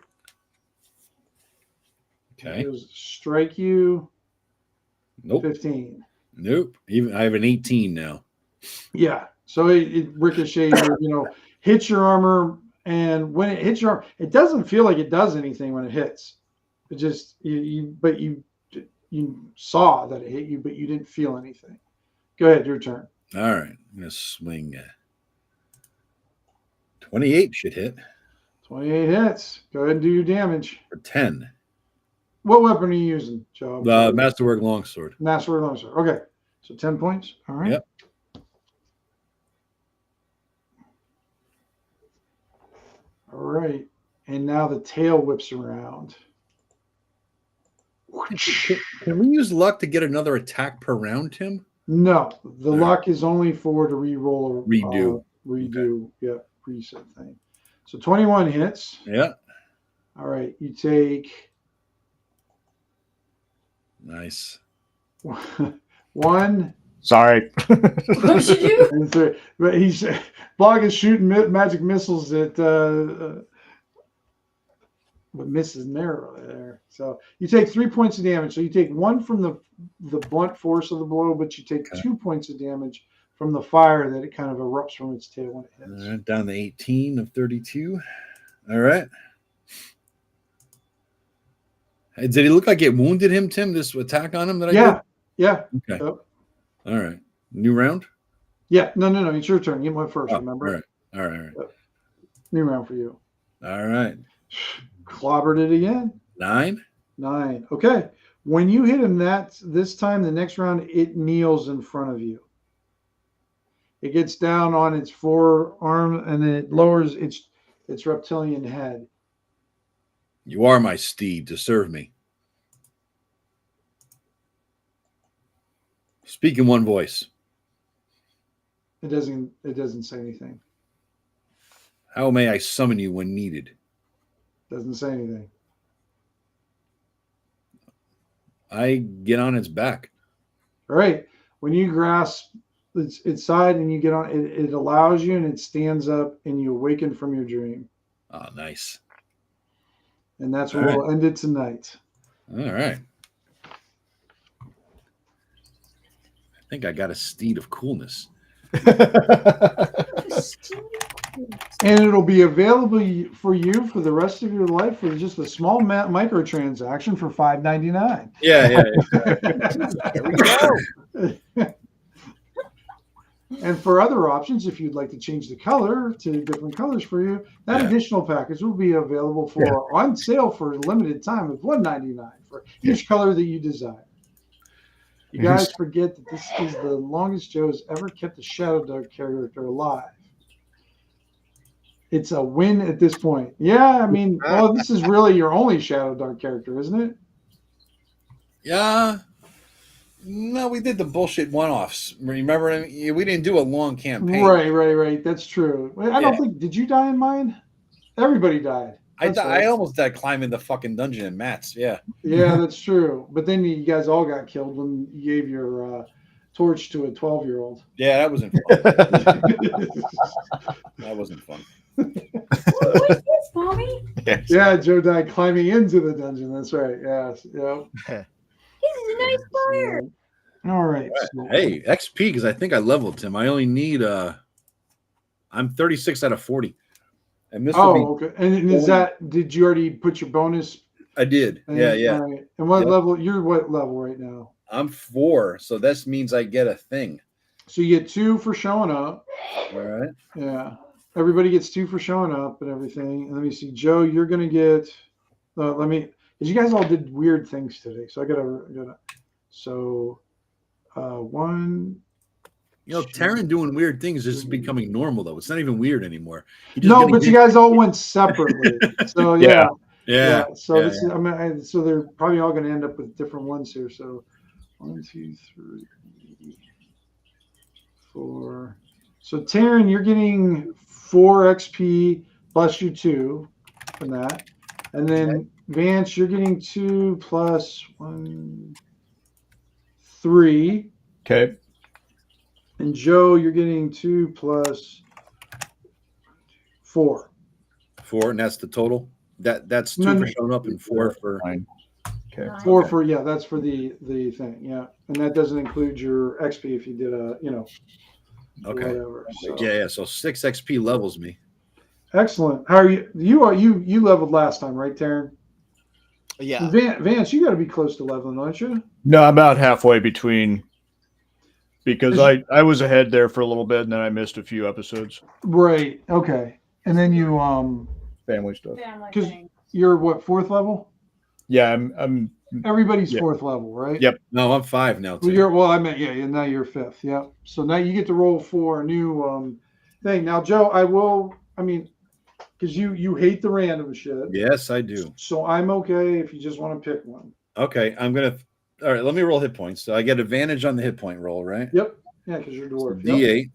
Okay. It goes strike you. Nope. 15. Nope. Even I have an 18 now. Yeah. So it ricochets, hits your armor, and when it hits your armor, it doesn't feel like it does anything when it hits. It just you saw that it hit you, but you didn't feel anything. Go ahead, your turn. All right. I'm gonna swing 28 should hit. 28 hits. Go ahead and do your damage. For 10. What weapon are you using, Joe? Masterwork longsword. Masterwork longsword. Okay. So 10 points. All right. Yep. All right. And now the tail whips around. Can we use luck to get another attack per round, Tim? No, the luck is only for to re-roll or Redo. redo. Okay. Yep, reset thing. So 21 hits. Yeah. All right, you take Nice. 1. Sorry. What'd you do? And 3. But he's Blog is shooting magic missiles at but misses narrow there. So you take 3 points of damage. So you take 1 from the blunt force of the blow, but you take 2 points of damage from the fire that it kind of erupts from its tail when it hits. All right, down to 18 of 32. All right. Did it look like it wounded him, Tim, this attack on him that I did? Yeah. Okay. Yep. All right. New round? Yeah. No. It's your turn. You went first, remember? All right. Yep. New round for you. All right. Clobbered it again. 9. Okay. When you hit him this time, the next round, it kneels in front of you. It gets down on its forearm and then it lowers its reptilian head. You are my steed to serve me. Speak in one voice. It doesn't say anything. How may I summon you when needed? Doesn't say anything. I get on its back. All right. When you grasp its side and you get on, it allows you and it stands up and you awaken from your dream. Oh, nice. And that's where we'll end it tonight. All right. I think I got a steed of coolness. And it'll be available for you for the rest of your life for just a small microtransaction for $5.99. Yeah. There we go. And for other options, if you'd like to change the color to different colors for you, that additional package will be available on sale for a limited time of $1.99 for each color that you desire. You guys forget that this is the longest Joe has ever kept a Shadowdark character alive. It's a win at this point. Yeah, I mean, this is really your only Shadowdark character, isn't it? Yeah. No, we did the bullshit one-offs. Remember, we didn't do a long campaign. Right. That's true. I don't think. Did you die in mine? Everybody died. I almost died climbing the fucking dungeon in Matt's. Yeah. Yeah, that's true. But then you guys all got killed when you gave your torch to a 12-year-old. Yeah, that wasn't fun. That wasn't fun. What is this, Mommy? Yeah, Joe died climbing into the dungeon. That's right. Yes. Yep. This is a nice fire. All right. Hey, XP, because I think I leveled him. I only need I'm 36 out of 40. And this okay. And is that, did you already put your bonus? I did. Yeah. All right. And what level? You're what level right now? I'm 4, so this means I get a thing. So you get 2 for showing up. All right. Yeah. Everybody gets 2 for showing up and everything. And let me see, Joe, you're gonna get. Because you guys all did weird things today, so I gotta. So, 1. You know, Taryn doing weird things is just becoming normal, though. It's not even weird anymore. No, but you guys all went separately. So Yeah. So so they're probably all going to end up with different ones here. So 1, 2, 3, 4. So Taryn, you're getting 4 XP plus you 2 from that, and then Vance, you're getting 2 plus 1, 3. Okay. And Joe, you're getting 2 plus 4. 4, and that's the total. That's 2 for showing up and 4 for. Okay. 4 for that's for the thing, yeah, and that doesn't include your XP if you did whatever. So. Yeah. So 6 XP levels me. Excellent. How are you? You leveled last time, right, Taryn? Yeah. Vance, you got to be close to leveling, aren't you? No, I'm about halfway between. Because I was ahead there for a little bit and then I missed a few episodes. Right. Okay. And then you family stuff. Because you're what, 4th level? Yeah, I'm everybody's 4th level, right? Yep. No, I'm 5 now. Too. I meant and now you're 5th. Yep. So now you get to roll for a new thing. Now, Joe, because you hate the random shit. Yes, I do. So I'm okay if you just want to pick one. Okay, I'm gonna all right, let me roll hit points. So I get advantage on the hit point roll, right? Yep. Yeah, because you're dwarf. D8.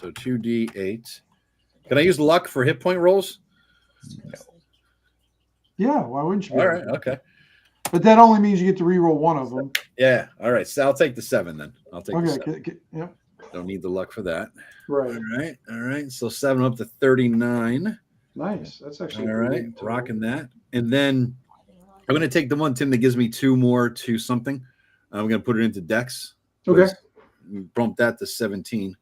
So 2D8. Can I use luck for hit point rolls? No. Yeah, why wouldn't you? All right, okay. But that only means you get to re-roll one of them. Yeah, all right. So I'll take the 7 then. I'll take the 7. Okay, yep. Don't need the luck for that. Right. All right. So 7 up to 39. Nice. That's actually all right. Rocking that. And then I'm going to take the one, Tim, that gives me 2 more to something. I'm going to put it into Dex. Okay. Bump that to 17.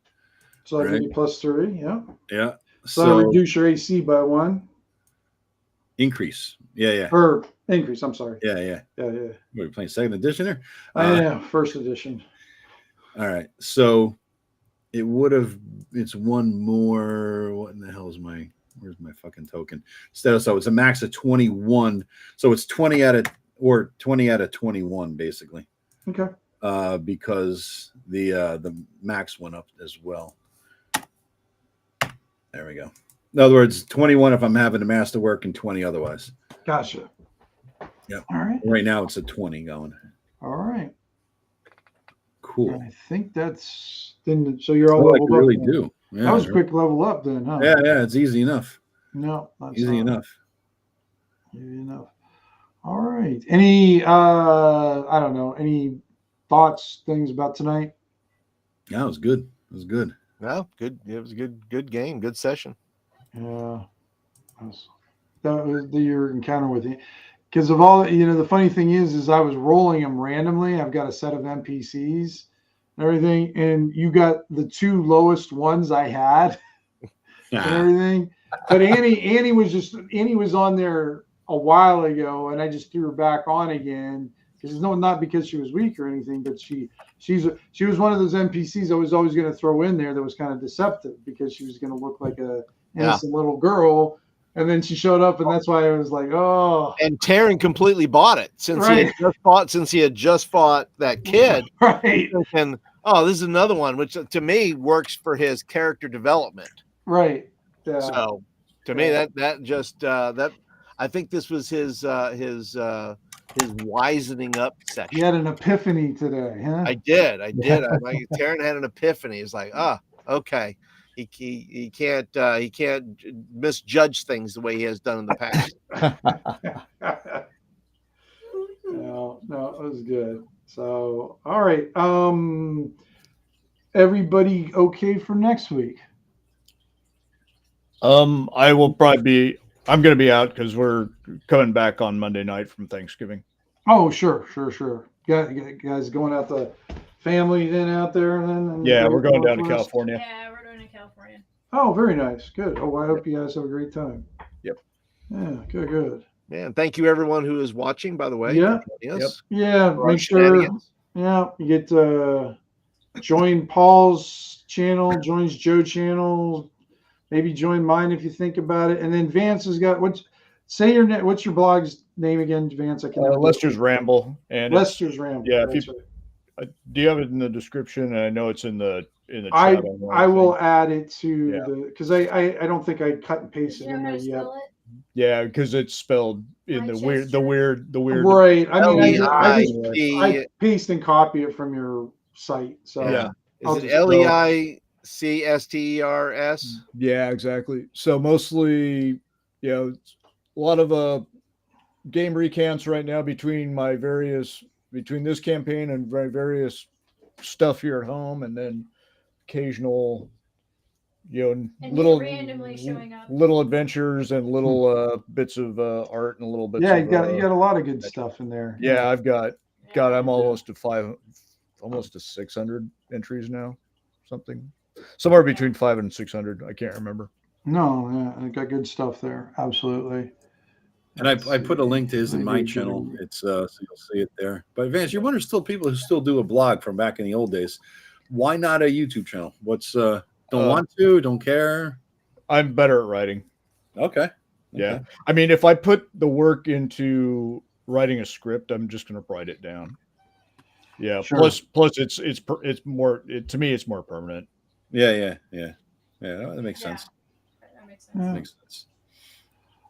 So I give you +3. Yeah. Yeah. So reduce your AC by 1. Increase. Yeah. Or increase. I'm sorry. Yeah. We're playing second edition here. Yeah, first edition. All right. So it's one more. What in the hell is where's my fucking token? So it's a max of 21. So it's 20 out of 21, basically. Okay. Because the max went up as well. There we go. In other words, 21 if I'm having the master work and 20 otherwise. Gotcha. Yeah. All right. Right now it's a 20 going. All right. Cool. And I think that's then. So you're all leveled up. Really then. do. Yeah, that was a quick level up then, huh? Yeah. It's easy enough. No, easy enough. Easy enough. All right. Any I don't know. Any thoughts, things about tonight? Yeah, it was good. It was good. No, good. It was a good game. Good session. Yeah. That was your encounter with it. Because of all, the funny thing is I was rolling them randomly. I've got a set of NPCs and everything, and you got the 2 lowest ones I had and everything. But Annie was on there a while ago, and I just threw her back on again. Because not because she was weak or anything, but she was one of those NPCs I was always going to throw in there that was kind of deceptive because she was going to look like a innocent little girl. And then she showed up, and that's why I was like, oh. And Taryn completely bought it since he had just fought that kid. Right. And this is another one, which to me works for his character development. Right. Yeah. So to me, that just I think this was his wisening up section. He had an epiphany today, huh? I did. Taryn had an ephany. He's like, okay. He can't misjudge things the way he has done in the past. No, it was good. So, all right. Everybody okay for next week? I will probably I'm going to be out because we're coming back on Monday night from Thanksgiving. Oh, sure. Guys going out the family then out there? And yeah, we're going down to California. Yeah, we're going to California. Oh, very nice. Good. Oh, I hope you guys have a great time. Yep. Yeah, good. Man, thank you everyone who is watching, by the way. Yeah. Yep. Yeah, make sure. Yeah, you get to join Paul's channel, joins Joe's channel. Maybe join mine if you think about it. And then Vance has got what's your blog's name again, Vance? I can Lester's Ramble. And Lester's Ramble. Yeah, do you have it in the description? And I know it's in the chat. I will add it to the because I don't think I cut and pasted in there yet. Yeah, because it's spelled in the weird. Right. I mean, I paste and copy it from your site. So yeah. Is it LEICSTERS? Yeah, exactly. So mostly, a lot of game recants right now between this campaign and various stuff here at home, and then occasional, and little randomly showing up, little adventures and little bits of art and little bits. Yeah, you got a lot of good stuff in there. Yeah, I've got. God, I'm almost to 600 entries now, something. Somewhere between 500 and 600. I can't remember. No, yeah, I got good stuff there. Absolutely. And I put a link to his in my channel. It's so you'll see it there. But Vance, you're one of still people who still do a blog from back in the old days. Why not a YouTube channel? Don't care? I'm better at writing. Okay. Yeah. I mean, if I put the work into writing a script, I'm just going to write it down. Yeah. Sure. Plus it's more, to me, it's more permanent. Yeah. That makes sense. That makes sense. Yeah. Makes sense.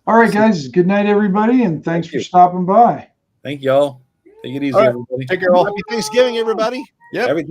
All right, guys. Good night, everybody, and thanks for stopping by. Thank y'all. Take it easy, All right. everybody. Take care, all. Happy Thanksgiving, everybody. Yep. Everything.